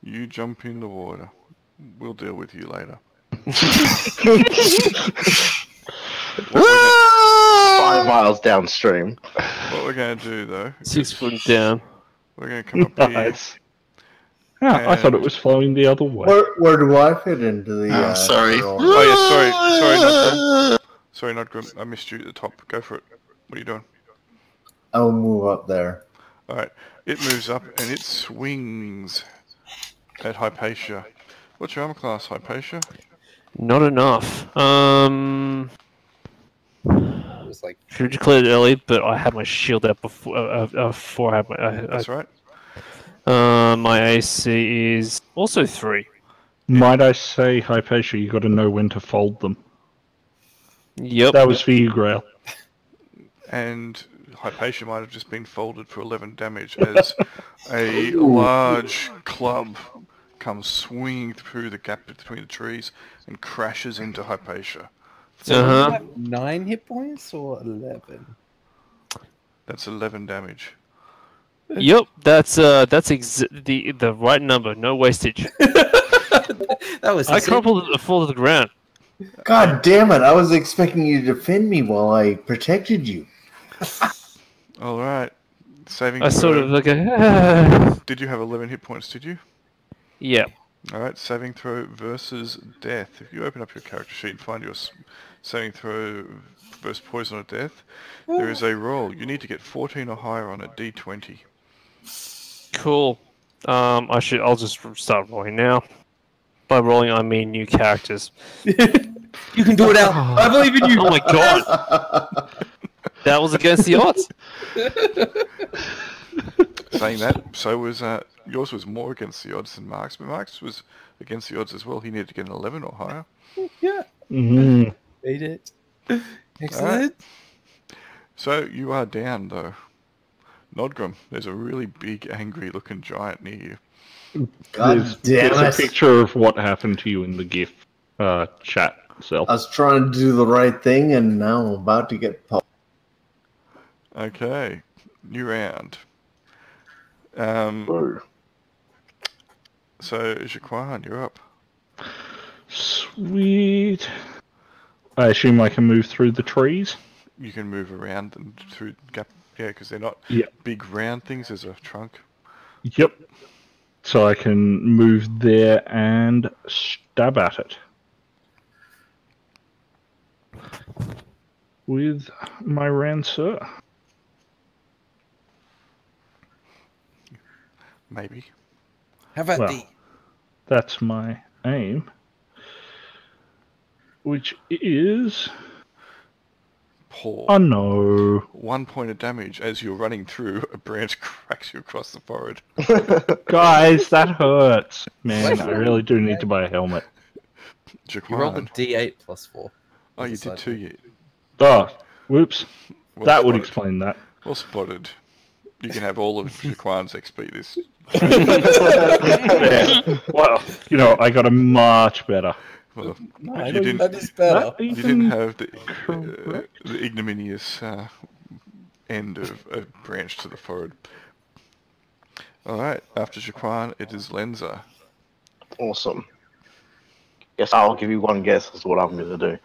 You jump in the water. We'll deal with you later. miles downstream. What we're going to do, though, 6 foot down. we're going to come up here. Nice. I thought it was flowing the other way. Where do I fit into the? Sorry. roll? Oh, yeah, sorry, not Grim. I missed you at the top. Go for it. What are you doing? I'll move up there. Alright, it moves up and it swings at Hypatia. What's your armor class, Hypatia? Not enough. It was like Should have declared it early, but I had my shield out before I had my. That's right. My AC is also 3. Might I say, Hypatia, you got to know when to fold them. Yep. That was for you, Grail. And Hypatia might have just been folded for 11 damage as a large club comes swinging through the gap between the trees and crashes into Hypatia. So you have 9 hit points or 11? That's 11 damage. Yep, that's the right number. No wastage. That was. I crumpled it to fall to the ground. God damn it! I was expecting you to defend me while I protected you. All right, saving. I throw. sort of like a. Did you have 11 hit points? Did you? Yeah. All right, saving throw versus death. If you open up your character sheet and find your saving throw versus poison or death, there is a roll. You need to get 14 or higher on a D20. Cool. I'll just start rolling now. By rolling, I mean new characters. You can do it, Al. I believe in you. Oh my god. That was against the odds. Saying that, so was yours was more against the odds than Mark's, but Mark's was against the odds as well. He needed to get an 11 or higher. Yeah. Mm-hmm. Made it. Excellent. So you are down though. Nodgrim, there's a really big, angry-looking giant near you. God damn There's it! a picture of what happened to you in the GIF chat, Sel. I was trying to do the right thing, and now I'm about to get poked. Okay, new round. Whoa. So Jaquan, you're up. Sweet. I assume I can move through the trees. You can move around and through the gap, yeah, because they're not Yeah. big round things. There's a trunk. Yep. So I can move there and stab at it. With my Rancor. Maybe. How about Well, that's my aim. Which is... Poor. Oh no. 1 point of damage as you're running through. A branch cracks you across the forehead. Guys, that hurts. Man, I really do need to buy a helmet. you rolled a Jaquan. D8 plus 4. Oh, you did too, yet. Oh, whoops. Well That would spotted. explain that. Well spotted. You can have all of Jaquan's XP this. Yeah. Well, I got a much better. Well, No, you I didn't. think that is better. You didn't have the ignominious end of a branch to the forehead. Alright, after Jaquan, it is Lenza. Awesome. Yes, I'll give you one guess as to what I'm going to do.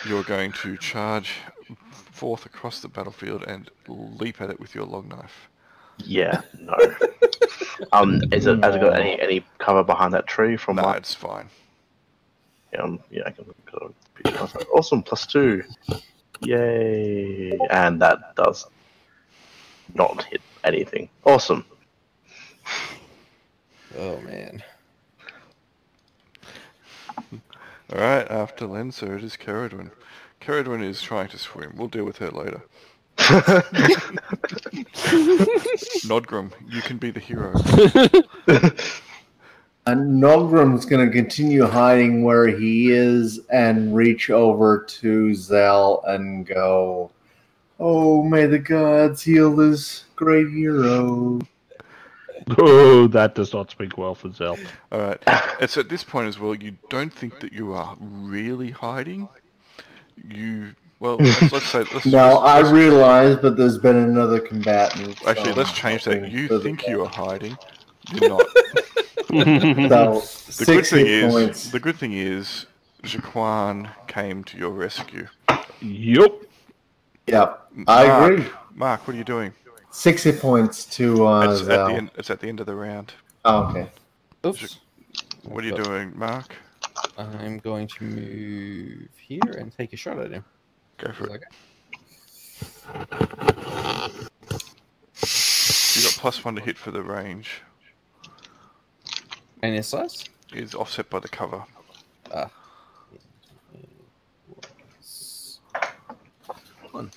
You're going to charge forth across the battlefield and leap at it with your long knife. Yeah, no. Has it got any cover behind that tree from Nah, my... it's fine. Yeah, I can go. Awesome, +2. Yay! And that does not hit anything. Awesome. Oh, man. Alright, after Lenza, it is Caradwin. Caradwin is trying to swim. We'll deal with her later. Nodgrim, you can be the hero. And Nogram's going to continue hiding where he is and reach over to Zell and go, "Oh, may the gods heal this great hero." Oh, that does not speak well for Zell. Alright, it's at this point as well, you don't think that you are really hiding. Let's say... Now, I realize that there's been another combatant. Actually, let's change that. You think you are hiding. You're not. So, The good 6 thing hit is, points. the good thing is, Jaquan came to your rescue. Yup. Yeah, I agree. Mark, what are you doing? 60 points to It's at Zel. the end. It's at the end of the round. Oh, okay. Oops. What are you doing, Mark? I'm going to move here and take a shot at him. Go for it. Okay. You got +1 to hit for the range. And his size? Is offset by the cover. Ah. One.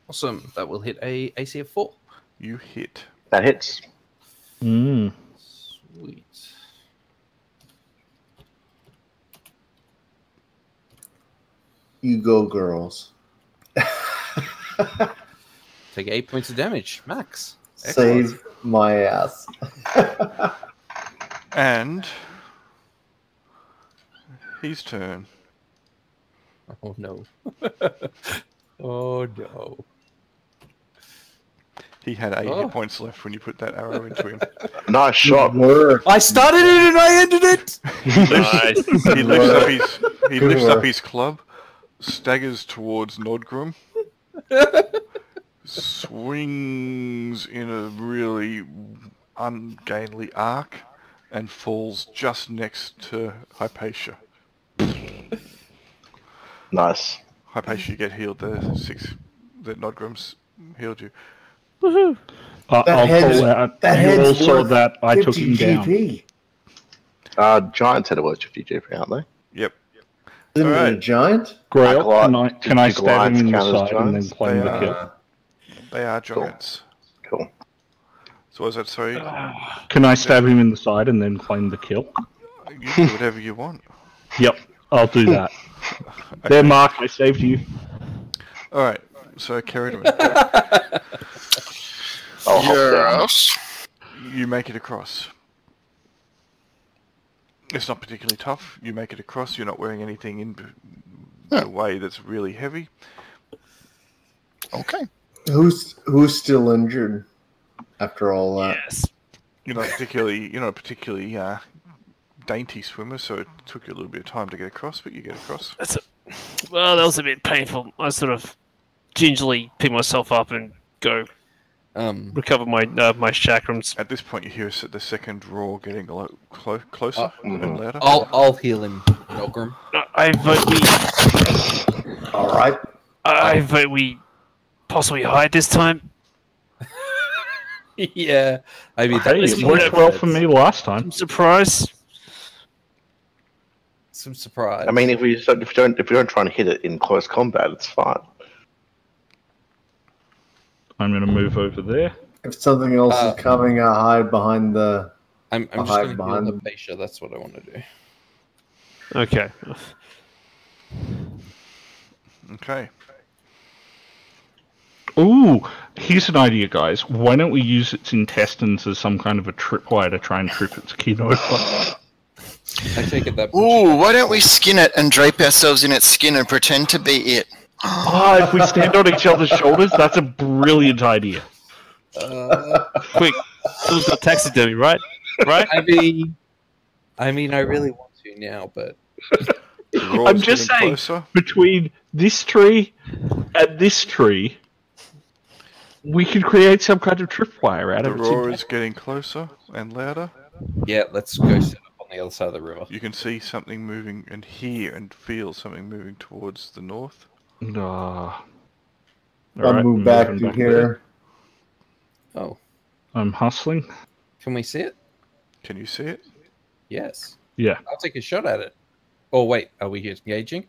Awesome. That will hit a AC of 4. You hit. That hits. Mm. Sweet. You go, girls. Take 8 points of damage, max. Save my ass. And his turn. Oh no. Oh no. He had 8 hit points left when you put that arrow into him. Nice shot. I started it and I ended it! Nice. He lifts up his club, staggers towards Nodgrim, swings in a really ungainly arc, and falls just next to Hypatia. Nice. Hypatia, you get healed. The Nodgrim's healed you. Woohoo! I'll call out. that You head's also worth that I took 50 him down. GP. Giants had a worth 50 GP, aren't they? Yep. Isn't it Alright. a giant? Grail, Acolyte. can I Do stab Goliaths him in the count as side and then giants? claim They the are. kill? They are giants. Cool. So was that, sorry? Can I stab him in the side and then claim the kill? You do whatever you want. Yep, I'll do that. There, Mark, I saved you. Alright, so Kerrigan, I'll hop down. Yes. you make it across. It's not particularly tough. You make it across. You're not wearing anything in the way that's really heavy. Okay. Who's still injured after all that? Yes. You're not particularly dainty swimmer, so it took you a little bit of time to get across, but you get across. Well, that was a bit painful. I sort of gingerly pick myself up and go recover my my chakrams. At this point, you hear the second roar getting closer and louder. I'll heal him, Nogrim. I vote we. All right. I vote we possibly hide this time. Yeah, I mean Hey, that's it worked well for me last time. I'm surprised. Some surprise. I mean, if we don't try and hit it in close combat, it's fine. I'm going to move over there. If something else is coming, I hide behind the. I'm just hide going to behind heal them. Hypatia. That's what I want to do. Okay. Okay. Ooh, here's an idea, guys. Why don't we use its intestines as some kind of a tripwire to try and trip its kid over? I take it that. Ooh, why don't we skin it and drape ourselves in its skin and pretend to be it? If we stand on each other's shoulders, that's a brilliant idea. Quick, someone's got taxidermy, right? Right? I mean, I really want to now, but The roar's I'm just getting saying, closer. between this tree and this tree, we could create some kind of tripwire out The of its roar is intestines. getting closer and louder. yeah, let's go set up on the other side of the river. You can see something moving and hear and feel something moving towards the north. All I'll right, move back moving to here. Oh, I'm hustling. can we see it? Can you see it? Yes. Yeah, I'll take a shot at it. Oh wait, are we engaging?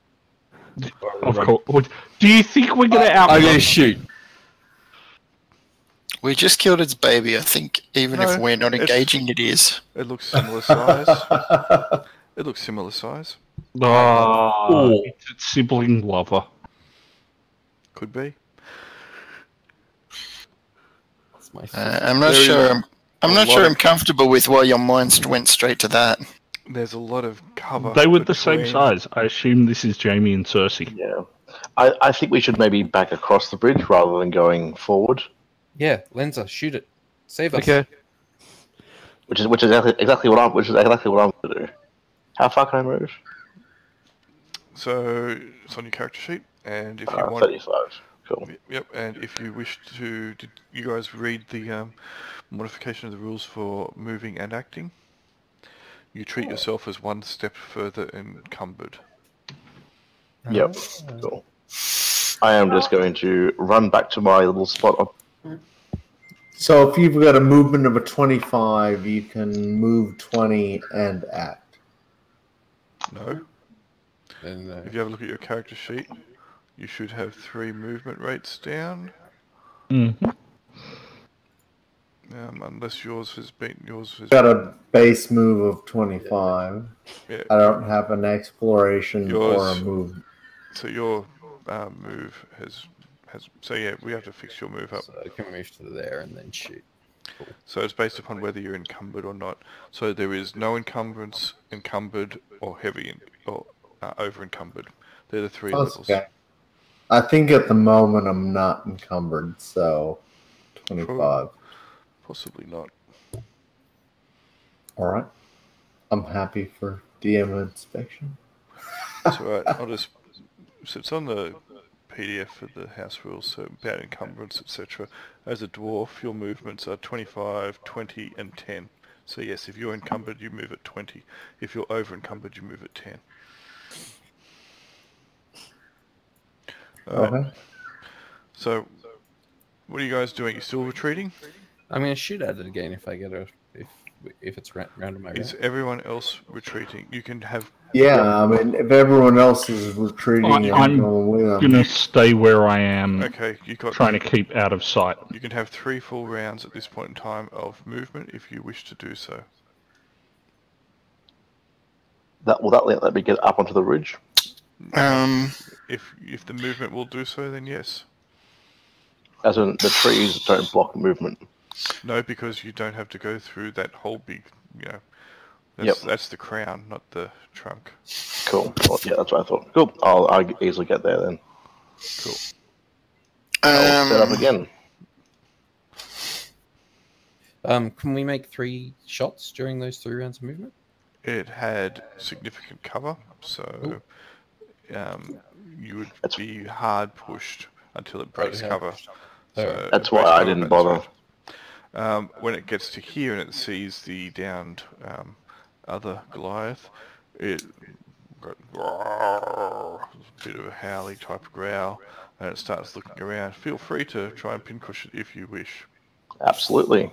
Or are we of running? course. Do you think we're going to out? I'm gonna shoot. We just killed its baby. I think even No, if we're not it's- engaging, it is. It looks similar size. It looks similar size. It's its sibling lover. Could be. That's my I'm not There sure. is I'm a not lot sure of- I'm comfortable with why your mind went straight to that. There's a lot of cover. They were the same between- size. I assume this is Jamie and Cersei. Yeah. I think we should maybe back across the bridge rather than going forward, Yeah, Lenza, shoot it. Save us. Okay. which is exactly what I'm going to do. How far can I move? So it's on your character sheet. And if you want, 35. Cool. Yep. And if you wish to, did you guys read the modification of the rules for moving and acting? You treat yourself as one step further encumbered. Yep. Cool. I am just going to run back to my little spot. So if you've got a movement of a 25, you can move 20 and act. No. And, If you have a look at your character sheet, you should have 3 movement rates down. Mm-hmm. Unless yours has been Got a base move of 25. Yeah. I don't have an exploration or a Yours- move. So your move has. So yeah, we have to fix your move up. so I can move to there and then shoot. So it's based upon whether you're encumbered or not. So there is no encumbrance, encumbered, or heavy, or over encumbered. They're the 3 That's levels. okay. I think at the moment I'm not encumbered, so 25. Possibly not. All right. I'm happy for DM inspection. That's alright. I'll just. So it's on the PDF for the house rules, so about encumbrance, etc. As a dwarf, your movements are 25, 20, and 10. So yes, if you're encumbered, you move at 20. If you're over encumbered, you move at 10. Alright. Okay. So, what are you guys doing? You still retreating? I'm going to shoot at it again if I get a if it's round in my Is round. everyone else retreating? You can have. Yeah, I mean, if everyone else is retreating, I'm going with them. Gonna stay where I am, Okay, you got. trying to keep out of sight. You can have 3 full rounds at this point in time of movement if you wish to do so. Will that let me get up onto the ridge? If the movement will do so, then yes. As in, the trees don't block movement. No, because you don't have to go through that whole big, Yep. That's the crown, not the trunk. Cool. Well, yeah, that's what I thought. Cool. I'll easily get there then. Cool. I'll set up again. Can we make 3 shots during those 3 rounds of movement? It had significant cover, so you would be hard pushed until it breaks cover. So That's it why breaks I cover, didn't that's bother. right. When it gets to here and it sees the downed other Goliath, it got a bit of a howly type of growl, and it starts looking around. Feel free to try and pincush it if you wish. Absolutely.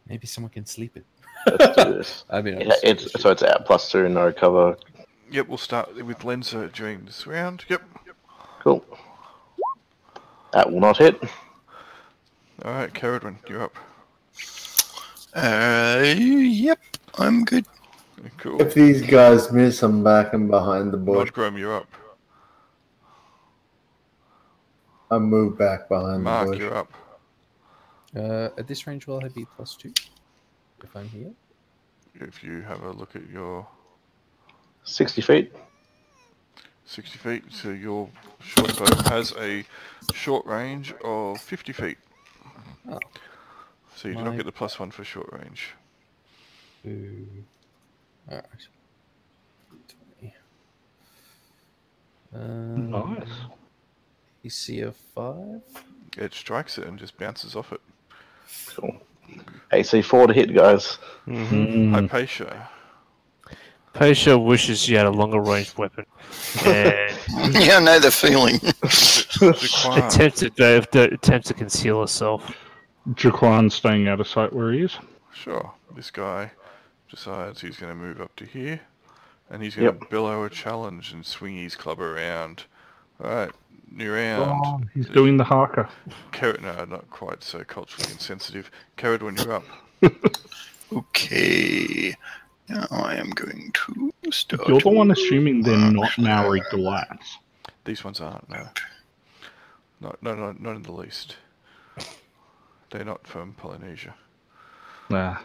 Maybe someone can sleep it. Let's do this. I mean, It's out +2, no cover. Yep, we'll start with Lenza during this round. Yep. Cool. That will not hit. Alright, Caradwin, you're up. Yep, I'm good. Cool. If these guys miss, I'm back and behind the bush. Nodgrom, you're up. I move back behind Mark, the bush. you're up. at this range, will I be +2 if I'm here? If you have a look at your 60 feet. 60 feet, so your short bow has a short range of 50 feet. Oh. So you do not get the +1 for short range. Ooh. Alright. 20. Nice. PC of 5. It strikes it and just bounces off it. Cool. AC 4 to hit, guys. Hypatia. Pasha wishes she had a longer range weapon. And Yeah, I know the feeling. Jaquan. attempts to conceal herself. Jaquan's staying out of sight where he is. Sure. This guy decides he's going to move up to here. And he's going to bellow a challenge and swing his club around. Alright, new round. Oh, he's doing the harker. No, not quite so culturally insensitive. Caradwin, you're up. Okay. Now I am going to start. You're the one assuming they're not Maori Goliaths. These ones aren't, no. Not in the least. They're not from Polynesia. Nah.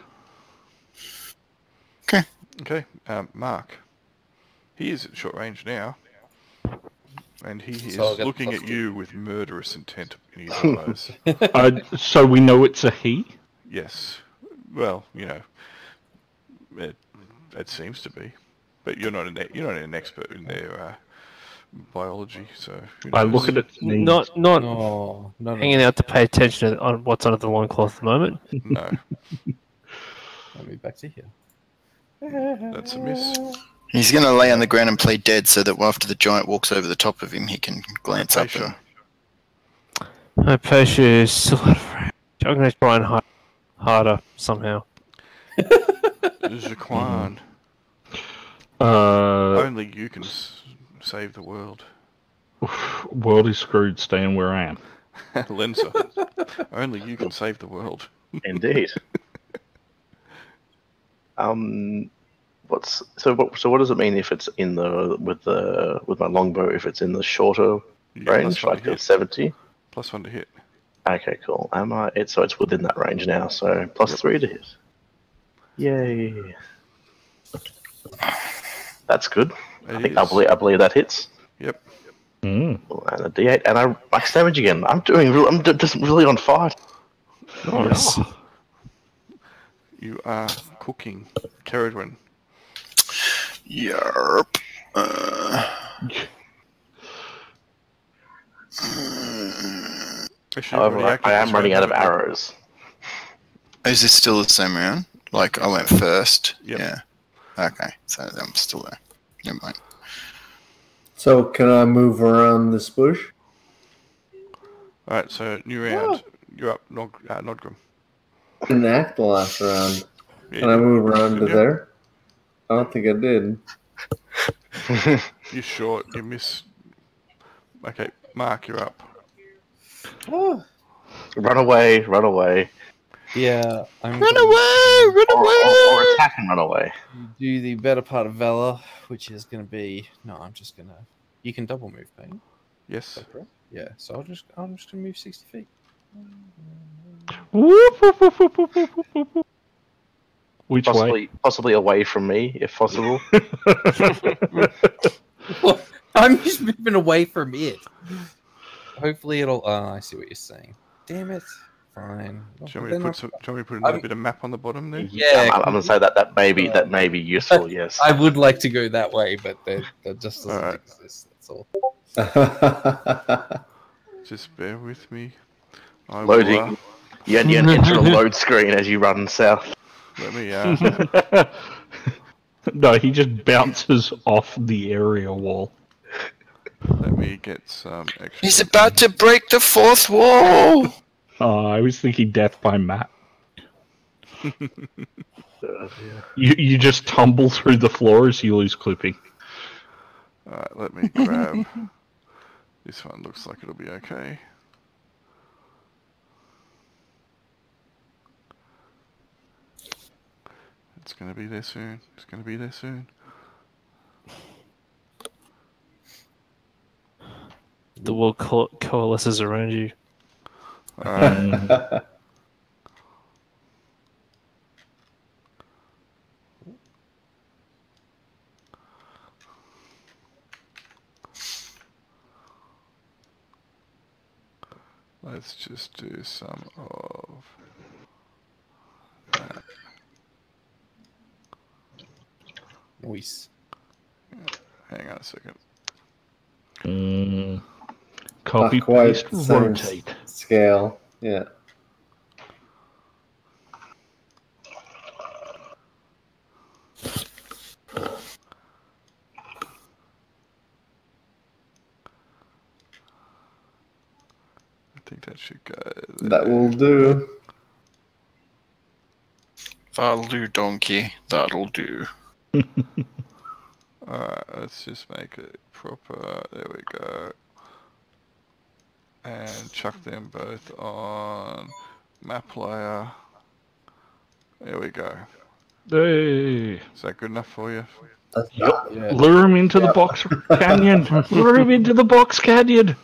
Okay, Mark. He is at short range now. And he is So I'll get looking at +2. you with murderous intent in his eyes. So we know it's a he? Yes. Well, it seems to be. But you're not an expert in their biology, so who I knows? look at its knees. Not No, no, hanging out to pay attention on what's under the loincloth at the moment. No, Let me back to here. that's a miss. He's going to lay on the ground and play dead so that after the giant walks over the top of him, he can glance up Hypatia. Hypatia is still out of range. I'm going to try and hide harder somehow. Jaquan. Only you can save the world. World is screwed. Staying where I am. Lenza. Only you can save the world. Indeed. So what does it mean if it's in the with my longbow? If it's in the shorter You get range, +1 like to the hit. 70? +1 to hit. Okay, cool. So it's within that range now. So +3 to hit. Yay! That's good. I believe that hits. Yep. Mm. And a D8, and I max damage again. I'm just really on fire. Nice. You are cooking, Caradwin. Yarp. Actually, However, already acted I am this running round, out of haven't you? arrows. Is this still the same round? Like, I went first? Yep. Yeah. Okay, so I'm still there. Never mind. So can I move around this bush? Alright, so new round. You're up, Nodgrim. I didn't act the last round. Yeah, Can I move around to didn't you? there? I don't think I did. You're short, you miss. Okay, Mark, you're up. Oh, Run away. yeah, I'm Run gonna away! Run away! Or attack and run away. do the better part of Valor, which is going to be. No, I'm just going to. You can double move, can't you? Yes. Is that correct? Yeah, so I'm just going to move 60 feet. Whoop, whoop, whoop, whoop, whoop, whoop, whoop, whoop. Which way? Possibly away from me, if possible. Well, I'm just moving away from it. Hopefully it'll. I see what you're saying. Damn it. Fine. Do you want me to put another bit of map on the bottom there? Yeah, I'm gonna say that may be useful. Yes. I would like to go that way, but that just doesn't Alright. exist. That's all. Just bear with me. I will, Loading. You enter a load screen as you run south. let me. No, he just bounces off the area wall. Let me get some extra. He's about to break the fourth wall! I was thinking death by map. You just tumble through the floor as you lose clipping. Alright, let me grab. This one looks like it'll be okay. It's gonna be there soon. It's gonna be there soon. The world coalesces around you. Alright. Let's just do some of that. Nice. Hang on a second. Copy, Not quite paste, the same rotate. scale. Yeah. I think that should go That there. will do. That'll do, donkey. That'll do. Alright, let's just make it proper. There we go. And chuck them both on map layer. There we go. Hey. Is that good enough for you? Yeah. Lure him into the box canyon. Lure him into the box canyon.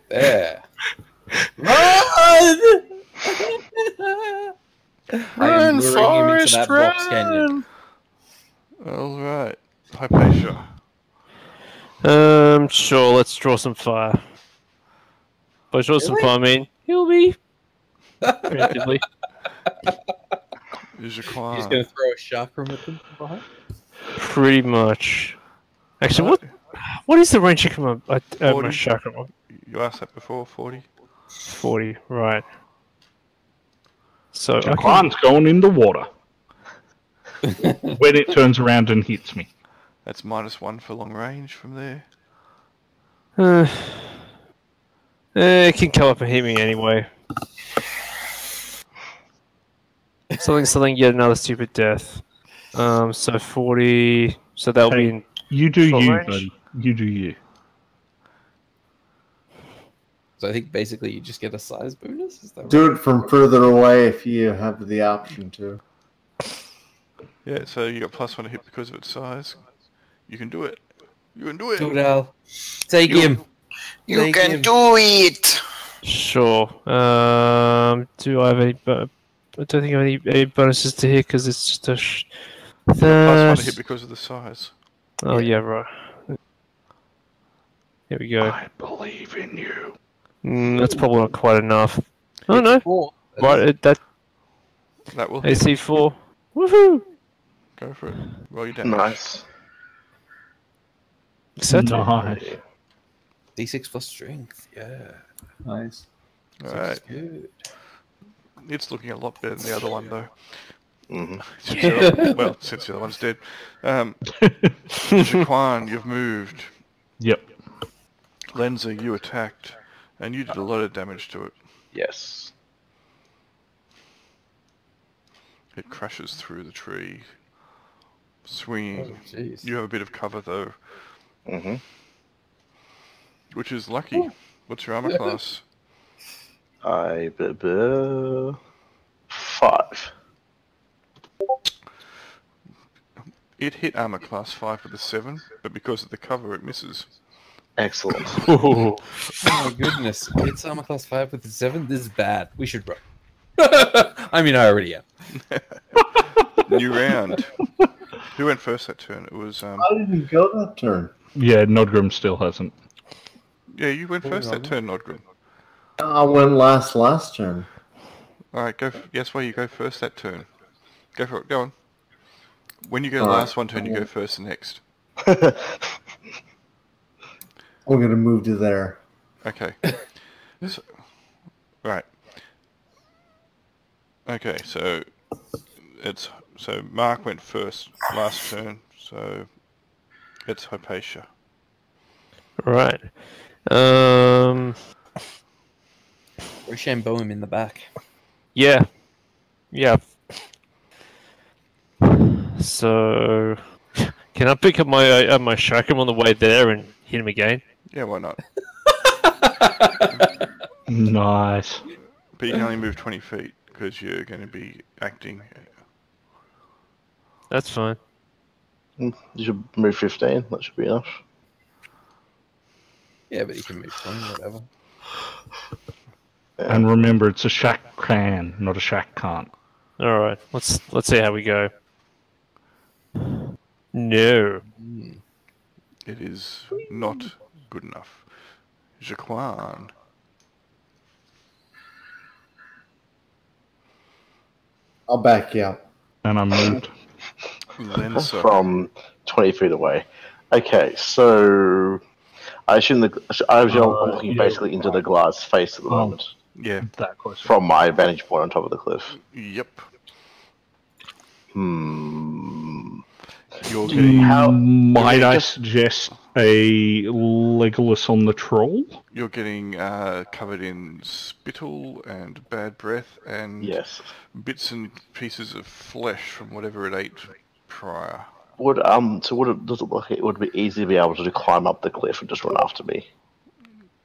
There. Run! I am luring him into that box canyon. Alright. Hypatia. Sure, let's draw some fire. By draw some Really? fire, I mean, he'll be. Preemptively. You're just Jaquan. gonna throw a chakram at them from behind? Pretty much. Actually, what is the range you come up at my 40. chakra? You asked that before, 40? 40, right. So Jaquan's going in the water. When it turns around and hits me. That's -1 for long range from there. It can come up and hit me anyway. Something, yet another stupid death. So 40. So that'll be in. You do short you, range? buddy. You do you. So I think basically you just get a size bonus. Is that right? Do it from further away if you have the option to. Yeah, so you got +1 to hit because of its size. You can do it. You can do it. Do it, Al. Take him. You Take can him. do it! Sure. Do I have any? I don't think I have any bonuses to hit because it's just a. +1 to hit because of the size. Oh yeah, right. Here we go. I believe in you. That's probably not quite enough. Oh no! 4. Right, that That will hit. AC4. Woohoo! Go for it. Roll your damage. Nice. Acceptable. Nice. D6 plus strength. Yeah. Nice. Alright. Good. It's looking a lot better than the other one, though. hmm Since the other one's dead. Jaquan, you've moved. Yep. Lenza, you attacked. And you did a lot of damage to it. Yes. It crashes through the tree. Swinging. Oh, jeez. You have a bit of cover, though. hmm Which is lucky. What's your armor class? 5. It hit armor class 5 with a 7, but because of the cover, it misses. Excellent. Ooh. Oh my goodness. It's armor class 5 with a 7? This is bad. We should run. I mean, I already am. New round. Who went first that turn? It was, I didn't go that turn. Yeah, Nodgrim still hasn't. yeah, you went first that turn, Nodgrim. I went last turn. Alright, go. Yes, why you go first that turn. Go for it, go on. When you go Alright. last one turn, you go first the next. We're gonna move to there. Okay. So, right. Okay, so Mark went first last turn, so it's Hypatia. Right. Rochambeau him in the back. Yeah. Yeah. So, can I pick up my chakram on the way there and hit him again? Yeah, why not? Nice. But you can only move 20 feet because you're going to be acting. That's fine. You should move 15. That should be enough. Yeah, but you can move 20, whatever. And remember, it's a shack can, not a shack can't. All right. Let's see how we go. No. It is not good enough. Jaquan. I'll back you up. And I moved. Lensa. From 20 feet away. Okay, so I assume I'm looking yeah, basically into the glass face at the moment. Yeah. That close. From my vantage point on top of the cliff. Yep. You're getting Might I just- suggest a Legolas on the troll? You're getting covered in spittle and bad breath and Yes. bits and pieces of flesh from whatever it ate prior. Does it look like it would be easy to be able to climb up the cliff and just run after me?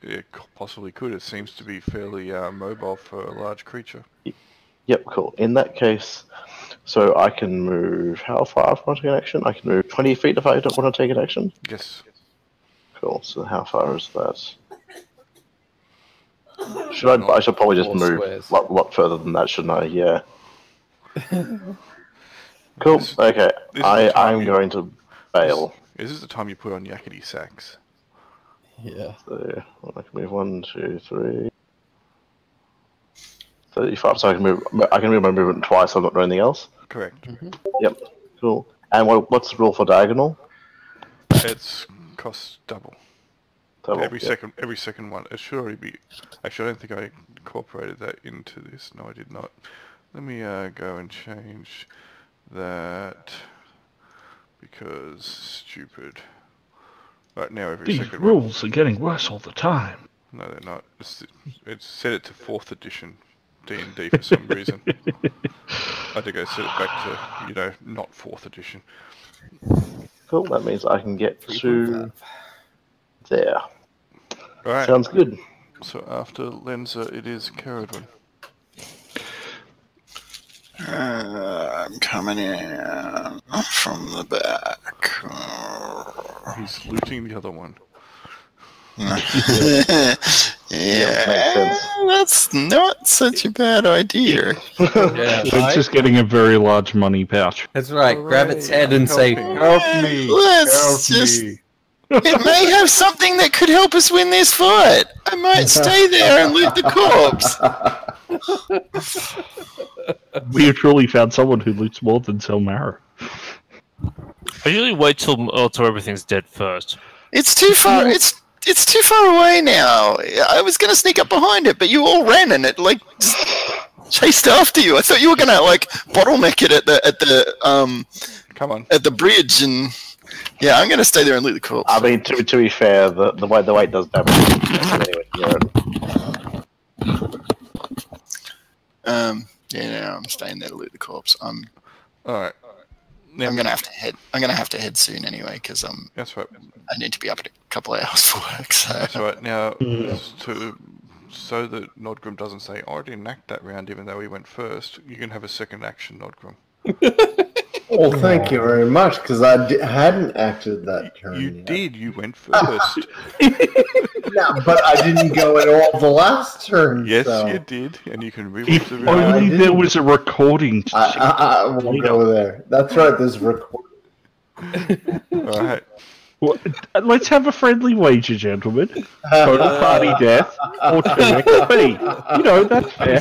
It possibly could. It seems to be fairly mobile for a large creature. Yep, cool. In that case, so I can move how far if I want to take an action? I can move 20 feet if I don't want to take an action. Yes. Cool. So how far is that? I should probably just 4 move squares. a lot further than that, shouldn't I? Yeah. Cool. This- Okay. this is the time I'm you- going to bail. This is the time you put on yakety sacks. Yeah. So I can move 1, 2, 3. 35. So I can move my movement twice. I'm not doing anything else. Correct. Yep. Cool. And what's the rule for diagonal? It's costs double. Double, Every yep. second one. It should already be. Actually, I don't think I incorporated that into this. No, I did not. Let me go and change that because stupid. Right now, every These second rules are getting worse all the time. No, they're not. It's set it to 4th edition D&D for some reason. I had to go set it back to, not 4th edition. Cool, that means I can get to there. Alright. Sounds good. So after Lenza, it is Caradwin. I'm coming in from the back. He's looting the other one. Yeah, makes sense. that's not such a bad idea. Yeah, It's just getting a very large money pouch. that's right. Grab its head and say, Help me! Let's just. It may have something that could help us win this fight. I might stay there and loot the corpse. We have truly found someone who loots more than Zelmarro. I usually wait till everything's dead first. It's too far. It's too far away now. I was gonna sneak up behind it, but you all ran and it just chased after you. I thought you were gonna bottleneck it at the Come on. at the bridge, and yeah, I'm gonna stay there and loot the corpse. I mean, to be fair, the weight does damage. Anyway, yeah, no, I'm staying there to loot the corpse. Alright. I'm gonna have to head. I'm gonna have to head soon anyway, because That's right. I need to be up in a couple of hours for work. So That's right. Now, so that Nodgrim doesn't say, I didn't act that round even though he went first, you can have a second action, Nodgrim. Well, thank you very much, because I hadn't acted that turn You yet. did, you went first. No, but I didn't go in all the last turn. Yes, so. you did, and you can rewatch If the only video. there was a recording. I won't go there. That's right, there's recording. Alright. Well, let's have a friendly wager, gentlemen. Total party death or 2 XP. That's fair.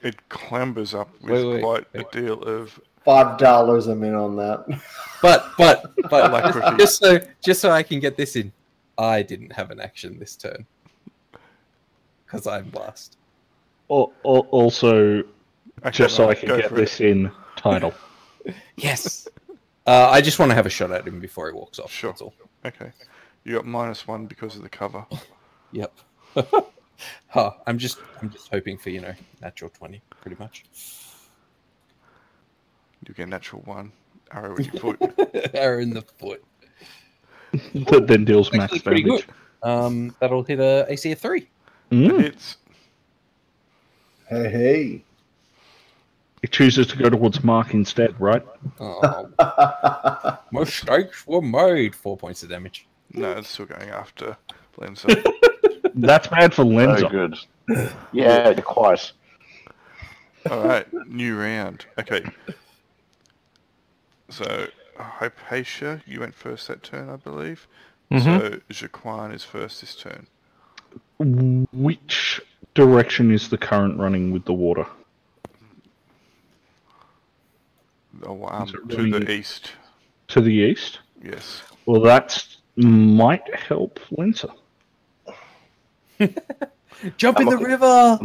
It clambers up with quite a deal of $5 I'm in on that. but alacrity. just so I can get this in, I didn't have an action this turn because I'm last. Also, just so I can go get for this in, title. Yes. I just want to have a shot at him before he walks off. Sure. That's all. Okay. You got -1 because of the cover. Yep. I'm just hoping for natural 20, pretty much. You get natural 1. Arrow in your foot. Arrow in the foot. That then deals max Actually, pretty damage. good. That'll hit a AC of 3. It hits. Hey. It chooses to go towards Mark instead, right? Oh, mistakes were made. 4 points of damage. No, it's still going after Lenza. That's bad for Very Lenza. good. Yeah, quite. Alright, new round. Okay. So, Hypatia, you went first that turn, I believe. So, Jaquan is first this turn. Which direction is the current running with the water? Oh, Is it to running the east. To the east? Yes. Well, that might help Lenza. Jump in the river!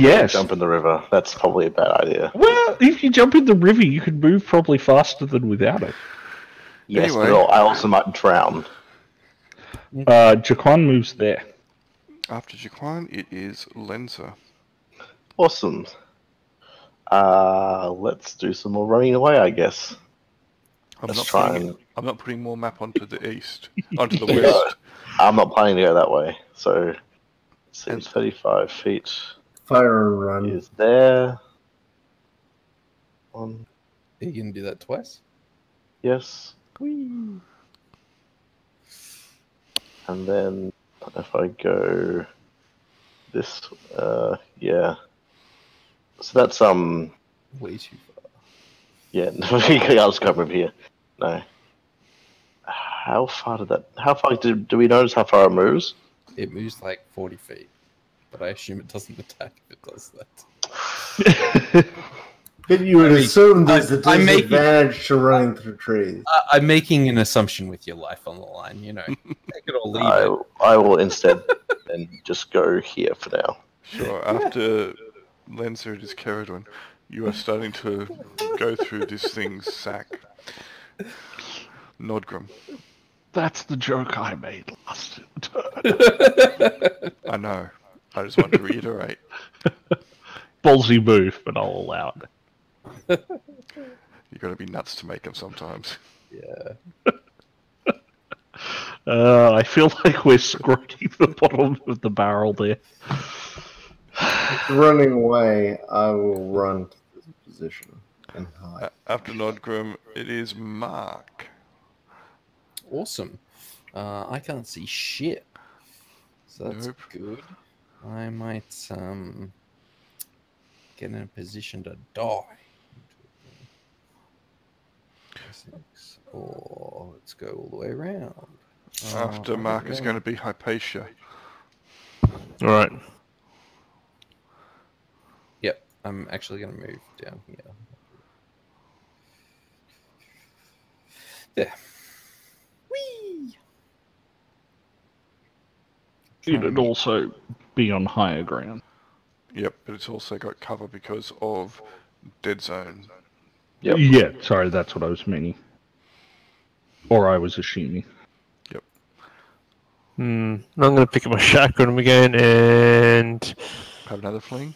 Yes. Jump in the river. That's probably a bad idea. Well, if you jump in the river, you can move probably faster than without it. Yes, Anyway. but I also might drown. Jaquan moves there. After Jaquan, it is Lenza. Awesome. Let's do some more running away, I guess. I'm Let's not try putting, and... I'm not putting more map onto the east. Onto the west. I'm not planning to go that way, so... Seems 35 feet Fire run. is there. One, Are you going to do that twice? yes. Whee. And then if I go this, yeah. So that's, Way too far. yeah, I'll just go over here. No. How far do we notice how far it moves? It moves like 40 feet, but I assume it doesn't attack if it does that. But you would assume there's a I'm making- disadvantage to running through trees. I'm making an assumption with your life on the line. You know, take it or leave it. I will instead and just go here for now. Sure, after Lenser is Caradwin, you are starting to go through this thing's sack. Nodgrim. That's the joke I made last turn. I know. I just want to reiterate. Ballsy move, but I'll allow it. You got to be nuts to make them sometimes. Yeah. I feel like we're scraping the bottom of the barrel there. Running away, I will run to this position and hide. After Nodgrim, it is Mark. Awesome. I can't see shit, so that's Nope. good. I might get in a position to die. 6, or let's go all the way around. After Mark is going to be Hypatia. Alright. Yep, I'm actually going to move down here. There. Whee! It'd also be on higher ground. Yep, but it's also got cover because of Dead Zone. Yep. Yeah, sorry, that's what I was meaning. Or I was assuming. I'm going to pick up my shotgun again and Have another fling.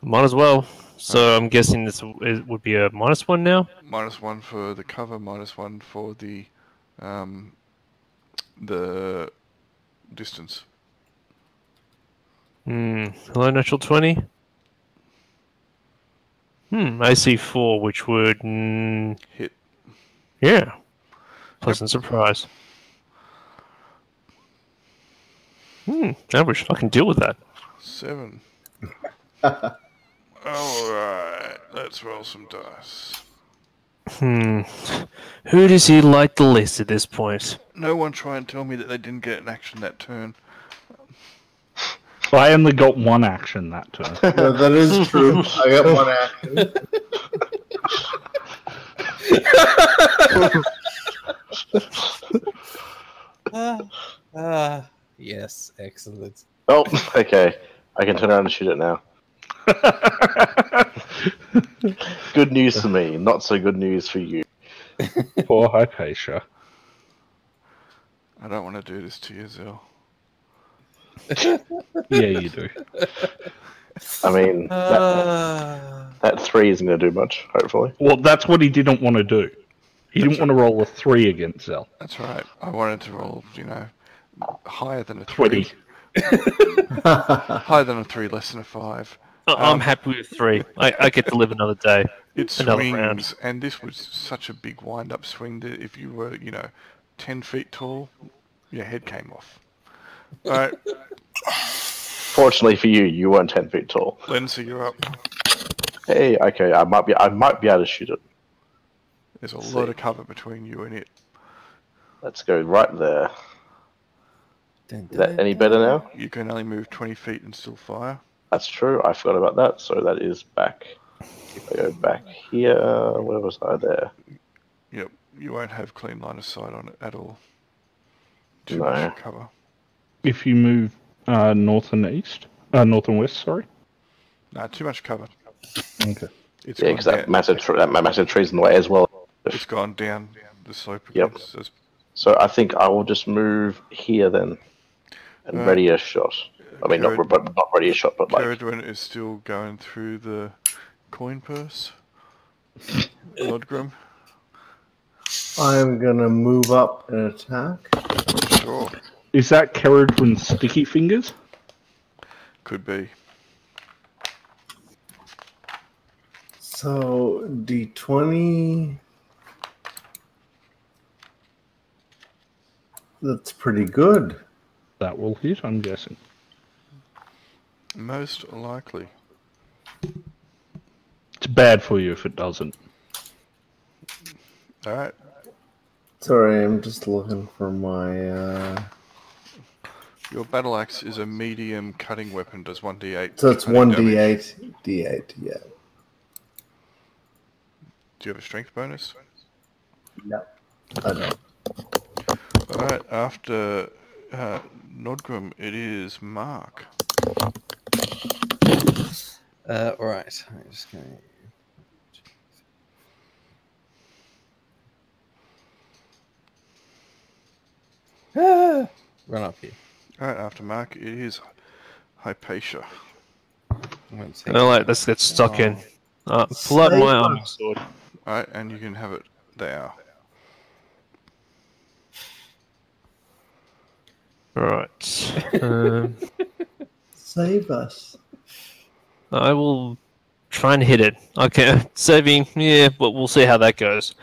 might as well. So I'm guessing this would be a -1 now. -1 for the cover, -1 for the distance. Hello, natural 20. AC 4, which would Hit. yeah, pleasant surprise. Average. I can deal with that. 7. Alright, let's roll some dice. Who does he like the least at this point? No one try and tell me that they didn't get an action that turn. I only got one action that turn. No, that is true. I got one action. Yes, excellent. Oh, okay. I can turn around and shoot it now. Good news for me, not so good news for you. Poor Hypatia. I don't want to do this to you, Zell. Yeah, you do. I mean, that 3 isn't going to do much, hopefully. Well, that's what he didn't want to do. He didn't want to roll a 3 against Zell. That's right. I wanted to roll, higher than a 3. 20. Higher than a 3, less than a 5. I'm happy with 3. I get to live another day. It Another swings, round. and this was such a big wind-up swing that if you were, 10 feet tall, your head came off. Alright, Fortunately for you, you weren't 10 feet tall. Lenser, you're up. Hey, okay, I might be able to shoot it. There's a lot of cover between you and it. Let's go right there. Is that any better now? You can only move 20 feet and still fire. That's true. I forgot about that. So that is back. If I go back here, where was I there? Yep, you won't have clean line of sight on it at all. Too No. much cover. If you move north and east, north and west, sorry. Nah, too much cover. Okay. It's Yeah, gone because that down. massive tree's in the way as well. It's gone down the slope Yep. again. So So I think I will just move here then, and ready a shot. I mean, not ready a shot, but like Caradwin is still going through the coin purse. Nodgrim. I'm gonna move up and attack. Sure. Is that Caradwin's sticky fingers? Could be. So D20. That's pretty good. That will hit, I'm guessing. Most likely. It's bad for you if it doesn't. Alright. Sorry, I'm just looking for my. Your battle axe is a medium cutting weapon. Does 1d8. So it's cutting 1d8. damage. D8, yeah. Do you have a strength bonus? No. I don't. Alright, after Nodgrim, it is Mark. Alright, I'm just going to... run up here. Alright, after Mark, it is Hypatia. Alright, let's get stuck in. Pull out my arming sword. Alright, and you can have it there. Right. Save us. I will try and hit it. Okay, saving, yeah, but we'll see how that goes.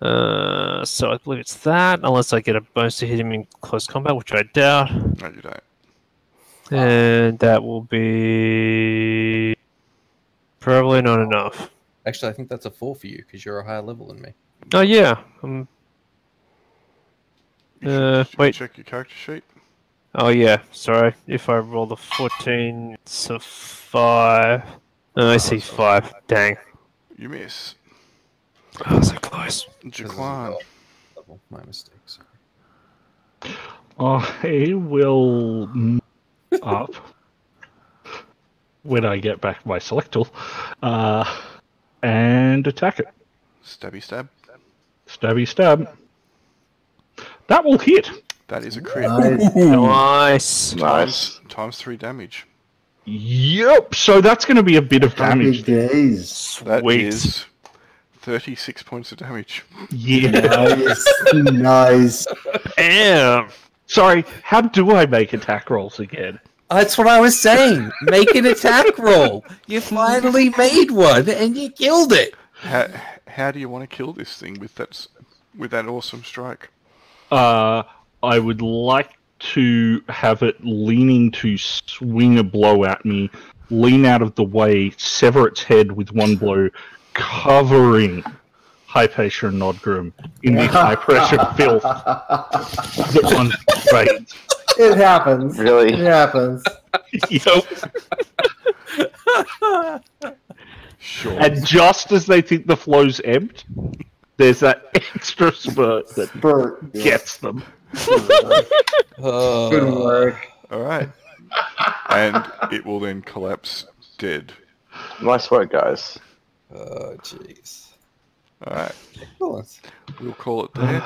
So I believe it's that, unless I get a bonus to hit him in close combat, which I doubt. No, you don't. And that will be probably not enough. Actually, I think that's a 4 for you, because you're a higher level than me. Oh yeah. You should wait. check your character sheet. Oh yeah. Sorry. If I roll the 14, it's a 5. No, I see 5. Dang. You miss. Oh, so close. Jaquan. Level. My mistake. Sorry. I will move up when I get back my select tool and attack it. Stabby stab. Stabby stab. That will hit. That is a crit. Nice. Nice. Times 3 damage. Yep. So that's going to be a bit of Happy damage. days. That Sweet. is 36 points of damage. Yeah. Nice. Nice. Damn. Sorry. How do I make attack rolls again? That's what I was saying. Make an attack roll. You finally made one, and you killed it. How do you want to kill this thing with that awesome strike? I would like to have it leaning to swing a blow at me, lean out of the way, sever its head with one blow, covering Hypatia and Nodgrim in the high pressure filth that one trades. It happens. Really? It happens. Yep. Sure. And just as they think the flow's ebbed, there's that extra spurt that Spurt. gets them. Good work. Alright. And it will then collapse dead. Nice work, guys. Oh, jeez. Alright. Excellent. We'll call it there.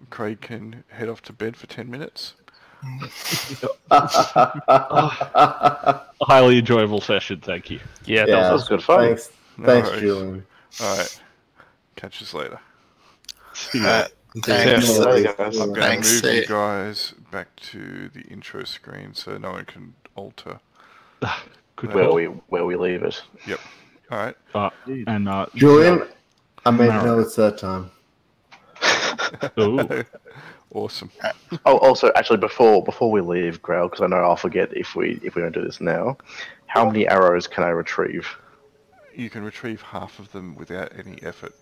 Craig can head off to bed for 10 minutes. Highly enjoyable session, thank you. Yeah, Yeah, That was good fun. Thanks, No thanks, worries. Julian. Alright. Catch us later. Thanks. There you go. I'm going to Thanks, move see you ya. guys back to the intro screen so no one can alter Good Where call. where we leave it. Yep. Alright. And Julian, I made Mara. notes that time. ooh, Awesome. Oh, also, actually, before we leave, Grail, because I know I'll forget if we don't do this now. How many arrows can I retrieve? You can retrieve half of them without any effort.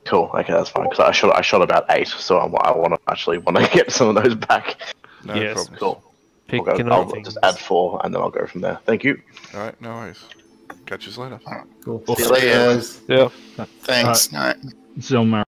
Cool. Okay, that's fine. Because I shot about 8, so I want to get some of those back. No Yes. problem. Cool. Pick I'll another thing. just add 4, and then I'll go from there. Thank you. Alright, no worries. Catch us later. Cool. See ya. guys. Yeah. Thanks. Night. Zelmarro.